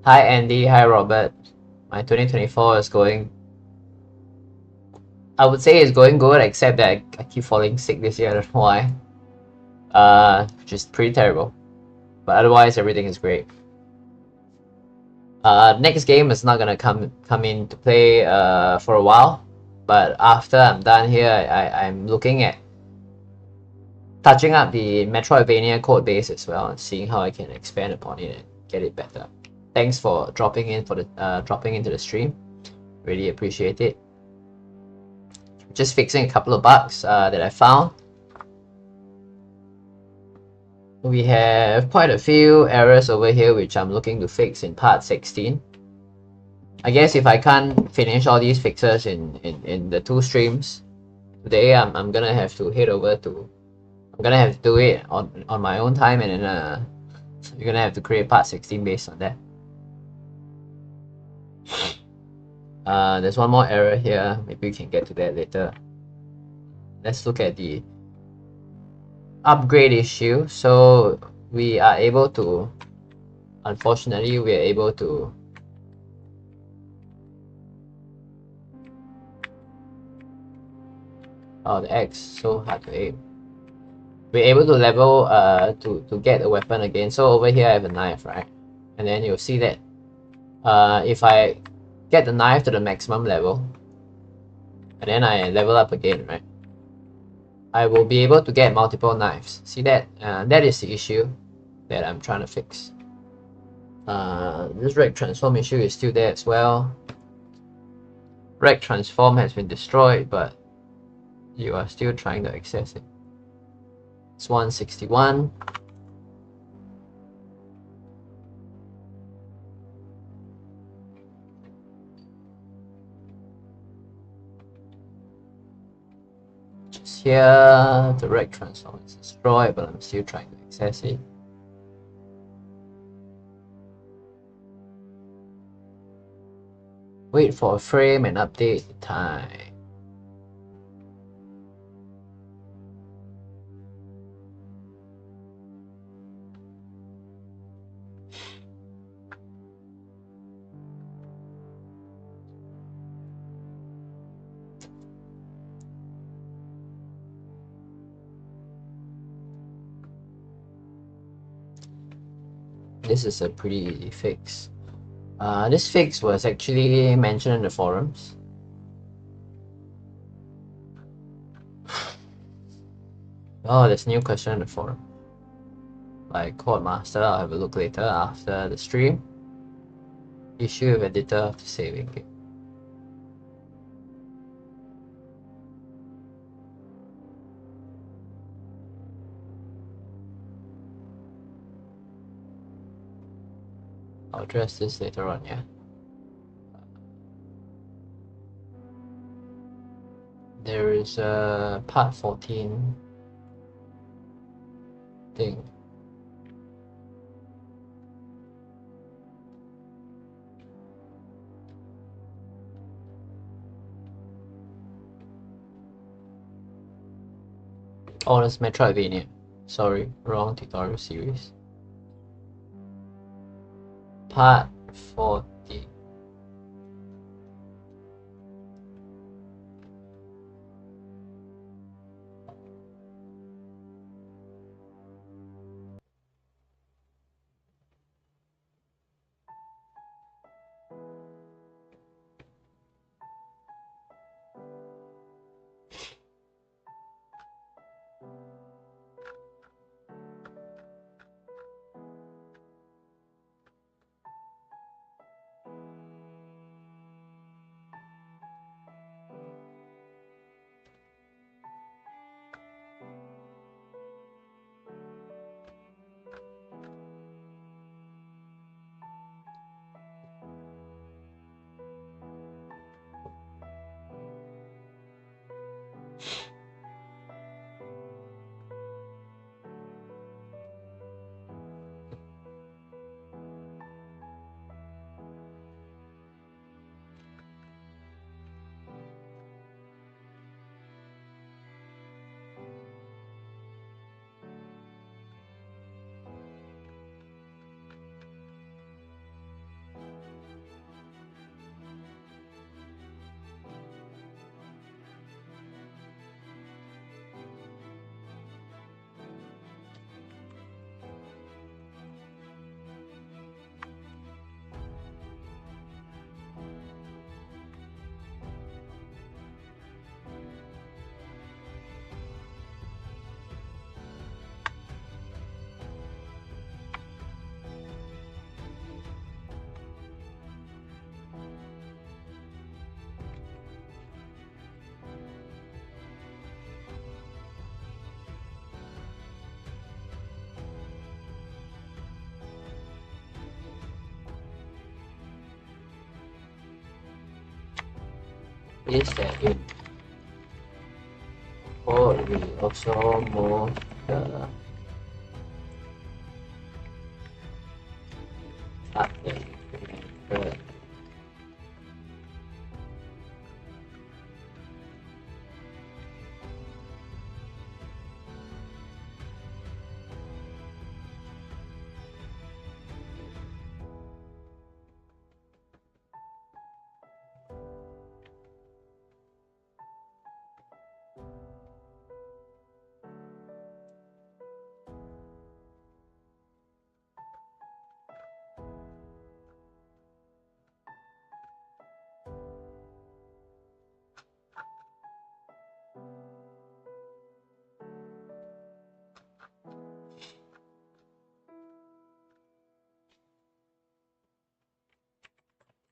S1: Hi Andy, hi Robert. My 2024 is going... I would say it's going good, except that I keep falling sick this year, I don't know why. Which is pretty terrible. But otherwise, everything is great. Next game is not gonna come into play for a while, but after I'm done here, I'm looking at touching up the Metroidvania code base as well and seeing how I can expand upon it and get it better. Thanks for dropping into the stream. Really appreciate it. Just fixing a couple of bugs that I found. We have quite a few errors over here which I'm looking to fix in part 16. I guess if I can't finish all these fixes in the 2 streams today, I'm gonna have to head over to... I'm gonna have to do it on my own time, and then you're gonna have to create part 16 based on that. There's one more error here. Maybe we can get to that later. Let's look at the upgrade issue. So we are able to... Unfortunately, we are able to... Oh, the X, so hard to aim. We're able to level to get a weapon again. So over here I have a knife, right? And then you'll see that if I get the knife to the maximum level and then I level up again, right, I will be able to get multiple knives. See that? That is the issue that I'm trying to fix. This rec transform issue is still there as well. Rec transform has been destroyed, but you are still trying to access it. It's 161. Just here, the rec transform is destroyed, but I'm still trying to access it. Wait for a frame and update the time. This is a pretty easy fix. This fix was actually mentioned in the forums. Oh, there's a new question in the forum. By Codemaster, I'll have a look later after the stream. Issue with editor after saving it. I'll address this later on, yeah. There is a part 14 thing. Oh, that's Metroidvania. Sorry, wrong tutorial series. Part 40. is that in code we also move the update method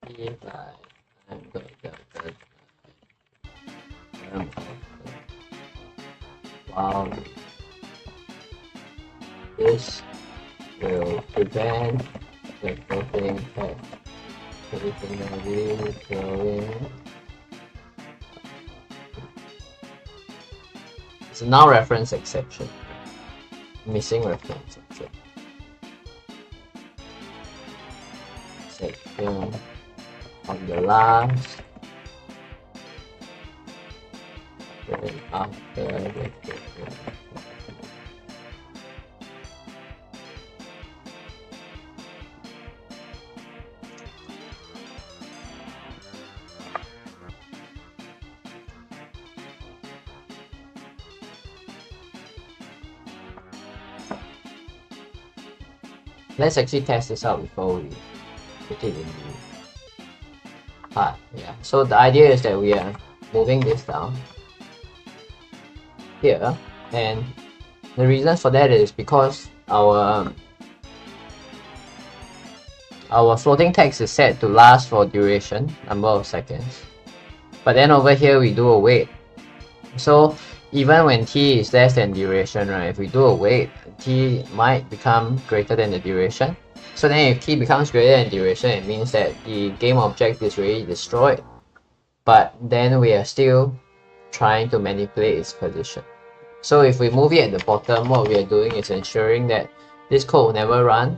S1: if I'm going to wow, this will prevent the floating text. Originally going. It's a null reference exception. Missing reference exception. Section on the last. Then after the let's actually test this out before we put it in the part. Yeah. So the idea is that we are moving this down here, and the reason for that is because our floating text is set to last for duration, number of seconds. But then over here we do a wait. So even when t is less than duration, right, if we do a wait, t might become greater than the duration. So then if t becomes greater than duration, it means that the game object is already destroyed. But then we are still trying to manipulate its position. So if we move it at the bottom, what we are doing is ensuring that this code will never run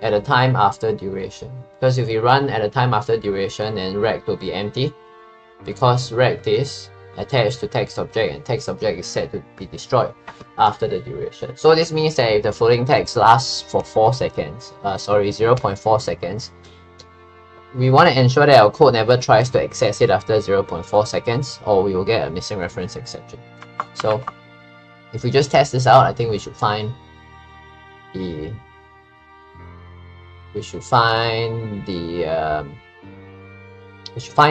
S1: at a time after duration. Because if we run at a time after duration, then rect will be empty, because rect is attached to text object, and text object is set to be destroyed after the duration. So this means that if the floating text lasts for 4 seconds, 0.4 seconds, we want to ensure that our code never tries to access it after 0.4 seconds, or we will get a missing reference exception. So if we just test this out, I think we should find the we should find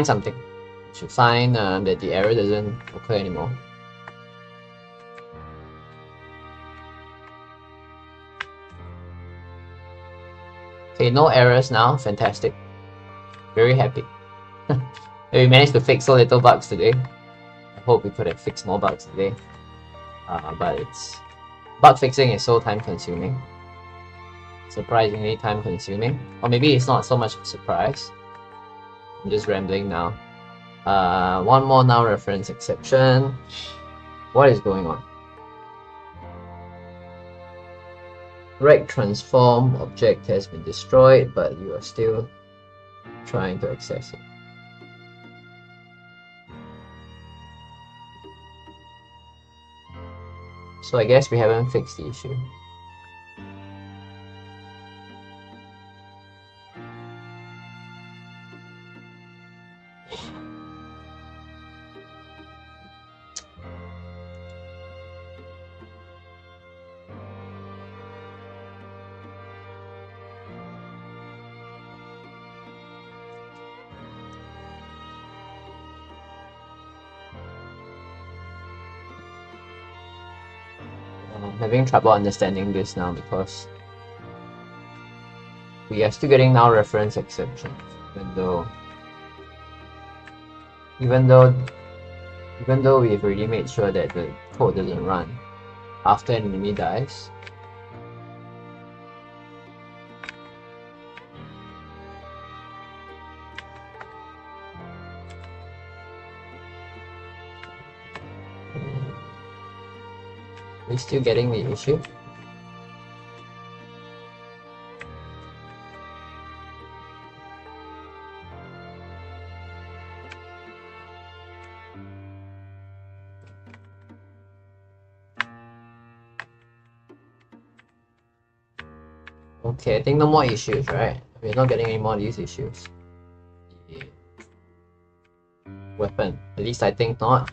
S1: something. We should find that the error doesn't occur anymore. Okay, no errors now. Fantastic. Very happy. We managed to fix so little bugs today. I hope we could have fixed more bugs today. But bug fixing is so time consuming. Surprisingly time consuming. Or maybe it's not so much of a surprise. I'm just rambling now. One more null reference exception. What is going on? Rect transform object has been destroyed, but you are still trying to access it. So I guess we haven't fixed the issue. I'm having trouble understanding this now because we are still getting null reference exceptions, even though we've already made sure that the code doesn't run after an enemy dies. we still getting the issue? Okay, I think no more issues, right? We're not getting any more of these issues. The weapon, at least I think not.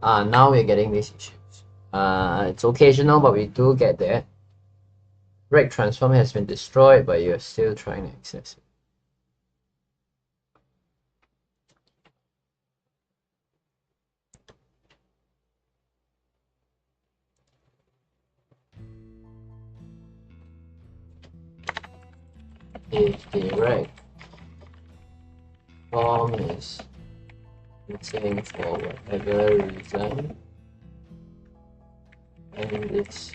S1: Now we're getting these issues. It's occasional, but we do get that. Rec transform has been destroyed, but you're still trying to access it. If the rec form is missing for whatever reason, and it's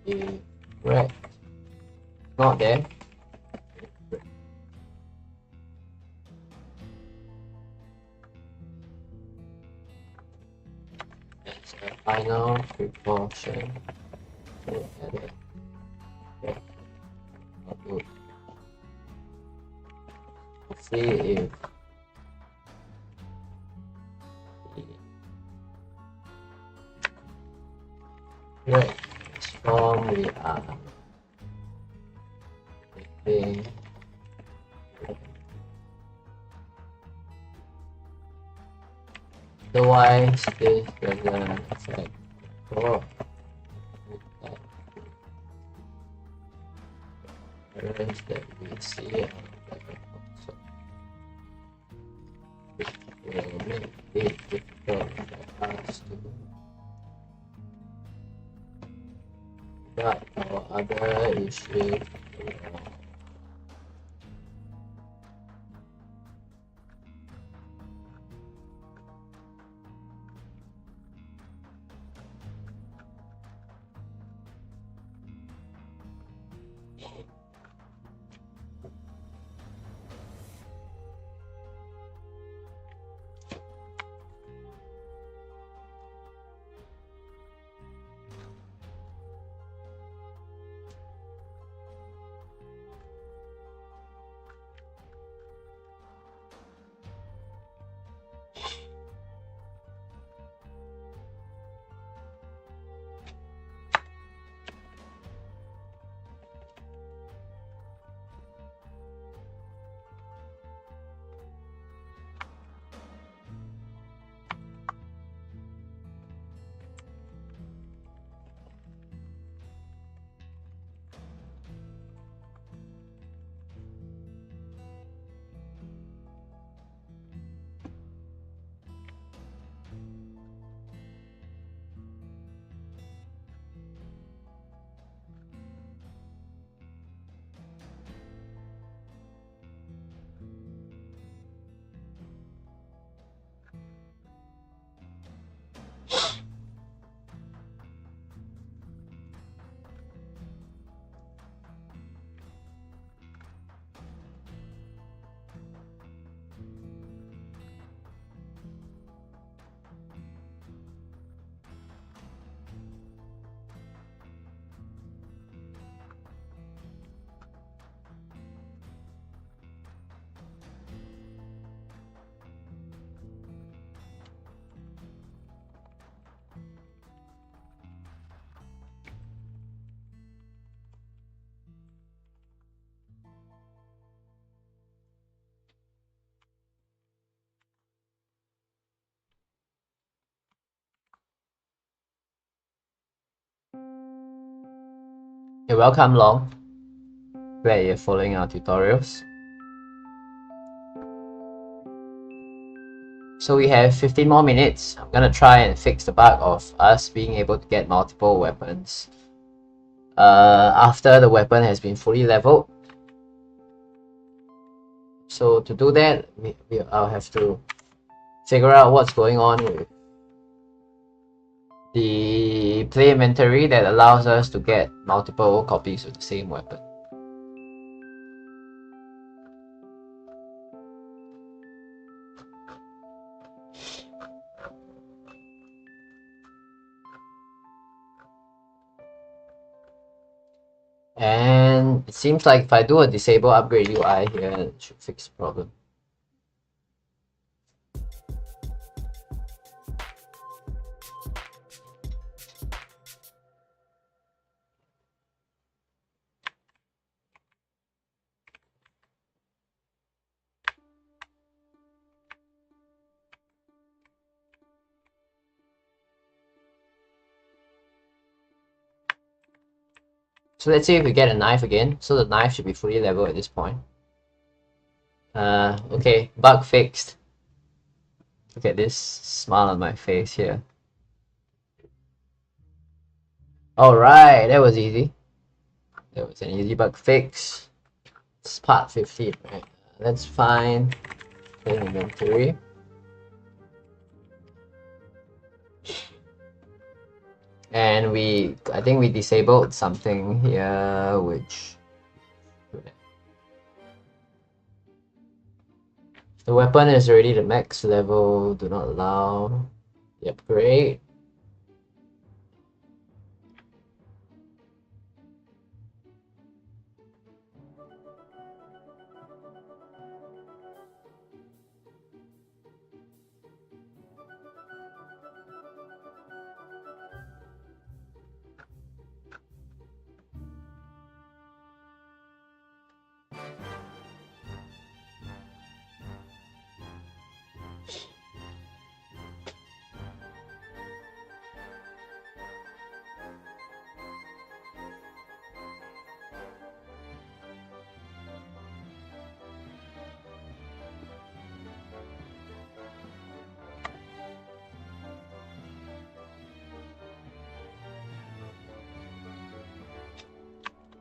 S1: the rec not there, it's a final precaution to edit. Okay. Upload. See if the rec form we are taking otherwise this doesn't affect the errors that we see on the console, which will make it difficult for us to but our other issue. Hey, welcome Long. Glad you're following our tutorials. So we have 15 more minutes. I'm gonna try and fix the bug of us being able to get multiple weapons after the weapon has been fully leveled. So to do that, I'll have to figure out what's going on with the play inventory that allows us to get multiple copies of the same weapon. And it seems like if I do a disable upgrade UI here, it should fix the problem. So let's say if we get a knife again, so the knife should be fully level at this point. Okay, bug fixed. Look at this smile on my face here. Alright, that was easy. That was an easy bug fix. It's part 15, right? Let's find the inventory. And I think we disabled something here, which the weapon is already the max level, do not allow the upgrade.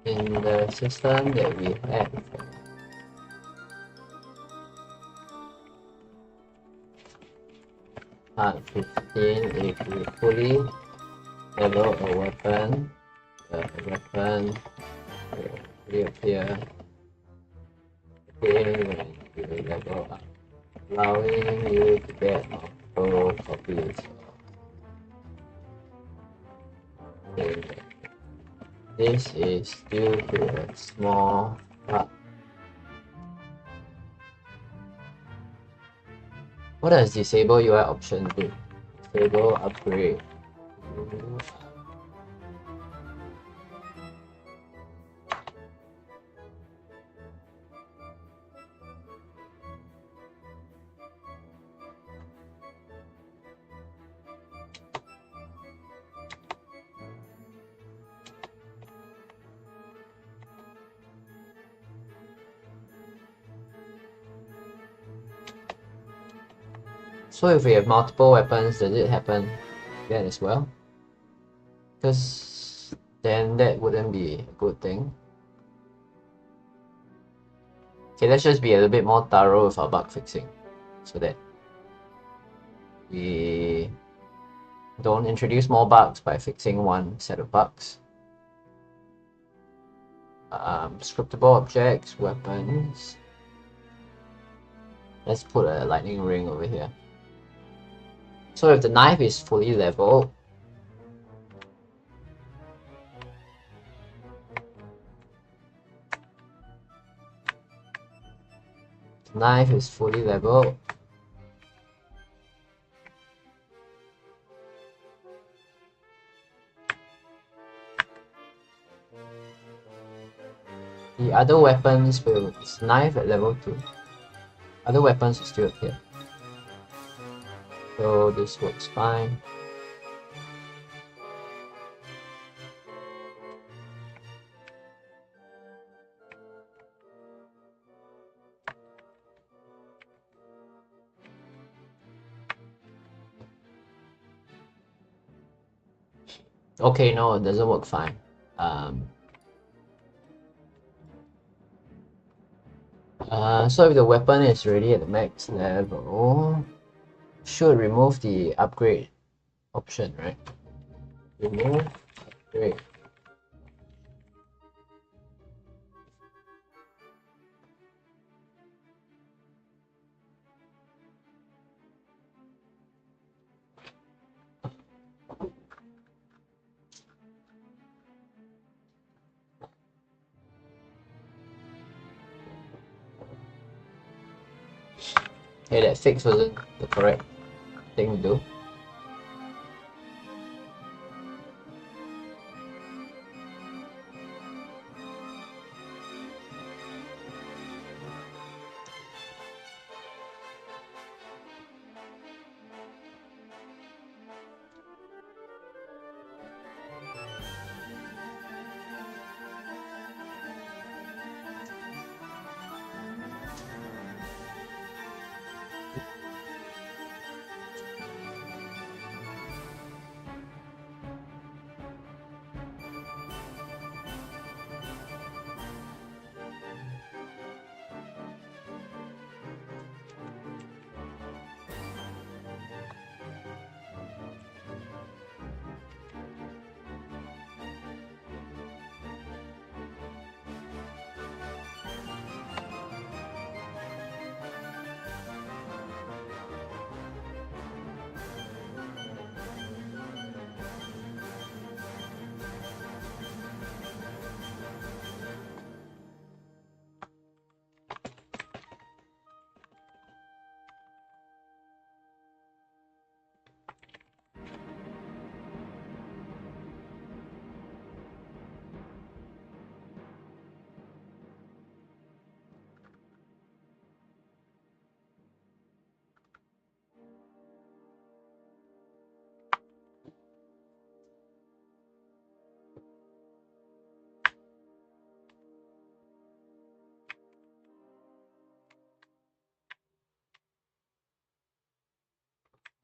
S1: In the system that we have. Part 15, if we fully level a weapon, the weapon will reappear when you level up, allowing you to get multiple copies of the. This is due to a small bug. What does disable UI option do? Disable upgrade. So if we have multiple weapons, does it happen then as well? Because then that wouldn't be a good thing. Okay, let's just be a little bit more thorough with our bug fixing so that we don't introduce more bugs by fixing one set of bugs. Scriptable objects, weapons. Let's put a lightning ring over here. So if the knife is fully leveled, the knife is fully leveled, the other weapons will, it's knife at level 2, other weapons will still appear. So this works fine. Okay, no, it doesn't work fine. So if the weapon is already at the max level, should remove the upgrade option, right? remove, great. Okay, that fix wasn't the correct thing to do.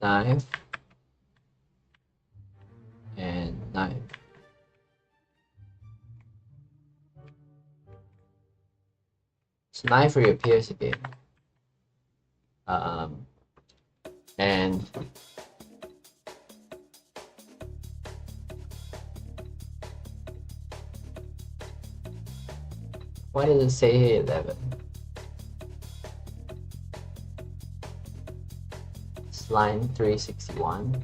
S1: Knife and knife. So knife reappears again. And why does it say here 11? It's line 361.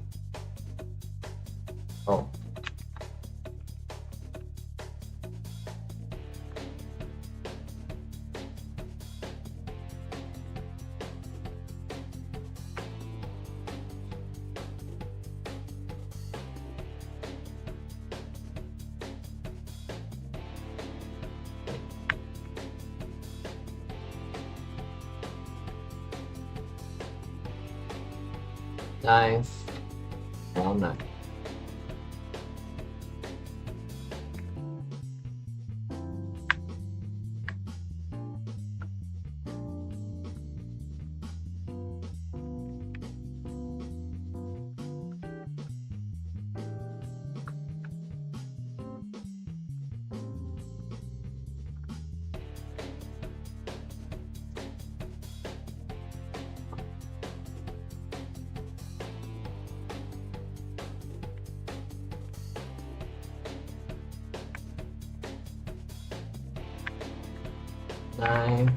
S1: Oh. Knife, more knife. Knife.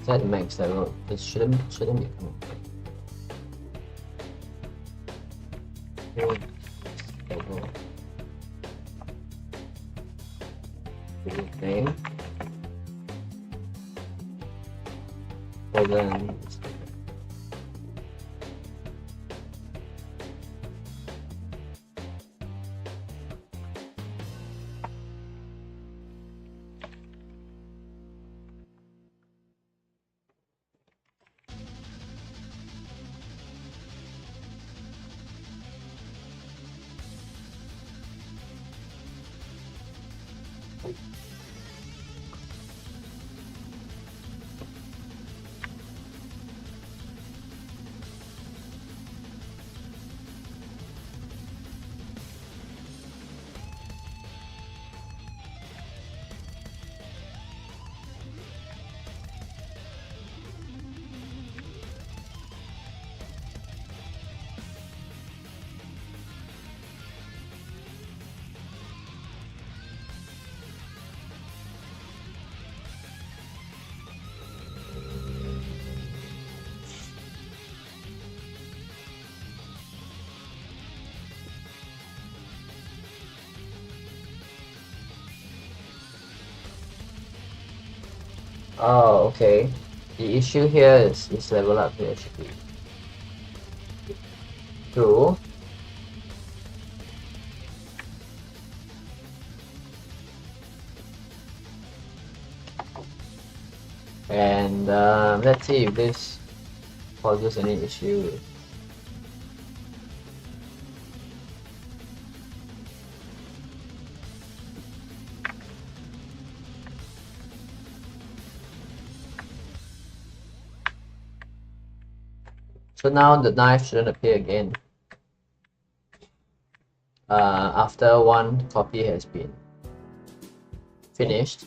S1: That makes that road. It shouldn't be coming. name. Then oh, okay. The issue here is this level up here should be true. And let's see if this causes any issue. So now the knife shouldn't appear again after one copy has been finished.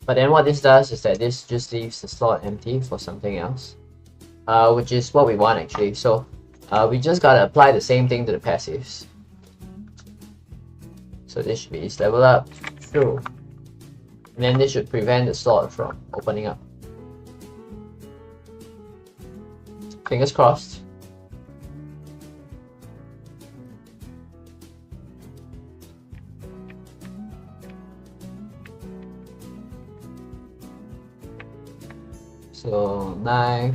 S1: But then what this does is that this just leaves the slot empty for something else, which is what we want actually. So we just gotta apply the same thing to the passives. So this should be is level up, true. And then this should prevent the slot from opening up. Fingers crossed. So knife,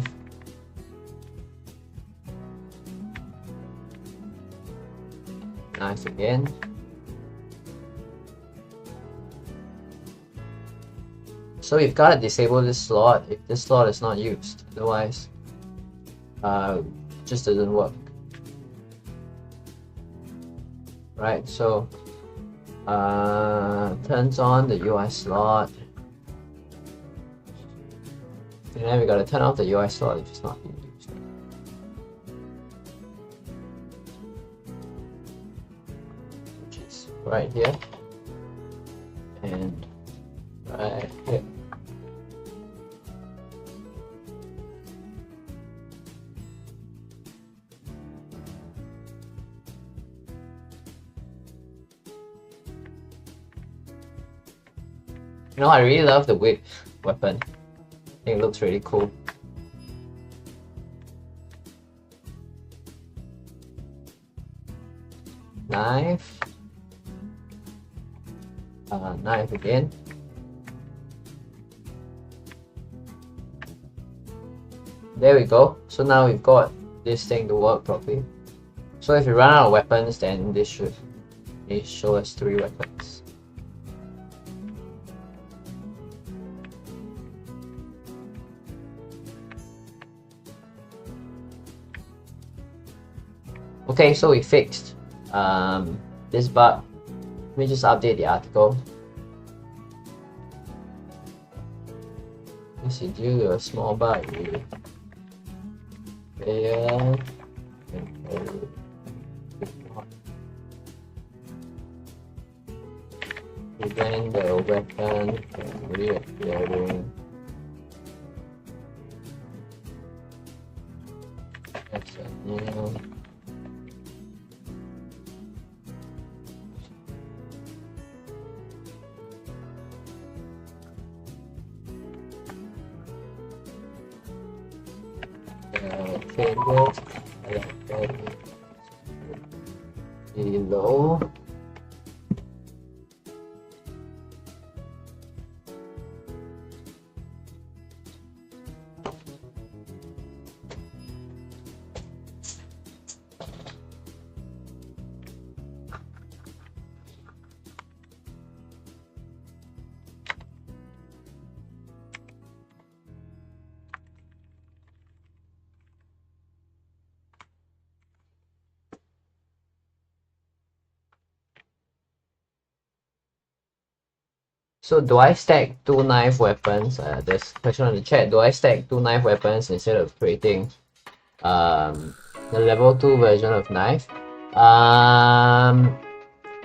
S1: knife again. So we've got to disable this slot if this slot is not used, otherwise just doesn't work. Right, so turns on the UI slot. And then we gotta turn off the UI slot if it's not being used. Which is right here and right here. You know, I really love the whip weapon. I think it looks really cool. Knife. Knife again. There we go. So now we've got this thing to work properly. So if we run out of weapons, then this should show us 3 weapons. Okay, so we fixed this bug. Let me just update the article. This is due to a small bug. Player prevent the weapon from reappearing. That's a new. Changes below. So do I stack 2 knife weapons? There's a question on the chat. Do I stack 2 knife weapons instead of creating the level 2 version of knife?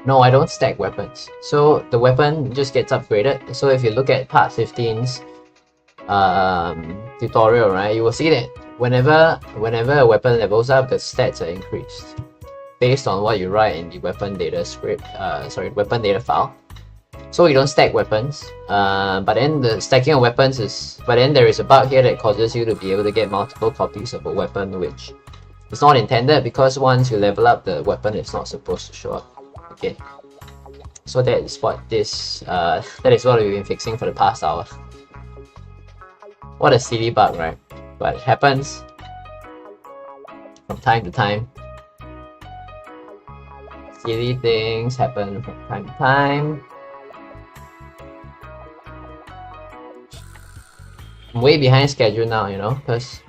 S1: No, I don't stack weapons. So the weapon just gets upgraded. So if you look at part 15's tutorial, right, you will see that whenever a weapon levels up, the stats are increased based on what you write in the weapon data script. Weapon data file. So you don't stack weapons, but then the stacking of weapons is. But then there is a bug here that causes you to be able to get multiple copies of a weapon, which is not intended because once you level up, the weapon is not supposed to show up. Okay. So that is what this. That is what we've been fixing for the past hour. What a silly bug, right? But it happens from time to time. Silly things happen from time to time. I'm way behind schedule now, you know, because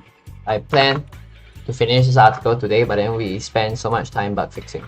S1: I planned to finish this article today, but then we spent so much time bug fixing.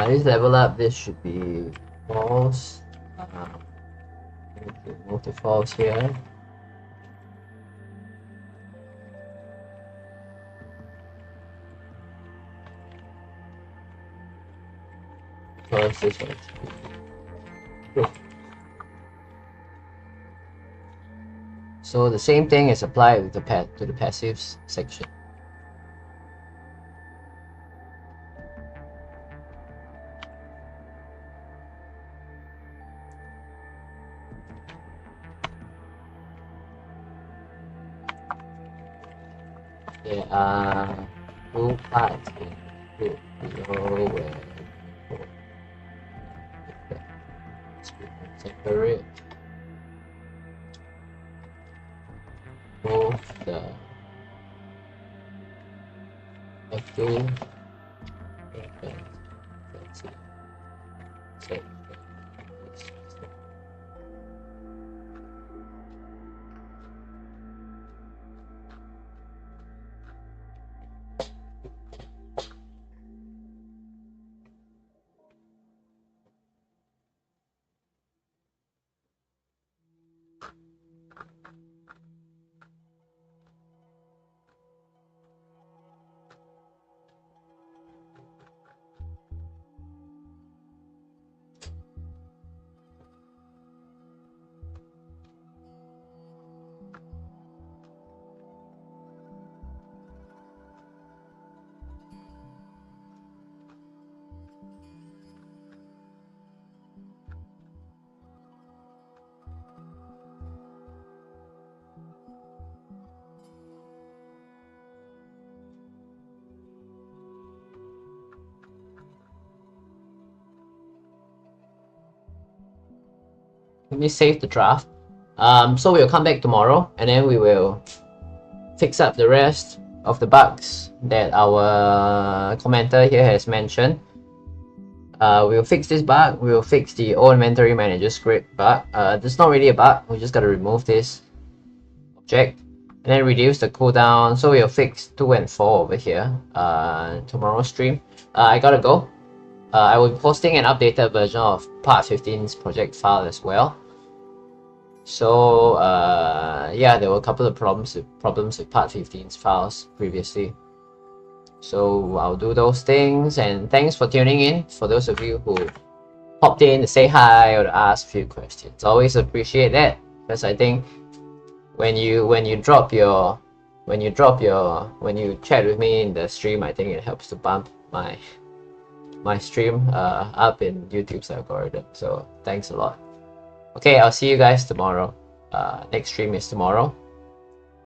S1: This level up, this should be false. Remove the false here. Because this one. True. So the same thing is applied with the to the passives section. There are 2 parts in below where separate both the F2 let's see. So, let me save the draft. So we'll come back tomorrow and then we will fix up the rest of the bugs that our commenter here has mentioned. We'll fix this bug, we'll fix the old inventory manager script bug. That's not really a bug, we just gotta remove this object and then reduce the cooldown. So we'll fix 2 and 4 over here tomorrow's stream. I gotta go. I will be posting an updated version of part 15's project file as well. So yeah, there were a couple of problems with part 15's files previously. So I'll do those things, and thanks for tuning in. For those of you who popped in to say hi or to ask a few questions, always appreciate that, because I think when you chat with me in the stream, I think it helps to bump my stream up in YouTube's algorithm. So thanks a lot. Okay, I'll see you guys tomorrow. Next stream is tomorrow.